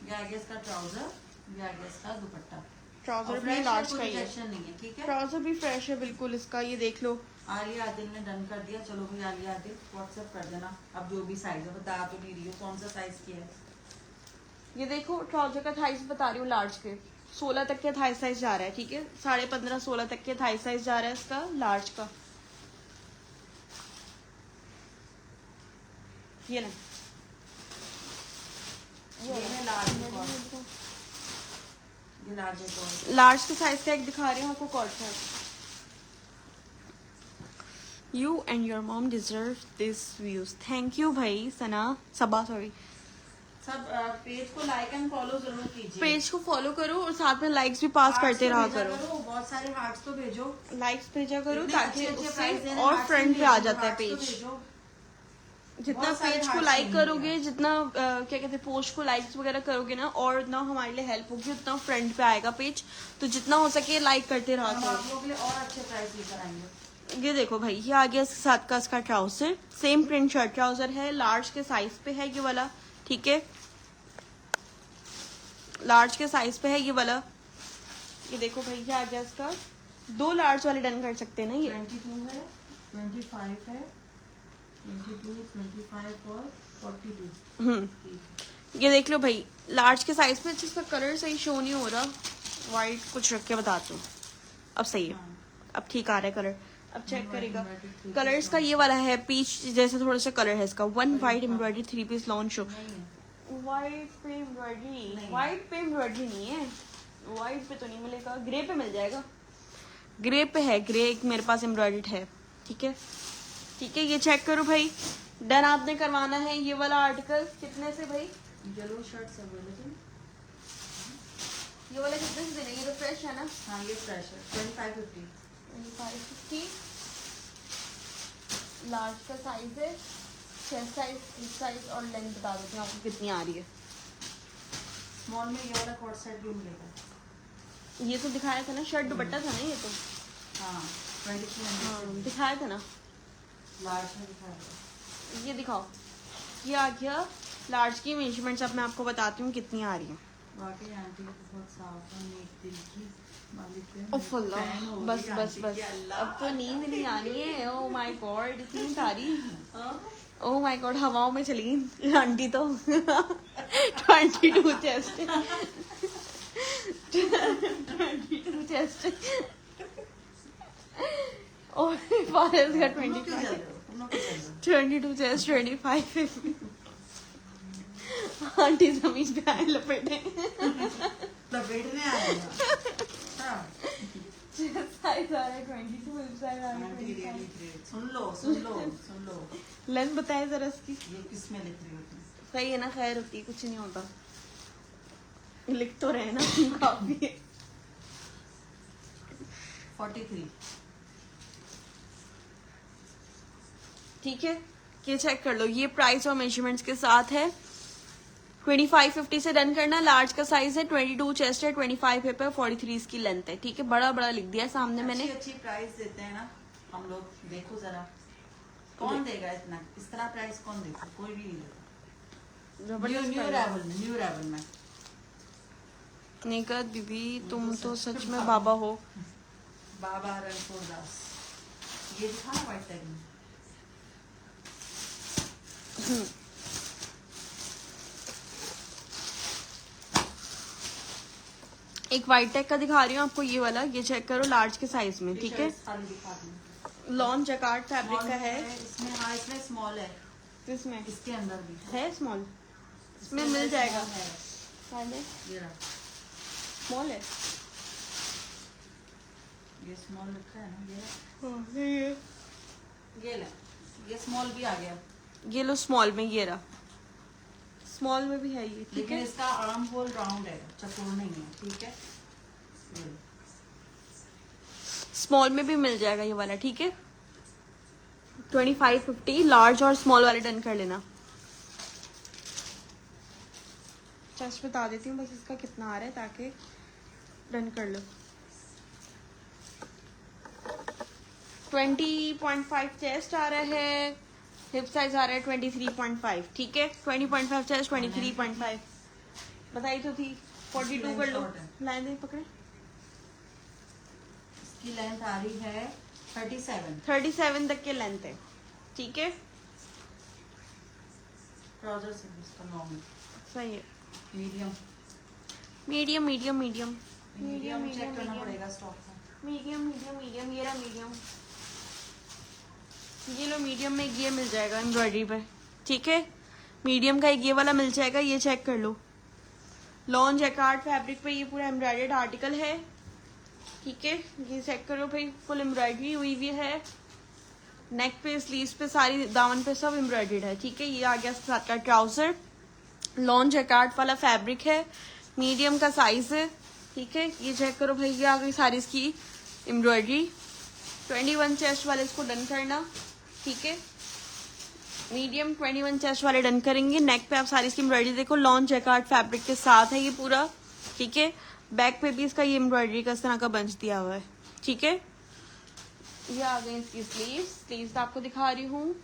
ये आगे इसका ट्राउजर, ये आगे इसका दुपट्टा। ट्राउजर और भी fresh लार्ज है, का कोई ही है। रिजेक्शन नहीं है, ठीक है। ट्राउजर भी फ्रेश है बिल्कुल इसका, ये देख लो। आलिया आदिल ने डन कर दिया। चलो भाई आलिया आदिल व्हाट्सएप कर देना, अब जो भी साइज है बता तो नहीं रही हो कौन सा साइज की है। ये देखो ट्राउजर का थाइस बता रही हूँ लार्ज के, 16 तक के थाई साइज जा रहा है, ठीक है। 15.5 16 तक के थाई साइज जा रहा है इसका लार्ज का। ये ना ये है लार्ज एक और, ये लार्ज एक और। लार्ज के साइज का एक दिखा रही हूँ आपको co-ord set. You and your mom deserve this views. Thank you भाई सना, सबा सॉरी। सब पेज को लाइक एंड फॉलो जरूर कीजिए। पेज को फॉलो करो और साथ में लाइक्स भी पास Hearts करते तो रहा भेजा करो। बहुत सारे हार्ट्स तो भेजो, लाइक्स भेजा करो इतने ताकि अच्छे-अच्छे प्राइस उससे देने और hearts फ्रंट तो पे आ भेजो, जाता है hearts तो पेज। भेजो। जितना बहुत सारे पेज को hearts लाइक नहीं करोगे, मिलेगा। जितना क्या कहते हैं पोस्ट को लाइक्स वगैरह करोगे ना, और ना हमारे लिए हेल्प होगी, उतना फ्रंट पे आएगा पेज। तो जितना हो सके लाइक करते रहा हम करो। आप लोगों के लिए और अच्छे प्राइस लेकर आएंगे। ये देखो भाई, ये आ गया इसके साथ का इसका trouser, same print shirt trouser है, लार्ज के साइज पे है ये वाला, ठीक है। लार्ज के साइज पे है ये वाला। ये देखो भाई, ये आ गया इसका, 2 लार्ज वाले डन कर सकते हैं ना ये। 22 है, 25 है, 22, 25 और 42। ये देख लो भाई, लार्ज के साइज पे। इसका कलर सही शो नहीं हो रहा, वाइट कुछ रख के बताती हूँ। अब सही है, हाँ। अब ठीक आ रहा है कलर, अब चेक One करेगा। white कलर्स का ये वाला है, पीच जैसा थोड़ा सा कलर है इसका। 1 white embroidery 3 piece launch show. नहीं है। व्हाइट पे एम्ब्रॉयडरी, नहीं। व्हाइट पे एम्ब्रॉयडरी नहीं है, व्हाइट पे तो नहीं मिलेगा, ग्रे पे मिल जाएगा। ग्रे पे है, ग्रे एक मेरे पास एम्ब्रॉयडर्ड है, ठीक है। ठीक है, ये चेक करो भाई, डन आपने करवाना है ये वाला आर्टिकल। कितने से भाई? Yellow shirts available. ये वाला कितने से देना? ये तो फ्रेश है ना? हाँ ये फ्रेश है, 2550। 2550 लार्ज का साइज है, चेस्ट साइज, हिप साइज और लेंथ बता देती हूँ आपको कितनी आ रही है। स्मॉल में ये वाला कॉर्ड सेट भी मिलेगा। ये तो दिखाया था ना, शर्ट दुपट्टा था ना ये तो। हाँ 2300। हाँ दिखाया था ना। लार्ज में दिखाया। ये दिखाओ, ये आ गया लार्ज की मेजरमेंट्स। अब मैं आपको बताती हूँ कितनी आ रही है। वाकई आंटी बहुत साफ और नेक दिल की मालिक है। उफ अल्लाह, फैन हो बस गई बस आंटी बस, की, अल्लाह। अब तो नींद नहीं आ रही है। ओह माय गॉड, इतनी तारीफ। हाँ? ओह माय गॉड, हवाओं में चली गई आंटी तो। 22 चेस्ट, 22 चेस्ट। और फारस का तुम लोग क्यों चल 25, रहे हो? तुम लोग क्यों चल रहे हो? 22 चेस्ट 25। आंटी जमीन पे आए लपेटे। लपेटने आएगा। हाँ। साइज आ रहा है 22, हिप साइज आ रहा है आंटी 25। really great। सुन लो सुन लो सुन लो। लेंथ बताए जरा इसकी। ये किस में लिख रही हो तुम? सही है ना, खैर होती कुछ नहीं होता, लिख तो रहे ना काफी है। 43। ठीक है, ये चेक कर लो, ये प्राइस और मेजरमेंट्स के साथ है। 2550 से डन करना। लार्ज का साइज है, 22 चेस्ट है, 25 हिप है, 43 इसकी लेंथ है, ठीक है। बड़ा बड़ा लिख दिया है सामने मैंने। अच्छी प्राइस देते हैं ना हम लोग, देखो जरा कौन देगा इतना, इस तरह प्राइस कौन देगा? कोई भी नहीं देगा। न्यू रेवल में, न्यू रेवल में। निकत बीबी, तुम तो सच में बाबा हो। बाबा रणछोड़ दास। ये दिखा ना व्हाइट टैग में। एक वाइट टैग का दिखा रही हूँ आपको, ये वाला, ये चेक करो लार्ज के साइज में, ठीक है। खाली दिखा दूँ। लॉन जैकार्ड फैब्रिक का है। इसमें, हाँ इसमें स्मॉल है, तो इसमें इसके अंदर भी है स्मॉल, इसमें मिल जाएगा। small है। ये रहा, स्मॉल है, ये स्मॉल लिखा है ना, ये रहा। ये ये ले, ये स्मॉल भी आ गया, ये लो स्मॉल में, ये रहा स्मॉल में भी है ये, ठीक लेकिन है। इसका आर्म होल राउंड है, चकोर नहीं है, ठीक है। ये लो। स्मॉल में भी मिल जाएगा ये वाला, ठीक है। 2550 लार्ज और स्मॉल वाले डन कर लेना। जस्ट बता देती हूँ बस इसका कितना आ रहा है ताकि डन कर लो। 20.5 चेस्ट आ रहा है, हिप साइज आ रहा है 23.5, ठीक है। 20.5 चेस्ट, 23.5 बताई तो थी। 42 कर लो, लाइन दे पकड़े। इसकी लेंथ आ रही है 37 तक के लेंथ है, ठीक है। ट्राउजर से इसका नॉर्मल सही है। मीडियम चेक करना पड़ेगा स्टॉक का। मीडियम, ये रहा मीडियम। ये लो, मीडियम में ये मिल जाएगा एम्ब्रॉयडरी पे, ठीक है। मीडियम का एक ये वाला मिल जाएगा, ये चेक कर लो। लॉन जैकार्ड फैब्रिक पे ये पूरा एम्ब्रॉयडर्ड आर्टिकल है, ठीक है। ये चेक करो भाई, फुल एम्ब्रॉयडरी हुई हुई है। नेक पे, स्लीव्स पे, सारी दामन पे सब एम्ब्रॉयडर्ड है, ठीक है। ये आ गया इसके साथ का ट्राउजर, लॉन जैकार्ड वाला फैब्रिक है, मीडियम का साइज है, ठीक है। ये चेक करो भाई, ये आ गई सारी इसकी एम्ब्रॉयडरी। 21 चेस्ट वाले इसको डन करना, ठीक है। मीडियम 21 चेस्ट वाले डन करेंगे। नेक पे आप सारी इसकी एम्ब्रॉयडरी देखो, लॉन जैकार्ड फैब्रिक के साथ है ये पूरा, ठीक है। बैक पे भी इसका ये एम्ब्रॉयडरी का इस तरह का बंच दिया हुआ है, ठीक है। ये आ गई इसकी स्लीव्स आपको दिखा रही हूँ।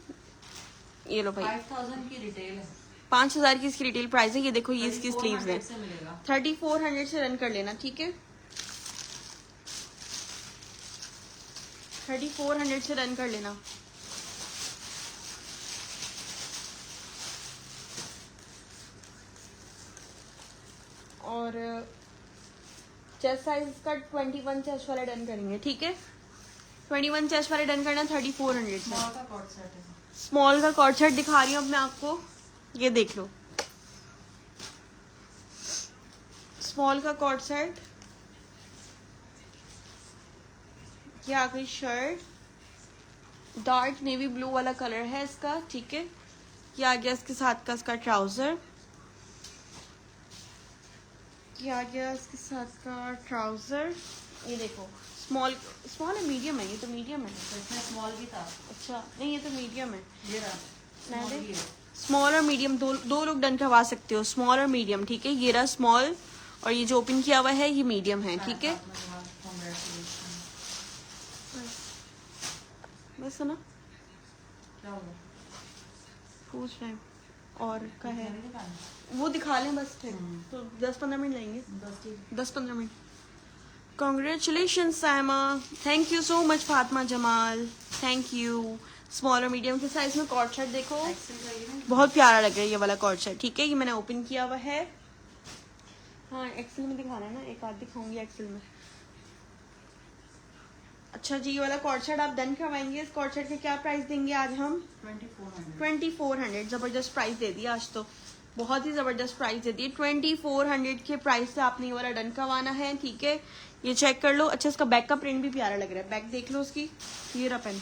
ये लो भाई, 5000 की रिटेल है, 5000 की इसकी रिटेल प्राइस है। ये देखो, ये इसकी स्लीव्स है। 3400 से रन कर लेना, ठीक है। 3400 से रन कर लेना। और चेस्ट साइज का 21 चेस्ट वाला डन करेंगे, ठीक है। 21 चेस्ट वाले डन करना 3400 से। स्मॉल का कॉर्ड सेट दिखा रही हूँ अब मैं आपको, ये देख लो। स्मॉल का कॉर्ड सेट, ये आ गई शर्ट, डार्क नेवी ब्लू वाला कलर है इसका, ठीक है। ये आ गया इसके साथ का इसका ट्राउजर, ये आ गया इसके साथ का ट्राउजर। ये देखो, स्मॉल है, मीडियम है, ये तो मीडियम है। तो इसमें स्मॉल भी था। अच्छा नहीं, ये तो मीडियम है। ये रहा स्मॉल और मीडियम दो लोग डन करवा सकते हो, स्मॉल और मीडियम, ठीक है। ये रहा स्मॉल, और ये जो ओपन किया हुआ है ये मीडियम है, ठीक है। बस है ना, क्या होगा? पूछ रहे हैं और का है वो दिखा लें बस, फिर तो 10-15 मिनट लगेंगे, 10-15 minute. Congratulation Saima, thank you so much Fatima Jamal, thank you. Small और मीडियम के साइज में कॉर्ड सेट देखो, बहुत प्यारा लग रहा है ये वाला कॉर्ड सेट, ठीक है। ये मैंने ओपन किया हुआ है। हाँ, एक्सेल में दिखाना है ना, एक आध दिखाऊंगी एक्सेल में। अच्छा जी, ये वाला कॉर्ड सेट आप डन करवाएंगे। इस कॉर्ड सेट के क्या प्राइस देंगे आज हम? 2400। जबरदस्त प्राइस दे दिया आज तो, बहुत ही जबरदस्त प्राइस दे दी। 2400 के प्राइस से आपने ये वाला डन करवाना है, ठीक है। ये चेक कर लो। अच्छा, इसका बैक का प्रिंट भी प्यारा लग रहा है, बैक देख लो उसकी। ये रहा पेन,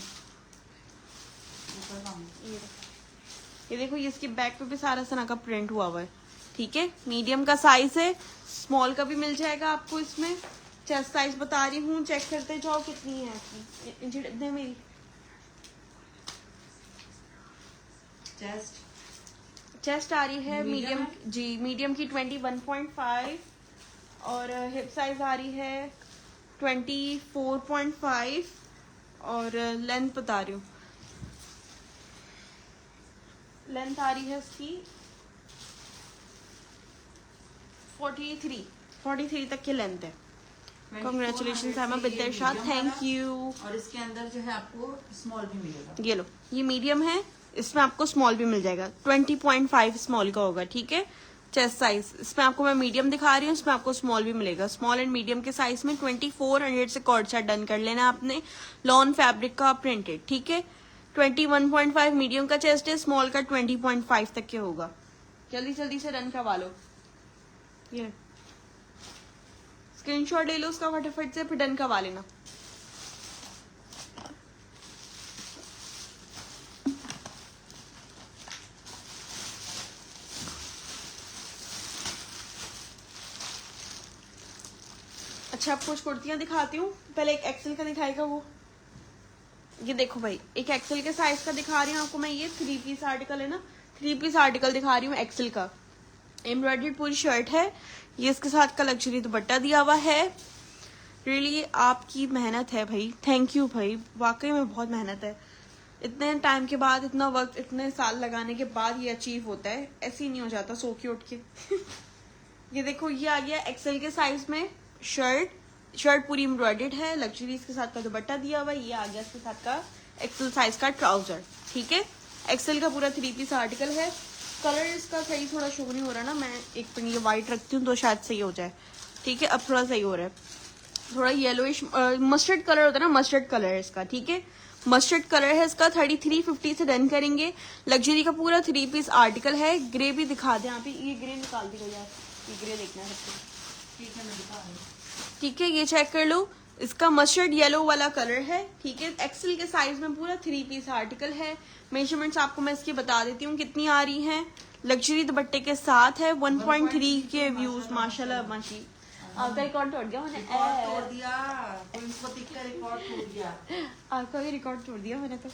ये देखो, ये इसकी बैक पे भी सारा सना का प्रिंट हुआ हुआ है, ठीक है। मीडियम का साइज है, स्मॉल का भी मिल जाएगा आपको इसमें। चेस्ट साइज बता रही हूँ, चेक करते जाओ कितनी है इसकी। मेरी चेस्ट आ रही है मीडियम जी, मीडियम की 21.5, और हिप साइज आ रही है 24.5, और लेंथ बता रही हूँ, लेंथ आ रही है उसकी 43 तक की लेंथ है। Congratulation Saima Biddarshah, thank you. और इसके अंदर जो है आपको स्मॉल भी मिलेगा। ये लो, ये मीडियम है, इसमें आपको स्मॉल भी मिल जाएगा। 20.5 स्मॉल का होगा, ठीक है। चेस्ट साइज इसमें आपको मैं मीडियम दिखा रही हूँ, इसमें आपको स्मॉल भी मिलेगा। स्मॉल एंड मीडियम के साइज में 2400 से कॉर्ड सेट डन कर लेना आपने, लॉन फैब्रिक का प्रिंटेड, ठीक है। 21.5 मीडियम का चेस्ट है, स्मॉल का 20.5 तक के होगा। जल्दी जल्दी से रन करवा लो, ये स्क्रीनशॉट ले लो उसका फटाफट से, फिर डन करवा लेना। अच्छा, आप कुछ कुर्तियां दिखाती हूँ, पहले एक एक्सेल का दिखाएगा वो। ये देखो भाई, एक एक्सेल के साइज का दिखा रही हूँ आपको मैं। ये 3 पीस आर्टिकल है ना, 3 पीस आर्टिकल दिखा रही हूँ एक्सेल का। एम्ब्रॉयडरी पूरी शर्ट है, ये इसके साथ का लग्जरी दुपट्टा दिया हुआ है, रियली आपकी मेहनत है भाई, थैंक यू भाई, वाकई में बहुत मेहनत है। इतने टाइम के बाद, इतना वक्त, इतने साल लगाने के बाद ये अचीव होता है, ऐसे ही नहीं हो जाता सो के उठ के। ये देखो ये आ गया एक्सेल के साइज में शर्ट पूरी एम्ब्रॉयडर्ड है, लग्जरी इसके साथ का दुपट्टा दिया हुआ है। ये आ गया इसके साथ का एक्सेल साइज का ट्राउजर, ठीक है। एक्सेल का पूरा 3 पीस आर्टिकल है। कलर इसका सही थोड़ा शो नहीं हो रहा ना, मैं एक मिनट ये वाइट रखती हूँ तो शायद सही हो जाए, ठीक है। अब थोड़ा सही हो रहा है, थोड़ा येलोइश मस्टर्ड कलर होता है ना, मस्टर्ड कलर है इसका, ठीक है। मस्टर्ड कलर है इसका। 3350 से डन करेंगे। लग्जरी का पूरा 3 पीस आर्टिकल है। ग्रे भी दिखा दे यहाँ पे, ये ग्रे निकाल दी गई यार, ये ग्रे देखना है सबको, ठीक है मैं दिखा रही हूँ। ठीक है। ये चेक कर लो, इसका मस्टर्ड येलो वाला कलर है, ठीक है। एक्सेल के साइज में पूरा 3 पीस आर्टिकल है। मेजरमेंट्स आपको मैं इसकी बता देती हूँ कितनी आ रही हैं। लग्जरी दुपट्टे के साथ है। 1.3 के व्यूज, माशाल्लाह माशी। आपका रिकॉर्ड तोड़ दिया मैंने, रिकॉर्ड तोड़ दिया, पुलिस का रिकॉर्ड तोड़ दिया। आपका भी रिकॉर्ड तोड़ दिया मैंने तो।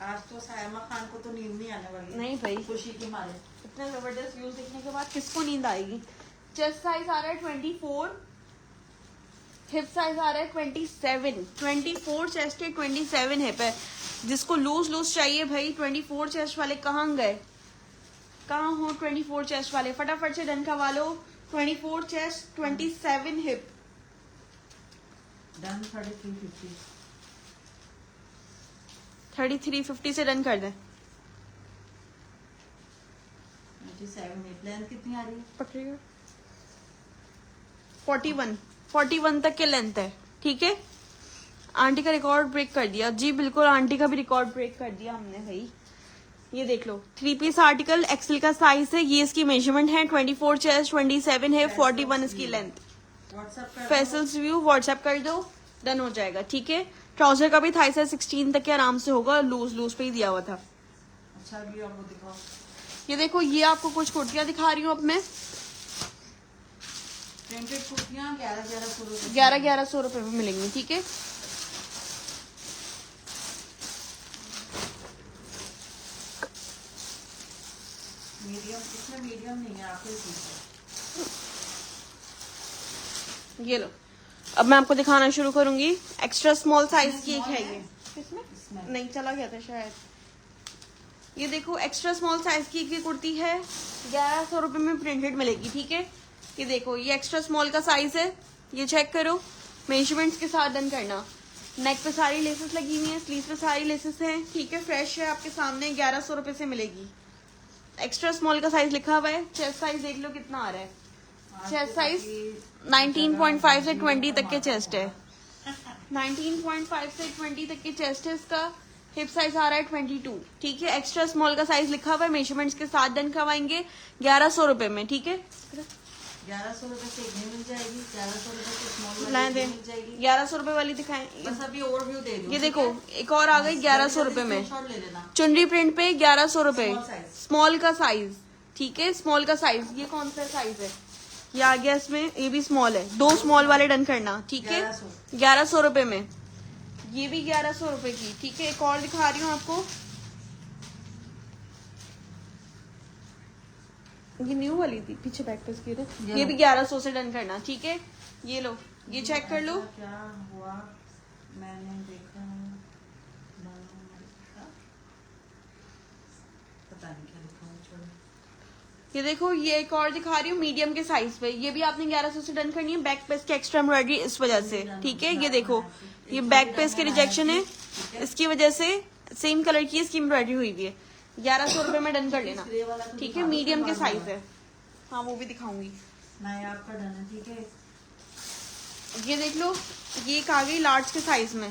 आज तो सायमा खान को तो नींद नहीं आने वाली। नहीं भाई, खुशी के मारे। इतना जबरदस्त व्यूज देखने के बाद किसको नींद आएगी। चेस्ट साइज आ रहा है 24, हिप साइज आ रहा है 27, 24 चेस्ट है, 27 हिप है। जिसको लूज चाहिए भाई, 24 चेस्ट वाले कहाँ गए, कहाँ हो 24 चेस्ट वाले, फटाफट से डन करवा लो। 24 चेस्ट, 27 हिप, डन। 3350 3350 से डन कर दें। 97 लेंथ कितनी आ रही है? पकड़िएगा 41 तक के लेंथ है, ठीक है। आंटी का रिकॉर्ड ब्रेक कर दिया जी, बिल्कुल आंटी का भी रिकॉर्ड ब्रेक कर दिया हमने भाई। ये देख लो 3 पीस आर्टिकल, एक्सेल का साइज है, ये इसकी मेजरमेंट है। 24 चेस्ट, 27 है, 41 इसकी लेंथ। फैसल्स व्यू व्हाट्सएप कर दो, डन हो जाएगा, ठीक है। ट्राउजर का भी थाई साइज 16 तक के आराम से होगा, लूज पे ही दिया हुआ था। अच्छा भी आपको दिखाओ। ये देखो, ये आपको कुछ कुर्तियां दिखा रही हूँ अब मैं। प्रिंटेड कुर्तियां 1100 रुपए में मिलेंगी, ठीक है। मीडियम, इसमें मीडियम नहीं है, आखिरी पीस है। ये लो, अब मैं आपको दिखाना शुरू करूंगी। एक्स्ट्रा स्मॉल साइज की एक है ये, इसमें नहीं चला गया था शायद। ये देखो एक्स्ट्रा स्मॉल साइज की एक कुर्ती है, 1100 रुपए में प्रिंटेड मिलेगी, ठीक है। ये देखो, ये एक्स्ट्रा स्मॉल का साइज है, ये चेक करो, मेजरमेंट्स के साथ डन करना। नेक पे सारी लेसेस लगी हुई हैं, स्लीव पे सारी लेसेस हैं, ठीक है। फ्रेश है आपके सामने, 1100 रुपए से मिलेगी। एक्स्ट्रा स्मॉल का साइज लिखा हुआ है। चेस्ट साइज देख लो कितना आ रहा है। चेस्ट साइज 19.5 से 20 तक के चेस्ट है। 19.5 से 20 तक की चेस्ट है इसका। हिप साइज आ रहा है 22, ठीक है। एक्स्ट्रा स्मॉल का साइज लिखा हुआ है, मेजरमेंट्स के साथ डन करवाएंगे 1100 रुपए में, ठीक है। 1100 रुपए से एक मिल जाएगी, 1100 रुपए से स्मॉल लाइन दे, मिल जाएगी। 1100 रुपए वाली दिखाएं। बस अभी ओवरव्यू दे दो। ये देखो एक और आ गई 1100 रुपए में, ले लेना। चुनरी प्रिंट पे 1100 रुपए, Small size। स्मॉल का साइज, ठीक है। स्मॉल का साइज, ये कौन सा साइज है, ये आ गया इसमें, ये भी स्मॉल है। 2 स्मॉल वाले डन करना, ठीक है। 1100 रुपए में, ये भी 1100 रुपए की, ठीक है। एक और दिखा रही हूँ आपको, ये न्यू वाली थी, पीछे बैक पे इसकी, ये भी 1100 से डन करना, ठीक है। ये लो, ये चेक कर लो। क्या हुआ मैंने देखा, पता नहीं क्या लिखा है, छोड़ो। ये देखो, ये एक और दिखा रही हूँ मीडियम के साइज पे, ये भी आपने 1100 से डन करनी है। बैक पे इसके एक्स्ट्रा एम्ब्रॉयडरी इस वजह से, ठीक है। ये देखो, ये बैक पे इसके रिजेक्शन है, इसकी वजह से सेम कलर की इसकी एम्ब्रॉयडरी हुई हुई है। 1100 रुपए में डन कर लेना, ठीक है। मीडियम के साइज है, हाँ वो भी दिखाऊंगी। नहीं आपका डन है, ठीक है। ये देख लो, ये एक आ गई लार्ज के साइज में,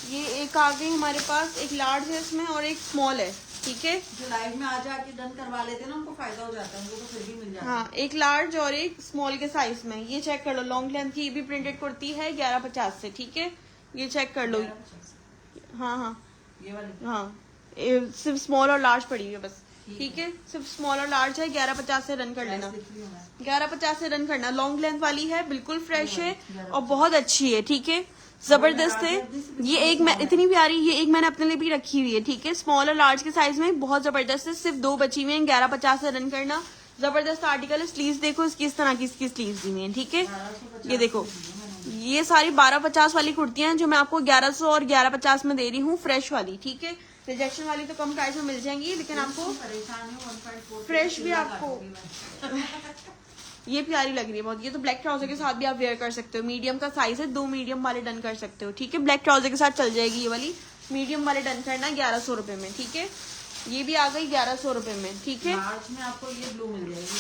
ये एक आ गई हमारे पास, एक लार्ज है इसमें और एक स्मॉल है, ठीक है। जो लाइव में आ जाके डन करवा लेते हैं ना, उनको फायदा हो जाता है, उनको तो फिर भी मिल जाता है। हाँ, एक लार्ज और एक स्मॉल के साइज में। ये चेक कर लो, लॉन्ग लेंथ की, ये भी प्रिंटेड कुर्ती है 1150 से, ठीक है। ये चेक कर लो, हाँ हाँ ये वाली, हाँ, सिर्फ स्मॉल और लार्ज पड़ी हुई है बस, ठीक है। सिर्फ स्मॉल और लार्ज है, 1150 से रन कर लेना, 1150 से रन करना। लॉन्ग लेंथ वाली है, बिल्कुल फ्रेश है और बहुत अच्छी है, ठीक है। जबरदस्त है। ये एक मैं इतनी प्यारी, ये एक मैंने अपने लिए भी रखी हुई है, ठीक है। स्मॉल और लार्ज के साइज में बहुत जबरदस्त है। सिर्फ 2 बची हुई है, 1150 से रन करना। जबरदस्त आर्टिकल है। स्लीव्स देखो इसकी, इस तरह की इसकी स्लीव्स दी हुई है, ठीक है। 1250 ये देखो, की दी है मैंने। ये सारी 1250 वाली कुर्तियां हैं जो मैं आपको 1100 और 1150 में दे रही हूँ, फ्रेश वाली, ठीक है। रिजेक्शन वाली तो कम प्राइस में मिल जाएंगी, लेकिन आपको परेशान हूँ 1.4 फ्रेश भी आपको ये प्यारी लग रही है बहुत। ये तो ब्लैक ट्राउजर के साथ भी आप वेयर कर सकते हो। मीडियम का साइज है, 2 मीडियम वाले डन कर सकते हो, ठीक है। ब्लैक ट्राउजर के साथ चल जाएगी ये वाली। मीडियम वाले डन करना 1100 रुपए में, ठीक है। ये भी आ गई 1100 रुपए में, ठीक है। मार्च में आपको ये ब्लू मिल जाएगी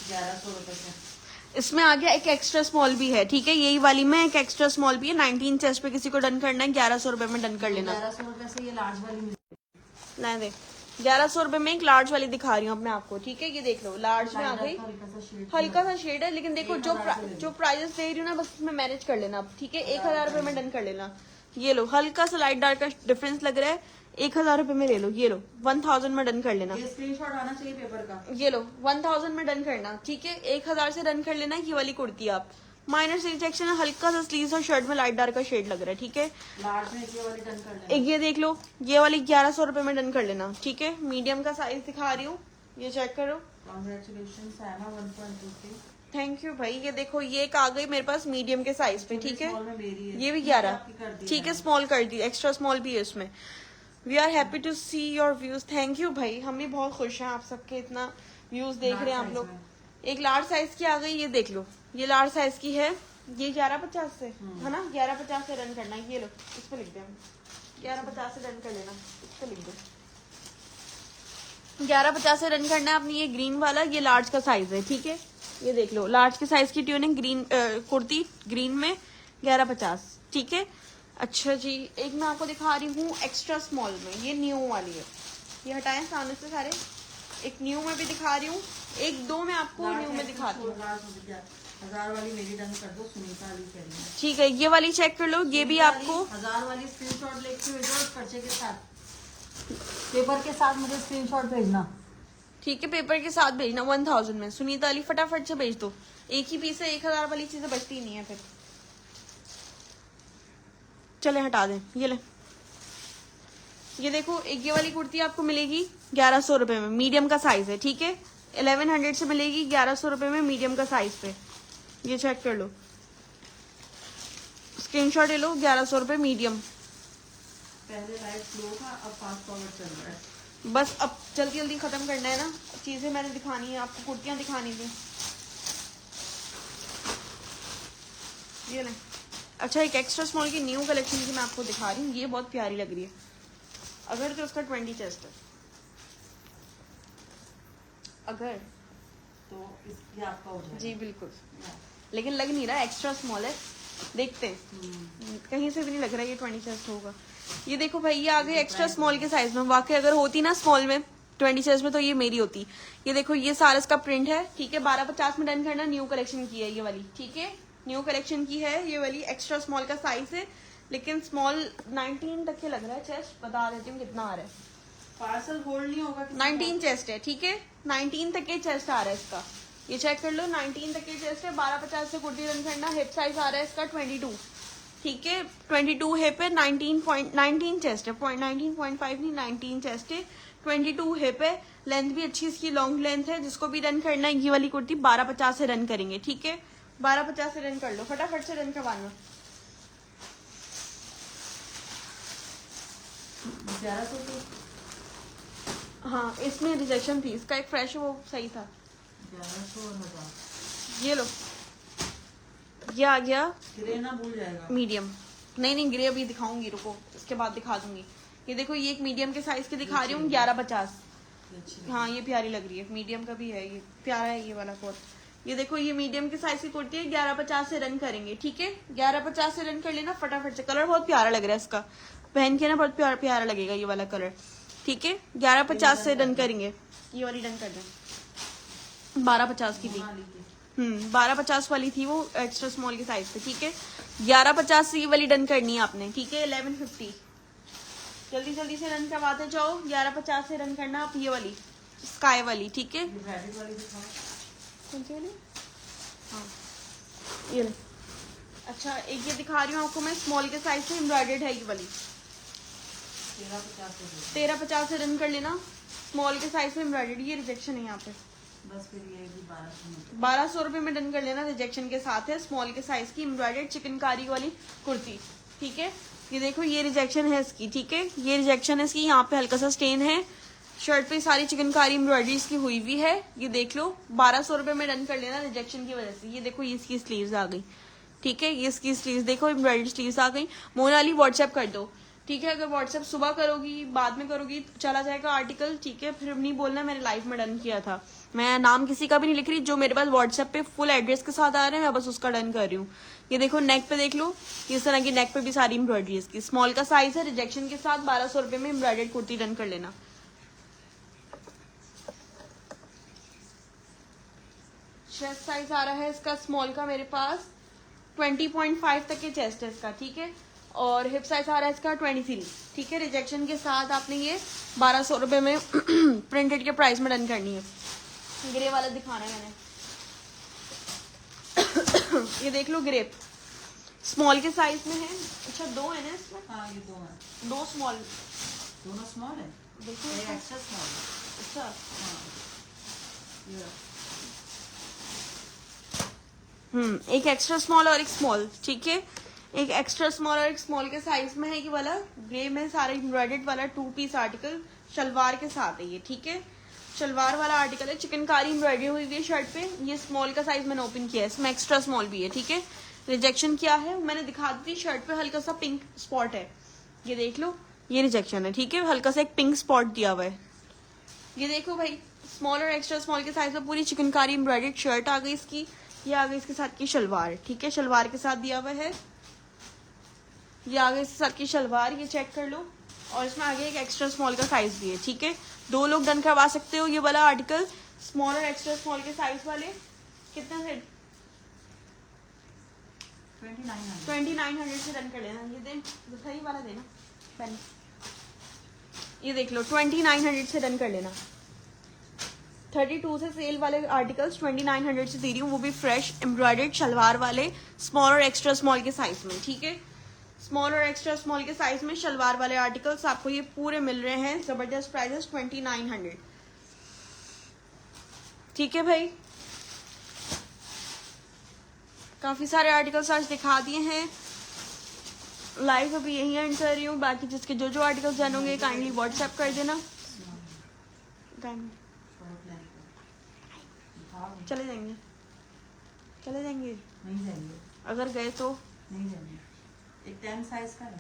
1100 रुपए से। इसमें आ गया एक एक्स्ट्रा स्मॉल भी है, ठीक है। यही वाली में एक एक्स्ट्रा स्मॉल भी है। 19 चेस्ट पे किसी को डन करना है, 1100 रुपए में डन कर लेना। 1100 रुपए से ये लार्ज वाली मिल जाएगी। नहीं दे 1100 रुपए में एक लार्ज वाली दिखा रही हूँ मैं आपको, ठीक है। ये देख लो, लार्ज में आ गई, हल्का सा शेड है, लेकिन देखो जो प्राइजेस दे रही हूँ ना, बस इसमें मैनेज कर लेना, ठीक है। 1000 रुपए में डन कर लेना। ये लो, हल्का सा लाइट डार्क का डिफरेंस लग रहा है, 1000 रुपए में ले लो। ये लो, 1000 में डन कर लेना। ये स्क्रीनशॉट आना चाहिए पेपर का। ये लो, 1000 में डन करना, ठीक है। 1000 से डन कर लेना ये वाली कुर्ती। आप माइनर रिजेक्शन है, हल्का सा स्लीव्स और शर्ट में लाइट डार्क का शेड लग रहा है, ठीक है। लार्ज में ये वाली डन कर लेना। एक ये देख लो, ये वाली 1100 रुपए में डन कर लेना, ठीक है। मीडियम का साइज दिखा रही हूँ, ये चेक करो। कांग्रेचुलेशन सायमा 1.2 थैंक यू भाई। ये देखो, ये एक आ गई मेरे पास मीडियम के साइज पे, ठीक है। स्मॉल में मेरी है। ये भी ठीक 11, आपकी कर दी ठीक है। मैंने। स्मॉल कर दी, एक्स्ट्रा स्मॉल भी है इसमें। We are happy to see your views. Thank you भाई, हम भी बहुत खुश हैं आप सबके इतना व्यूज देख रहे हैं आप Large लोग। size एक लार्ज साइज की आ गई, ये देख लो, ये लार्ज साइज की है। ये 1150 से है ना, 1150 से रन करना है। ये लो, इस पे लिख दे, 1150 से रन कर लेना, इस पे लिख दो। 1150 से रन करना है अपनी। ये ग्रीन वाला, ये लार्ज का साइज है, ठीक है। ये देख लो, लार्ज के साइज की ट्यूनिंग ग्रीन कुर्ती ग्रीन में 1150, ठीक है। अच्छा जी, एक मैं आपको दिखा रही हूँ एक्स्ट्रा स्मॉल में, ये न्यू वाली है। ये हटाएं सामने से सारे। एक न्यू में भी दिखा रही हूँ, एक दो मैं आपको न्यू में दिखा रही हूँ, 1000 वाली मेरी डन कर दो। सुनीता अली कह रही है। ठीक है। ये वाली चेक कर लो, ये भी आपको 1000 वाली स्क्रीनशॉट लेके भेजो पर्चे के साथ, पेपर के साथ मुझे स्क्रीनशॉट भेजना, ठीक है। पेपर के साथ भेजना 1000 में। सुनीता अली फटाफट से भेज दो, एक ही पीस है, 1000 वाली चीजें बचती नहीं है फिर। चले हटा दें, ये ले। ये देखो, एक ये वाली कुर्ती आपको मिलेगी 1100 रुपए में, मीडियम का साइज है, ठीक है। 1100 से मिलेगी 1100 रुपए में मीडियम का साइज पे। ये चेक कर लो, स्क्रीनशॉट ले लो। 1100 रुपए मीडियम। पहले लाइट स्लो था, अब फास्ट फॉरवर्ड चल रहा है। बस अब जल्दी जल्दी खत्म करना है ना, चीजें मैंने दिखानी है आपको, कुर्तियां दिखानी थी। ये नहीं। अच्छा, एक एक्स्ट्रा स्मॉल की न्यू कलेक्शन की मैं आपको दिखा रही हूँ, ये बहुत प्यारी लग रही है। अगर तो उसका 20 चेस्ट है, अगर तो ये आपका हो जाएगा। जी बिल्कुल, लेकिन लग नहीं रहा, एक्स्ट्रा स्मॉल है। देखते हैं, कहीं से भी नहीं लग रहा ये 20 चेस्ट होगा। ये देखो भाई, ये आ गई एक्स्ट्रा स्मॉल के साइज में। वाकई अगर होती ना स्मॉल में 20 चेस्ट में, तो ये मेरी होती। ये देखो, ये सारा इसका प्रिंट है, ठीक है। 1250 में डन करना। न्यू कलेक्शन की है ये वाली, ठीक है। न्यू कलेक्शन की है ये वाली, एक्स्ट्रा स्मॉल का साइज है, लेकिन स्मॉल 19 तक के लग रहा है चेस्ट। बता देती हूँ कितना आ रहा है। पार्सल होल्ड नहीं होगा किसी 19 चेस्ट है, ठीक है। 19 तक के चेस्ट आ रहा है इसका, ये चेक कर लो। 19 तक के चेस्ट है। 1250 से कुर्ती रन करना। हिप साइज आ रहा है इसका 22, ठीक है। 22 हिप है। 19 चेस्ट है, 19.5 नहीं, 19 चेस्ट है। 22 हिप है। लेंथ भी अच्छी इसकी, लॉन्ग लेंथ है। जिसको भी रन करना है, ये वाली कुर्ती 1250 से रन करेंगे, ठीक है। 1250 से रन कर लो, फटाफट से रन करवाना। 1100 की। हाँ, इसमें रिजेक्शन थी, इसका एक फ्रेश वो सही था। 1100 और 1000। ये लो, ये आ गया ग्रे ना भूल जाएगा। मीडियम। नहीं ग्रे अभी दिखाऊंगी, रुको, इसके बाद दिखा दूंगी। ये देखो, ये एक मीडियम के साइज की दिखा रही हूँ 1150। हाँ, ये प्यारी लग रही है, मीडियम का भी है, ये प्यारा है ये वाला कोट। ये देखो, ये मीडियम के साइज की कुर्ती है। 1150 से रन करेंगे, ठीक है। 1150 से रन कर लेना फटाफट से। कलर बहुत प्यारा लग रहा है इसका, पहन के ना बहुत प्यारा लगेगा ये वाला कलर, ठीक है। 1150 से रन करेंगे, ये वाली डन कर दें। 1250 की थी, 1250 वाली थी वो, एक्स्ट्रा स्मॉल के साइज पे, ठीक है। 1150 से ये वाली डन करनी है आपने, ठीक है। 1150 जल्दी जल्दी से रन करवाते जाओ। 1150 से रन करना आप, ये वाली स्काई वाली, ठीक है। कौन सी वाली? हाँ, ये ले। अच्छा, एक ये दिखा रही हूँ आपको मैं, स्मॉल के साइज से एम्ब्रॉयडर्ड है ये वाली। 1350 से रन कर लेना। स्मॉल के साइज में एम्ब्रॉयडर्ड, ये रिजेक्शन है यहाँ पे, बस फिर ये 1200 में 1200 में डन कर लेना। रिजेक्शन के साथ है, स्मॉल के साइज की एम्ब्रॉयडर्ड चिकनकारी वाली कुर्ती, ठीक है। ये देखो ये रिजेक्शन है इसकी, ठीक है, ये रिजेक्शन है इसकी, यहाँ पे हल्का सा स्टेन है। शर्ट पे सारी चिकनकारी एम्ब्रॉयडरी इसकी हुई हुई है, ये देख लो। 1200 में डन कर लेना रिजेक्शन की वजह से। ये देखो ये इसकी स्लीव्स आ गई, ठीक है, ये इसकी स्लीव्स देखो, एम्ब्रॉयडरी स्लीव्स आ गई। मोनाली व्हाट्सएप कर दो, ठीक है। अगर व्हाट्सएप सुबह करोगी, बाद में करोगी तो चला जाएगा आर्टिकल, ठीक है। फिर नहीं बोलना मैंने लाइव में डन किया था। मैं नाम किसी का भी नहीं लिख रही, जो मेरे पास व्हाट्सएप पे फुल एड्रेस के साथ आ रहे हैं मैं बस उसका डन कर रही हूँ। ये देखो नेक पे देख लो, इस तरह की नेक पे भी सारी एम्ब्रॉयडरी इसकी। स्मॉल का साइज है, रिजेक्शन के साथ 1200 में एम्ब्रॉयडर्ड कुर्ती डन कर लेना। चेस्ट साइज आ रहा है इसका स्मॉल का मेरे पास 20.5 तक के चेस्ट है इसका, ठीक है। और हिप साइज आ रहा है इसका 23, ठीक है। रिजेक्शन के साथ आपने ये 1200 में प्रिंटेड के प्राइस में डन करनी है। ग्रे वाला दिखाना है मैंने। ये देख लो ग्रे स्मॉल के साइज में है। अच्छा दो है ना इसमें? हाँ ये दो है, दो स्मॉल, दोनों स्मॉल है, देखो ये एक्स्ट्रा स्मॉल है। अच्छा हाँ ये एक एक्स्ट्रा स्मॉल और एक स्मॉल, ठीक है। एक एक्स्ट्रा स्मॉल और एक स्मॉल के साइज में है ये वाला ग्रे में सारा एम्ब्रॉयडर्ड वाला 2 पीस आर्टिकल शलवार के साथ है ये, ठीक है। शलवार वाला आर्टिकल है, चिकनकारी एम्ब्रॉयडरी हुई हुई है शर्ट पे। ये स्मॉल का साइज मैंने ओपन किया है, इसमें एक्स्ट्रा स्मॉल भी है, ठीक है। रिजेक्शन क्या है मैंने दिखा दी, शर्ट पे हल्का सा पिंक स्पॉट है, ये देख लो, ये रिजेक्शन है, ठीक है। हल्का सा एक पिंक स्पॉट दिया हुआ है। ये देखो भाई स्मॉल और एक्स्ट्रा स्मॉल के साइज में पूरी चिकनकारी एम्ब्रॉयडर्ड शर्ट आ गई इसकी। ये आ गई इसके साथ की शलवार, ठीक है, शलवार के साथ दिया हुआ है। ये आ गई इसके साथ की शलवार, ये चेक कर लो। और इसमें आगे एक एक्स्ट्रा स्मॉल का साइज भी है, ठीक है। 2 लोग डन करवा सकते हो ये वाला आर्टिकल, स्मॉल और एक्स्ट्रा स्मॉल के साइज वाले। कितना से 2900 से डन कर लेना। ये दे सही वाला देना पेन, ये देख लो 2900 से डन कर लेना। 32 से सेल वाले आर्टिकल्स 2900 से दे रही हूँ, वो भी फ्रेश एम्ब्रॉयडर्ड शलवार वाले स्मॉल और एक्स्ट्रा स्मॉल के साइज में, ठीक है। स्मॉल और एक्स्ट्रा स्मॉल के साइज में शलवार वाले आर्टिकल्स आपको ये पूरे मिल रहे हैं, जबरदस्त प्राइसेस 2900, ठीक है भाई। काफी सारे आर्टिकल्स आज दिखा दिए हैं, लाइव अभी यही एंड कर रही हूँ। बाकी जिसके जो आर्टिकल्स जानोगे काइंडली व्हाट्सएप कर देना। चले जाएंगे, चले जाएंगे, नहीं जाएंगे, अगर गए तो नहीं जाएंगे। एक 10 साइज का है।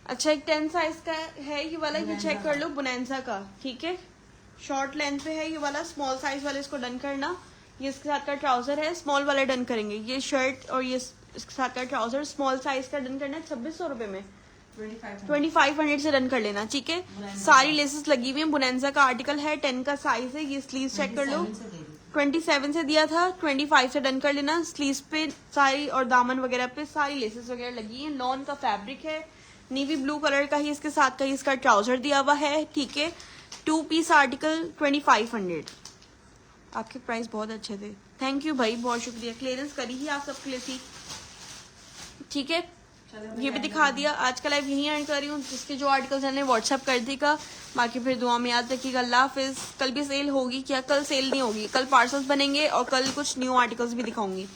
अच्छा एक 10 साइज का है ये वाला, ये चेक कर लो, बोनेंजा का, ठीक है। शॉर्ट लेंथ पे है ये वाला, स्मॉल साइज वाले इसको डन करना। ये इसके साथ का ट्राउजर है, स्मॉल वाले डन करेंगे। ये शर्ट और ये इसके साथ का ट्राउजर स्मॉल साइज का डन करना है 2600 में। 2500 से डन कर लेना, ठीक है। सारी लेसेस लगी हुई है, बोनेंजा का आर्टिकल है, 10 का साइज है। ये स्लीव चेक कर लो, 27 से दिया था, 25 से डन कर लेना। स्लीव्स पे सारी और दामन वगैरह पे सारी लेसेस वगैरह लगी हैं। लॉन का फैब्रिक है, नेवी ब्लू कलर का ही इसके साथ का ही इसका ट्राउजर दिया हुआ है, ठीक है। 2 पीस आर्टिकल 2500। आपके प्राइस बहुत अच्छे थे, थैंक यू भाई, बहुत शुक्रिया। क्लियरेंस करी ही आप सबके लिए थी, ठीक है। ये भी दिखा दिया। आज का लाइव यहीं एंड कर रही हूँ, जिसके जो आर्टिकल्स हैं व्हाट्सएप कर देगा। बाकी फिर दुआ में याद रखिएगा। अल्लाह हाफिज। कल भी सेल होगी क्या? कल सेल नहीं होगी, कल पार्सल्स बनेंगे और कल कुछ न्यू आर्टिकल्स भी दिखाऊंगी।